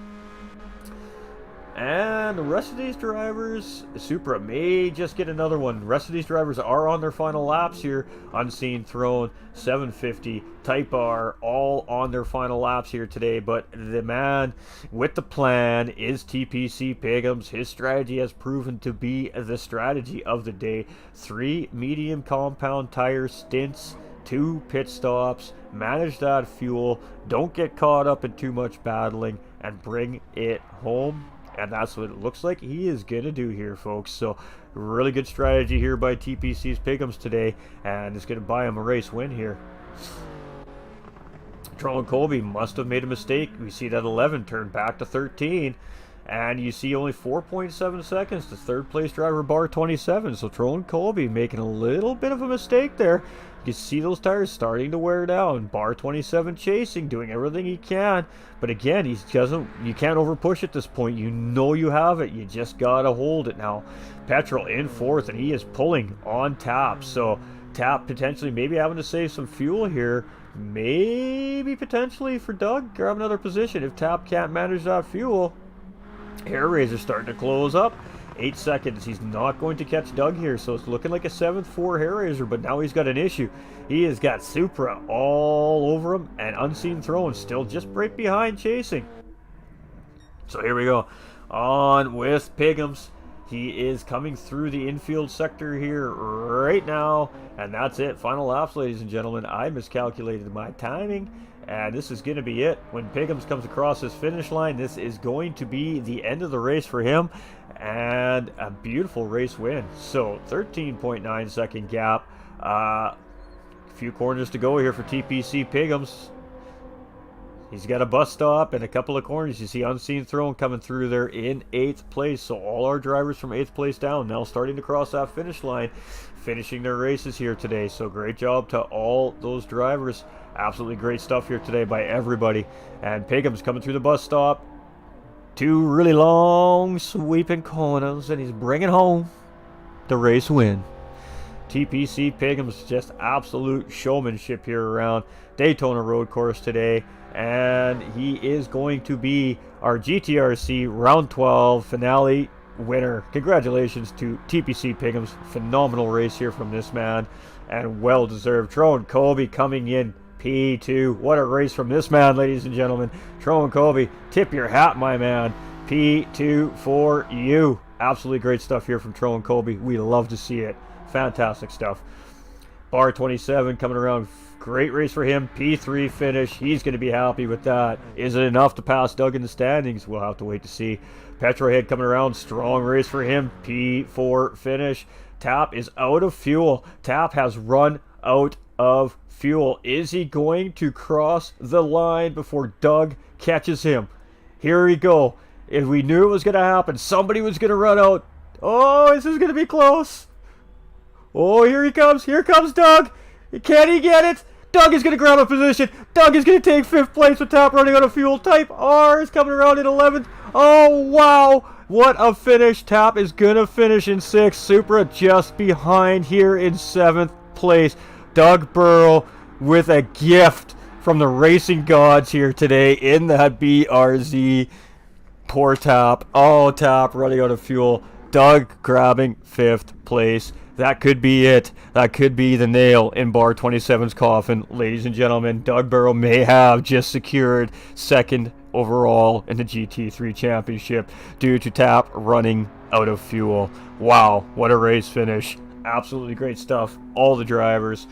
And the rest of these drivers, Supra may just get another one. The rest of these drivers are on their final laps here. Unseen Throne, 750, Type R, all on their final laps here today. But the man with the plan is TPC Piggums. His strategy has proven to be the strategy of the day. 3 medium compound tire stints, 2 pit stops, manage that fuel, don't get caught up in too much battling, and bring it home. And that's what it looks like he is going to do here, folks. So, really good strategy here by TPC's Piggums today. And it's going to buy him a race win here. Trone Colby must have made a mistake. We see that 11 turn back to 13. And you see only 4.7 seconds to 3rd place driver, bar 27. So, Trone Colby making a little bit of a mistake there. You see those tires starting to wear down. Bar 27 chasing, doing everything he can. But again, you can't over push at this point. You know you have it. You just got to hold it now. Petrol in 4th, and he is pulling on Tap. So Tap potentially maybe having to save some fuel here. Maybe potentially for Doug, grab another position if Tap can't manage that fuel. Hair Raiser starting to close up. 8 seconds. He's not going to catch Doug here, so it's looking like a 7th-4 Hair Raiser, but now he's got an issue. He has got Supra all over him, and Unseen Throne still just right behind chasing. So here we go. On with Piggums. He is coming through the infield sector here right now, and that's it. Final laps, ladies and gentlemen. I miscalculated my timing, and this is going to be it. When Piggums comes across this finish line, this is going to be the end of the race for him, and a beautiful race win. So 13.9 second gap. A few corners to go here for TPC Piggums. He's got a bus stop and a couple of corners. You see Unseen Throne coming through there in 8th place. So all our drivers from 8th place down now starting to cross that finish line, finishing their races here today. So great job to all those drivers. Absolutely great stuff here today by everybody. And Piggums coming through the bus stop. 2 really long sweeping corners, and he's bringing home the race win. TPC Piggums, just absolute showmanship here around Daytona Road Course today. And he is going to be our GTRC Round 12 finale winner. Congratulations to TPC Piggums. Phenomenal race here from this man, and well-deserved. Trone Colby coming in P2. What a race from this man, ladies and gentlemen. Troan Colby, tip your hat, my man. P2 for you. Absolutely great stuff here from Troan Colby. We love to see it. Fantastic stuff. Bar 27 coming around. Great race for him. P3 finish. He's going to be happy with that. Is it enough to pass Doug in the standings? We'll have to wait to see. Petrohead coming around. Strong race for him. P4 finish. Tap is out of fuel. Tap has run out of fuel. Is he going to cross the line before Doug catches him? Here we go. If we knew it was going to happen, somebody was going to run out. Oh, this is going to be close. Oh, here he comes. Here comes Doug. Can he get it? Doug is going to grab a position. Doug is going to take 5th place with Tap running out of fuel. Type R is coming around in 11th. Oh, wow. What a finish. Tap is going to finish in 6th. Supra just behind here in 7th place. Doug Burrow with a gift from the racing gods here today in that BRZ. Poor Tap. Oh, Tap running out of fuel. Doug grabbing 5th place. That could be it. That could be the nail in Bar 27's coffin. Ladies and gentlemen, Doug Burrow may have just secured 2nd overall in the GT3 championship due to Tap running out of fuel. Wow, what a race finish. Absolutely great stuff. All the drivers.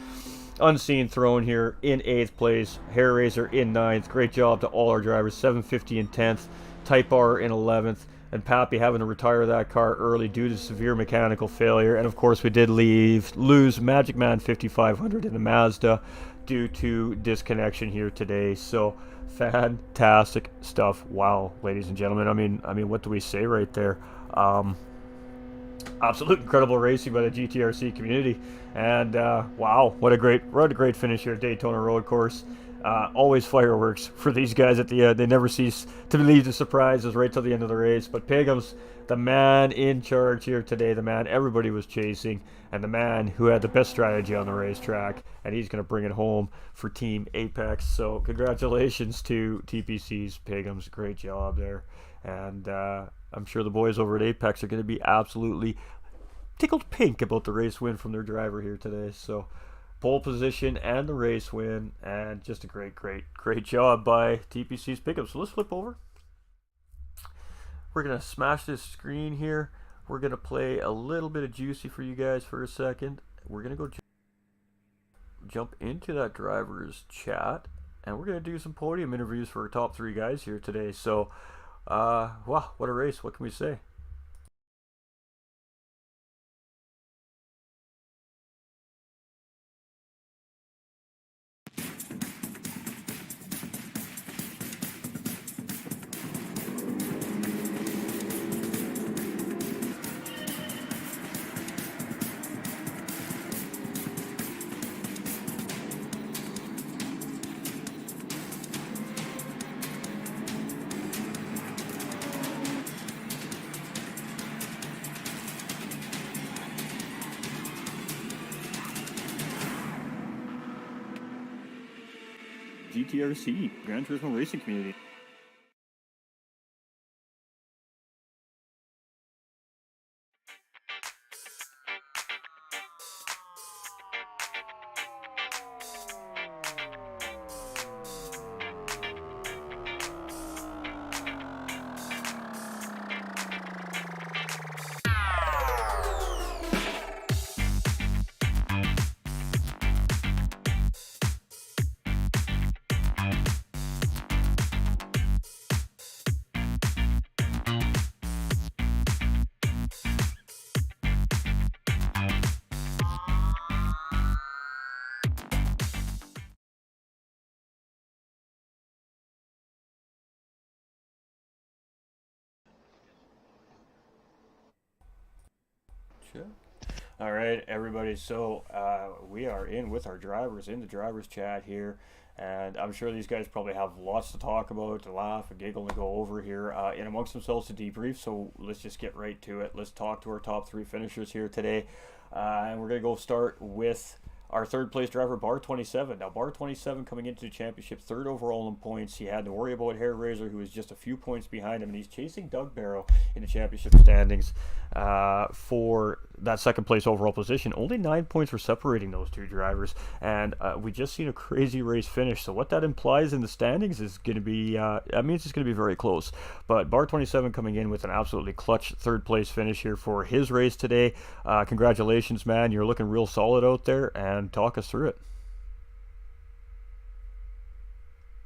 Unseen Throne here in 8th place. Hair Razor in 9th. Great job to all our drivers. 750 in 10th. Type R in 11th. And Pappy having to retire that car early due to severe mechanical failure. And of course we did lose Magic Man 5500 in the Mazda due to disconnection here today. So fantastic stuff. Wow, ladies and gentlemen. I mean, what do we say right there? Absolute incredible racing by the GTRC community. And wow, what a great finish here at Daytona Road Course. Always fireworks for these guys at the end. They never cease to leave the surprises right till the end of the race. But Pigham's the man in charge here today, the man everybody was chasing, and the man who had the best strategy on the racetrack, and he's going to bring it home for Team Apex. So congratulations to TPC's Pigham's. Great job there. And I'm sure the boys over at Apex are going to be absolutely tickled pink about the race win from their driver here today. So pole position and the race win, and just a great job by TPC's Pickup. So let's flip over. We're gonna smash this screen here. We're gonna play a little bit of Juicy for you guys for a second. We're gonna go jump into that driver's chat, and we're gonna do some podium interviews for our top 3 guys here today. So wow, what a race. What can we say? GTRC, Gran Turismo Racing Community. All right, everybody. So we are in with our drivers in the drivers chat here, and I'm sure these guys probably have lots to talk about, to laugh and giggle and go over here in amongst themselves to debrief. So let's just get right to it. Let's talk to our top 3 finishers here today, and we're gonna go start with our 3rd place driver, Bar 27. Now, Bar 27 coming into the championship 3rd overall in points. He had to worry about Hair Razor, who was just a few points behind him, and he's chasing Doug Barrow in the championship standings for that second place overall position. Only 9 points were separating those two drivers, and we just seen a crazy race finish. So what that implies in the standings is going to be that means it's going to be very close. But Bar 27 coming in with an absolutely clutch third place finish here for his race today. Congratulations, man! You're looking real solid out there, and talk us through it.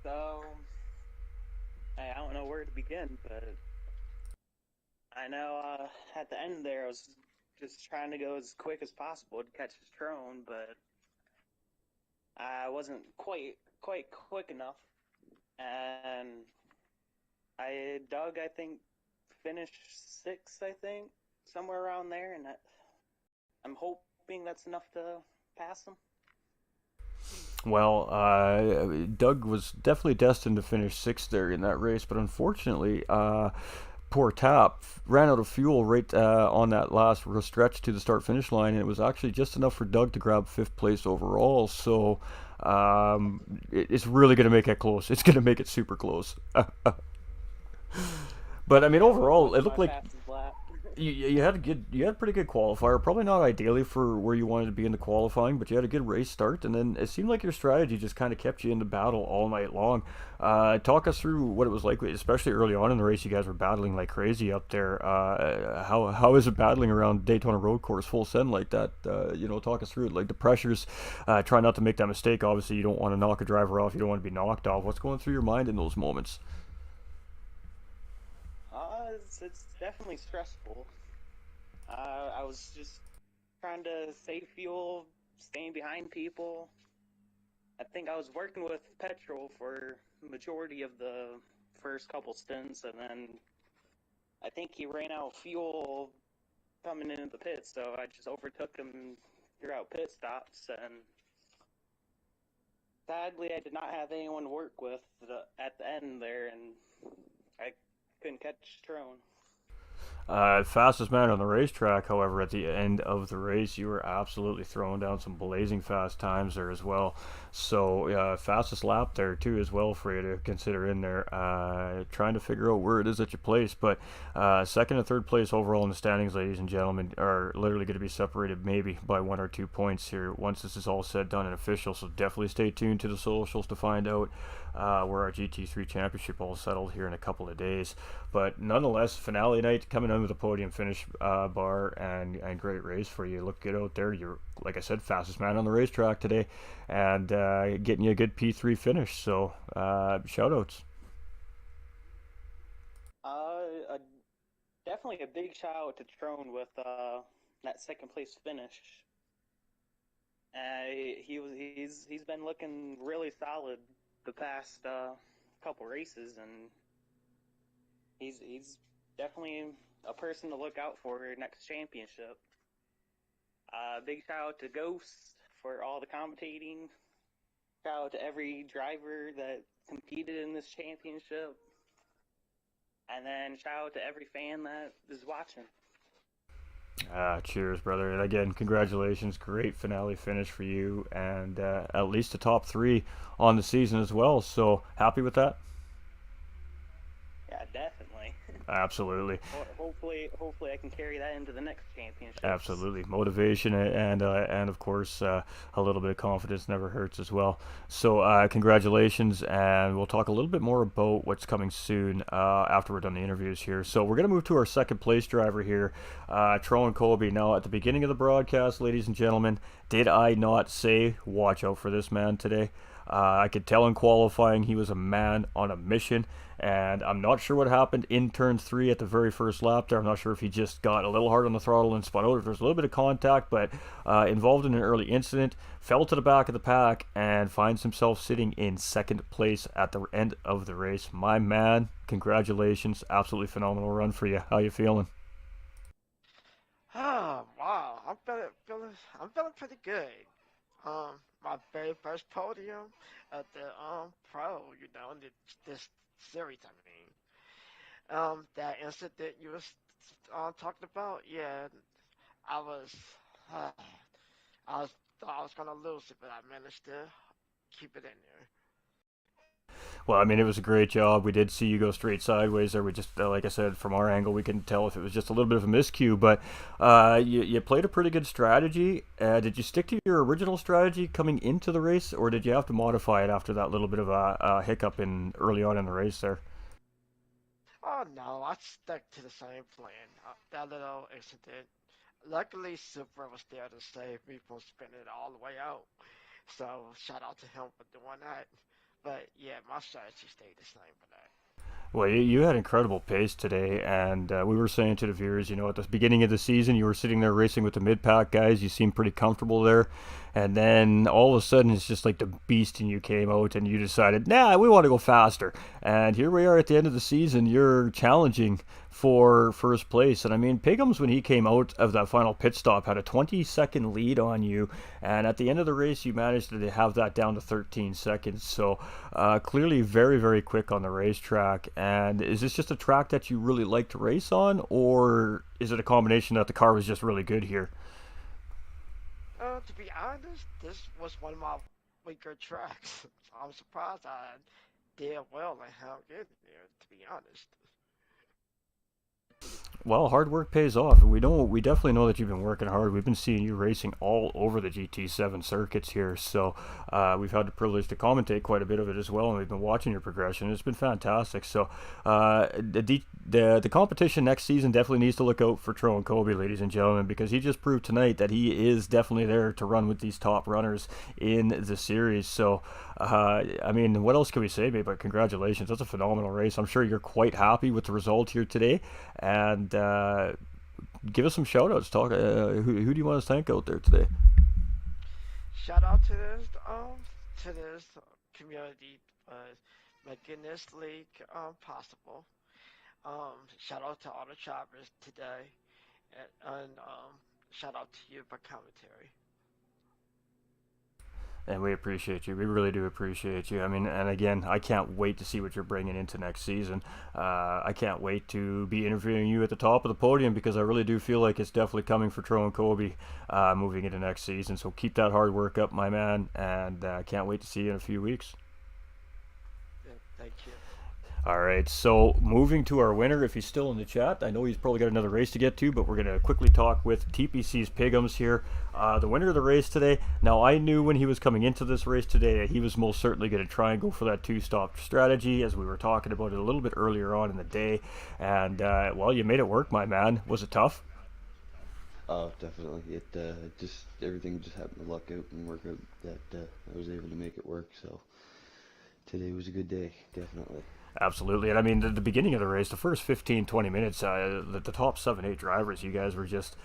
So I don't know where to begin, but I know at the end there I was just trying to go as quick as possible to catch his drone, but I wasn't quite quick enough, and Doug I think finished sixth, I think somewhere around there, and I'm hoping that's enough to pass him. Well, Doug was definitely destined to finish sixth there in that race, but unfortunately, poor Tap ran out of fuel right on that last stretch to the start finish line, and it was actually just enough for Doug to grab fifth place overall. So it's really going to make it close. It's going to make it super close. But I mean, Yeah, what overall, was it looked my like fastest lap? you had a good, you had a pretty good qualifier. Probably not ideally for where you wanted to be in the qualifying, but you had a good race start, and then it seemed like your strategy just kind of kept you in the battle all night long. Talk us through what it was like, especially early on in the race. You guys were battling like crazy up there. How is it battling around Daytona Road Course full send like that? Talk us through it. Like the pressures. Try not to make that mistake. Obviously, you don't want to knock a driver off. You don't want to be knocked off. What's going through your mind in those moments? It's definitely stressful. I was just trying to save fuel, staying behind people. I think I was working with petrol for majority of the first couple stints, and then I think he ran out of fuel coming into the pits, so I just overtook him throughout pit stops. And sadly, I did not have anyone to work with at the end there, and I couldn't catch Trone. Fastest man on the racetrack, however, at the end of the race, you were absolutely throwing down some blazing fast times there as well. So, fastest lap there too, as well, for you to consider in there. Trying to figure out where it is that you place, but second and third place overall in the standings, ladies and gentlemen, are literally going to be separated maybe by 1 or 2 points here once this is all said, done, and official. So definitely stay tuned to the socials to find out where our GT3 championship all settled here in a couple of days. But nonetheless, finale night coming under the podium finish bar, and great race for you. Look good out there. You're, like I said, fastest man on the racetrack today, and getting you a good P3 finish. So shout outs. Uh, a, Definitely a big shout out to Trone with that second place finish. He's been looking really solid the past couple races, and he's definitely a person to look out for next championship. Big shout out to Ghost for all the commentating. Shout out to every driver that competed in this championship, and then shout out to every fan that is watching. Cheers, brother. And again, congratulations. Great finale finish for you, and at least a top three on the season as well. So happy with that? Yeah, definitely. Absolutely. Hopefully, I can carry that into the next championships. Absolutely, motivation and of course a little bit of confidence never hurts as well. So congratulations, and we'll talk a little bit more about what's coming soon after we're done the interviews here. So we're gonna move to our second place driver here, Troan Colby. Now at the beginning of the broadcast, ladies and gentlemen, did I not say watch out for this man today? I could tell in qualifying he was a man on a mission, and I'm not sure what happened in turn three at the very first lap there. I'm not sure if he just got a little hard on the throttle and spun out, if there's a little bit of contact, but involved in an early incident, fell to the back of the pack, and finds himself sitting in second place at the end of the race. My man, congratulations. Absolutely phenomenal run for you. How you feeling? Oh wow, I'm feeling pretty good. My very first podium at the pro, in this series. I mean, that incident you was talking about, yeah, I was, uh, I was thought I was gonna lose it, but I managed to keep it in there. Well, I mean, it was a great job. We did see you go straight sideways there. We just, like I said, from our angle, we couldn't tell if it was just a little bit of a miscue, but you played a pretty good strategy. Did you stick to your original strategy coming into the race, or did you have to modify it after that little bit of a hiccup in early on in the race there? Oh no, I stuck to the same plan. That little incident. Luckily, Super was there to save me from spinning it all the way out. So shout out to him for doing that. But yeah, my strategy stayed the same for that. Well, you had incredible pace today, and we were saying to the viewers, at the beginning of the season, you were sitting there racing with the mid-pack guys. You seemed pretty comfortable there, and then all of a sudden, it's just like the beast in you came out, and you decided, nah, we want to go faster. And here we are at the end of the season. You're challenging for first place, and I mean, Piggums, when he came out of that final pit stop, had a 20-second lead on you, and at the end of the race, you managed to have that down to 13 seconds. So clearly, very, very quick on the racetrack. And is this just a track that you really like to race on, or is it a combination that the car was just really good here? To be honest, this was one of my weaker tracks. So I'm surprised I did well and hung in there, to be honest. Well, hard work pays off. We definitely know that you've been working hard. We've been seeing you racing all over the GT7 circuits here, so we've had the privilege to commentate quite a bit of it as well, and we've been watching your progression. It's been fantastic. So the competition next season definitely needs to look out for Tyrone Colby, ladies and gentlemen, because he just proved tonight that he is definitely there to run with these top runners in the series. So I mean, what else can we say, mate? But congratulations, that's a phenomenal race. I'm sure you're quite happy with the result here today, and give us some shout outs. Talk, who do you want to thank out there today? Shout out to this community making this league possible. Shout out to all the drivers today, and shout out to you for commentary. And we appreciate you. We really do appreciate you. I mean, and again, I can't wait to see what you're bringing into next season. I can't wait to be interviewing you at the top of the podium, because I really do feel like it's definitely coming for Tyrone Colby moving into next season. So keep that hard work up, my man, and I can't wait to see you in a few weeks. Yeah, thank you. All right, so moving to our winner, if he's still in the chat. I know he's probably got another race to get to, but we're going to quickly talk with TPC's Piggums here. The winner of the race today. Now, I knew when he was coming into this race today that he was most certainly going to try and go for that two-stop strategy, as we were talking about it a little bit earlier on in the day. And, well, you made it work, my man. Was it tough? Oh, definitely. It just everything just happened to luck out and work out that I was able to make it work. So today was a good day, definitely. Absolutely. And I mean, the beginning of the race, the first 15, 20 minutes, the top 7, 8 drivers, you guys were just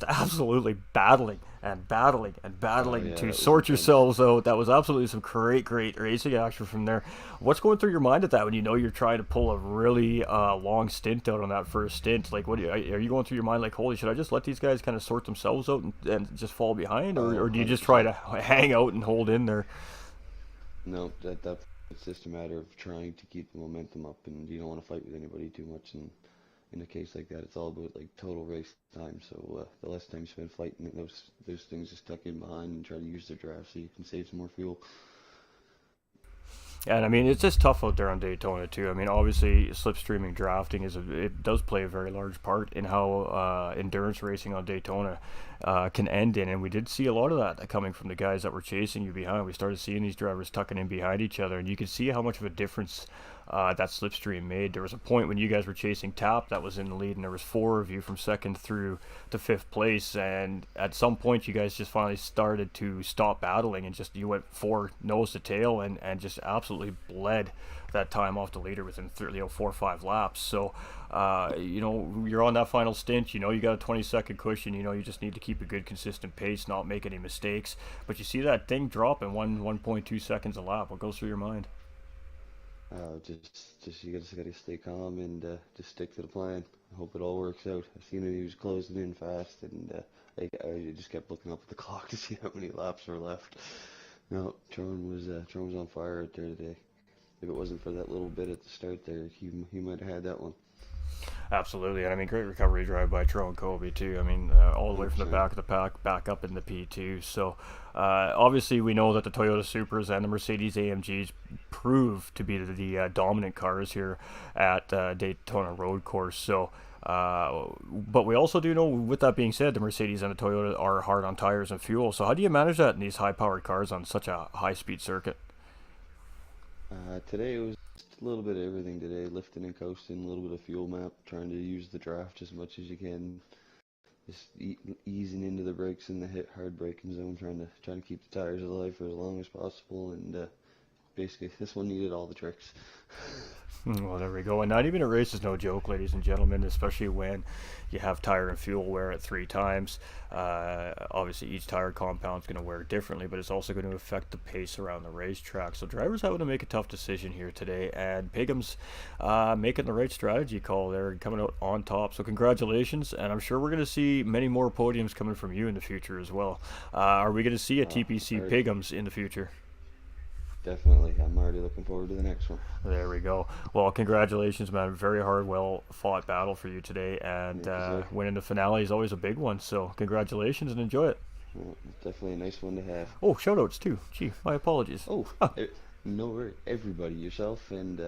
absolutely battling and battling and battling to sort yourselves out. That was absolutely some great racing action from there. What's going through your mind at that when you know you're trying to pull a really long stint out on that first stint? Like, what are you going through your mind? Like, holy, should I just let these guys kind of sort themselves out and just fall behind? Or do you just try to hang out and hold in there? No, that it's just a matter of trying to keep the momentum up, and you don't want to fight with anybody too much. And in a case like that, it's all about like total race time. So the less time you spend fighting, those things just tuck in behind and try to use their drive so you can save some more fuel. And I mean, it's just tough out there on Daytona too. I mean, obviously, slipstreaming drafting it does play a very large part in how endurance racing on Daytona can end in. And we did see a lot of that coming from the guys that were chasing you behind. We started seeing these drivers tucking in behind each other, and you could see how much of a difference that slipstream made. There was a point when you guys were chasing Tap that was in the lead, and there was 4 of you from 2nd through to 5th place. And at some point, you guys just finally started to stop battling, and just you went 4 nose to tail and just absolutely bled that time off the leader within 4 or 5 laps. So you're on that final stint. You got a 20-second cushion. You just need to keep a good consistent pace, not make any mistakes. But you see that thing drop in 1.2 seconds a lap. What goes through your mind? Just you just gotta stay calm and just stick to the plan. I hope it all works out. I seen he was closing in fast, and I just kept looking up at the clock to see how many laps were left. No, Tron was on fire out there today. If it wasn't for that little bit at the start there, he might have had that one. Absolutely, and I mean, great recovery drive by Tyrone Colby too. I mean, all the way from the back of the pack back up in the P2. So obviously, we know that the Toyota Supras and the Mercedes AMGs prove to be the dominant cars here at Daytona Road Course. So, but we also do know, with that being said, the Mercedes and the Toyota are hard on tires and fuel. So how do you manage that in these high-powered cars on such a high-speed circuit? Today it was just a little bit of everything today, lifting and coasting, a little bit of fuel map, trying to use the draft as much as you can, just easing into the brakes in the hard braking zone, trying to keep the tires alive for as long as possible, and basically this one needed all the tricks. Well, there we go. And not even a race is no joke, ladies and gentlemen, especially when you have tire and fuel wear it 3 times. Obviously, each tire compound is going to wear differently, but it's also going to affect the pace around the racetrack. So drivers having to make a tough decision here today, and Pigham's making the right strategy call there and coming out on top. So congratulations, and I'm sure we're going to see many more podiums coming from you in the future as well. Are we going to see a TPC Pigham's in the future? Definitely. I'm already looking forward to the next one. There we go. Well, congratulations, man. Very hard, well-fought battle for you today, and winning the finale is always a big one. So congratulations and enjoy it. Well, it's definitely a nice one to have. Oh, shout-outs too. Gee, my apologies. Oh, no worry. Everybody, yourself, and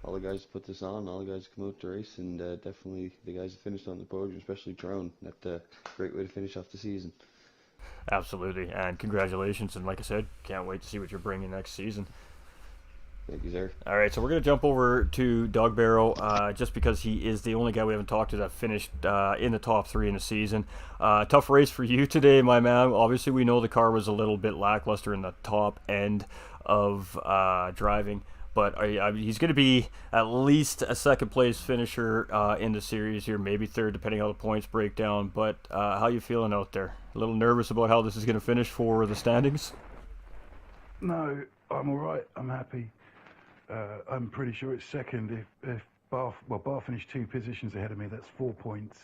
all the guys that put this on, all the guys that come out to race, and definitely the guys that finished on the podium, especially Tyrone. That's a great way to finish off the season. Absolutely, and congratulations, and like I said, can't wait to see what you're bringing next season. Thank you, sir. All right, so we're going to jump over to Doug Barrow, just because he is the only guy we haven't talked to that finished in the top 3 in the season. Tough race for you today, my man. Obviously, we know the car was a little bit lackluster in the top end of driving, but he's going to be at least a second-place finisher in the series here, maybe third, depending how the points break down. But how you feeling out there? A little nervous about how this is going to finish for the standings? No, I'm all right. I'm happy. I'm pretty sure it's second. If Bar finished 2 positions ahead of me, that's 4 points,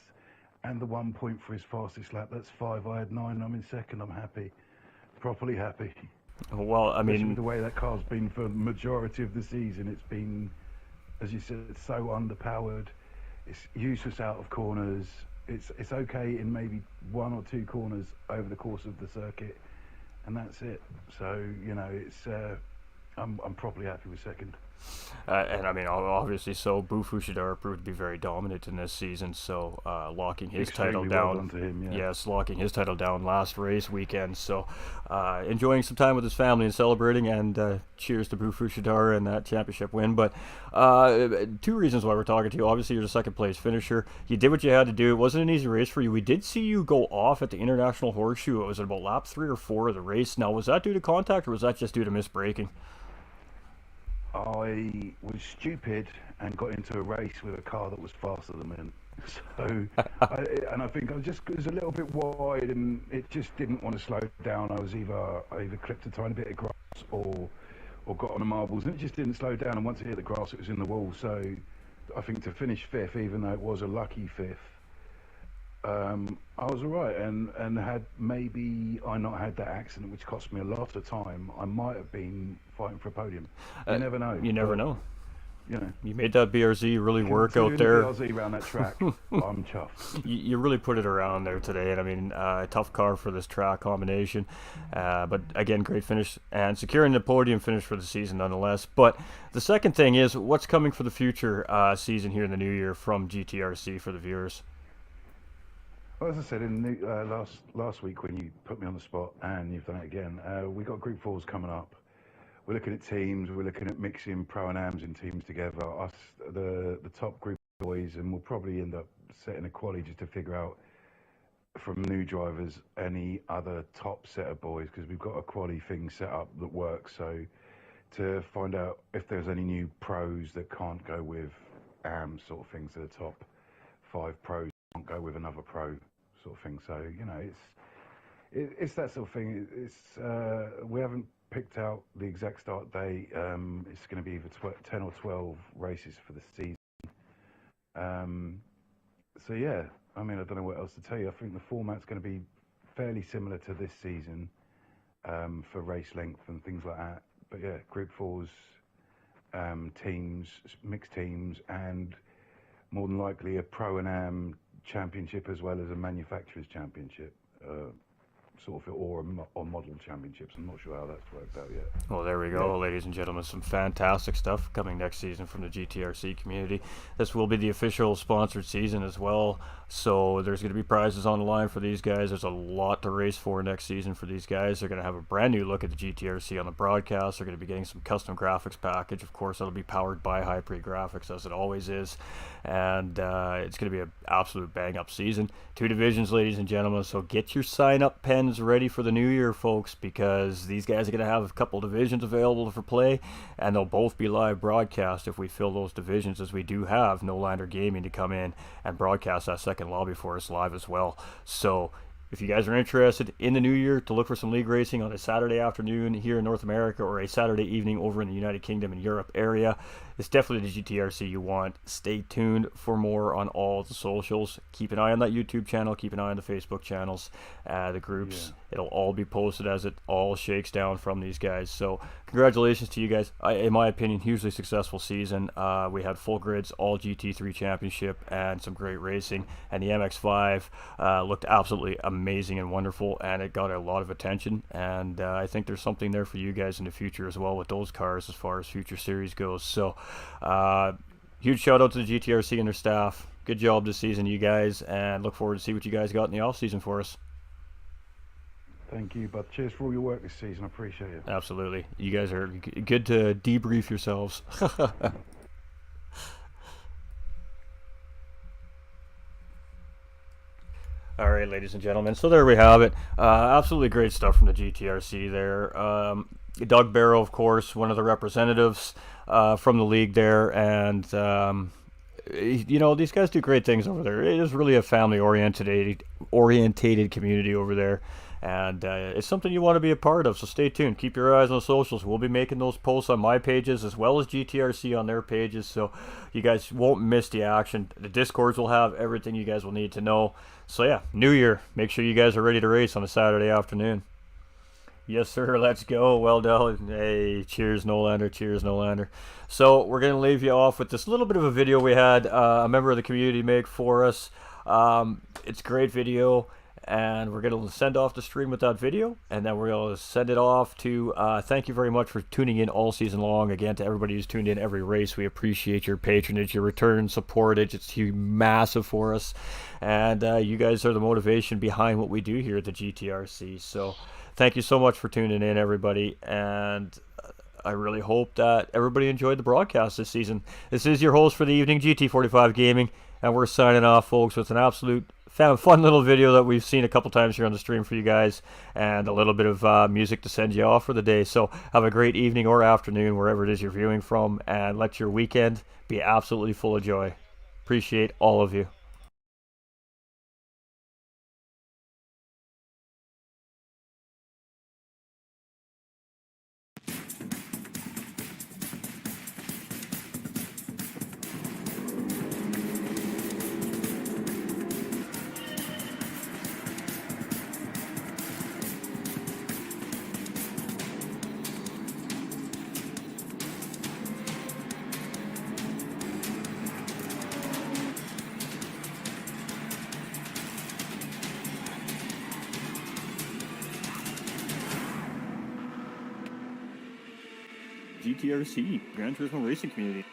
and the 1 point for his fastest lap, that's 5. I had 9. I'm in second. I'm happy, properly happy. Well, I mean, the way that car's been for the majority of the season, it's been, as you said, it's so underpowered. It's useless out of corners. It's okay in maybe 1 or 2 corners over the course of the circuit, and that's it. So it's I'm properly happy with second. And I mean, obviously, so Bufu Shidara proved to be very dominant in this season. So locking his title down, well done to him, yeah. Yes, locking his title down last race weekend. So enjoying some time with his family and celebrating. And cheers to Bufu Shidara and that championship win. But 2 reasons why we're talking to you. Obviously, you're the second place finisher. You did what you had to do. It wasn't an easy race for you. We did see you go off at the International Horseshoe. It was at about lap 3 or 4 of the race. Now, was that due to contact or was that just due to misbraking? I was stupid and got into a race with a car that was faster than me. So, I think it was a little bit wide and it just didn't want to slow down. I either clipped a tiny bit of grass or got on the marbles, and it just didn't slow down. And once it hit the grass, it was in the wall. So, I think to finish 5th, even though it was a lucky 5th, I was all right. And had maybe I not had that accident, which cost me a lot of time, I might have been fighting for a podium. You never know. You never know. You know, you made that BRZ really work out there. BRZ around that track, I'm chuffed. You really put it around there today, and I mean, tough car for this track combination, but again, great finish and securing the podium finish for the season nonetheless. But the second thing is, what's coming for the future season here in the new year from GTRC for the viewers? Well, as I said in last week when you put me on the spot, and you've done it again, we got Group 4s coming up. We're looking at teams. We're looking at mixing pro and ams in teams together. Us, the top group of boys, and we'll probably end up setting a quali just to figure out from new drivers any other top set of boys, because we've got a quali thing set up that works. So to find out if there's any new pros that can't go with ams sort of things, so the top 5 pros can't go with another pro sort of thing. So it's that sort of thing. We haven't picked out the exact start date. It's going to be either 10 or 12 races for the season. So yeah, I mean, I don't know what else to tell you. I think the format's going to be fairly similar to this season for race length and things like that. But yeah, Group 4s, teams, mixed teams, and more than likely a pro and am championship as well as a manufacturers championship sort of or model championships. I'm not sure how that's worked out yet. Well, there we go, ladies and gentlemen. Some fantastic stuff coming next season from the GTRC community. This will be the official sponsored season as well, so there's going to be prizes on the line for these guys. There's a lot to race for next season for these guys. They're going to have a brand new look at the GTRC on the broadcast. They're going to be getting some custom graphics package. Of course, that'll be powered by High-Pre Graphics, as it always is, and it's going to be an absolute bang-up season. 2 divisions, ladies and gentlemen, so get your sign-up pens ready for the new year, folks, because these guys are going to have a couple divisions available for play, and they'll both be live broadcast if we fill those divisions, as we do have No Lander Gaming to come in and broadcast that second lobby for us live as well. So if you guys are interested in the new year to look for some league racing on a Saturday afternoon here in North America, or a Saturday evening over in the United Kingdom and Europe area, it's definitely the GTRC you want. Stay tuned for more on all the socials. Keep an eye on that YouTube channel. Keep an eye on the Facebook channels, the groups. It'll all be posted as it all shakes down from these guys. So congratulations to you guys. In my opinion, hugely successful season. We had full grids, all GT3 championship, and some great racing. And the MX-5 looked absolutely amazing and wonderful, and it got a lot of attention. And I think there's something there for you guys in the future as well with those cars as far as future series goes. So huge shout out to the GTRC and their staff. Good job this season, you guys, and look forward to see what you guys got in the off season for us. Thank you, but cheers for all your work this season. I appreciate it. Absolutely. You guys are good to debrief yourselves. All right, ladies and gentlemen, so there we have it. Absolutely great stuff from the GTRC there. Doug Barrow, of course, one of the representatives from the league there, and you know, these guys do great things over there. It is really a family-oriented community over there, and it's something you want to be a part of, so stay tuned. Keep your eyes on the socials. We'll be making those posts on my pages as well as GTRC on their pages, so you guys won't miss the action. The Discords will have everything you guys will need to know. So yeah, New Year. Make sure you guys are ready to race on a Saturday afternoon. Yes, sir. Let's go. Well done. Hey, cheers, Nolander. Cheers, Nolander. So we're going to leave you off with this little bit of a video we had a member of the community make for us. It's a great video, and we're going to send off the stream with that video, and then we're going to send it off to thank you very much for tuning in all season long. Again, to everybody who's tuned in every race, we appreciate your patronage, your return support. It's massive for us, and you guys are the motivation behind what we do here at the GTRC. So thank you so much for tuning in, everybody, and I really hope that everybody enjoyed the broadcast this season. This is your host for the evening, GT45 Gaming, and we're signing off, folks, with an absolute fun little video that we've seen a couple times here on the stream for you guys, and a little bit of music to send you off for the day. So have a great evening or afternoon, wherever it is you're viewing from, and let your weekend be absolutely full of joy. Appreciate all of you. GTRC, Gran Turismo Racing Community.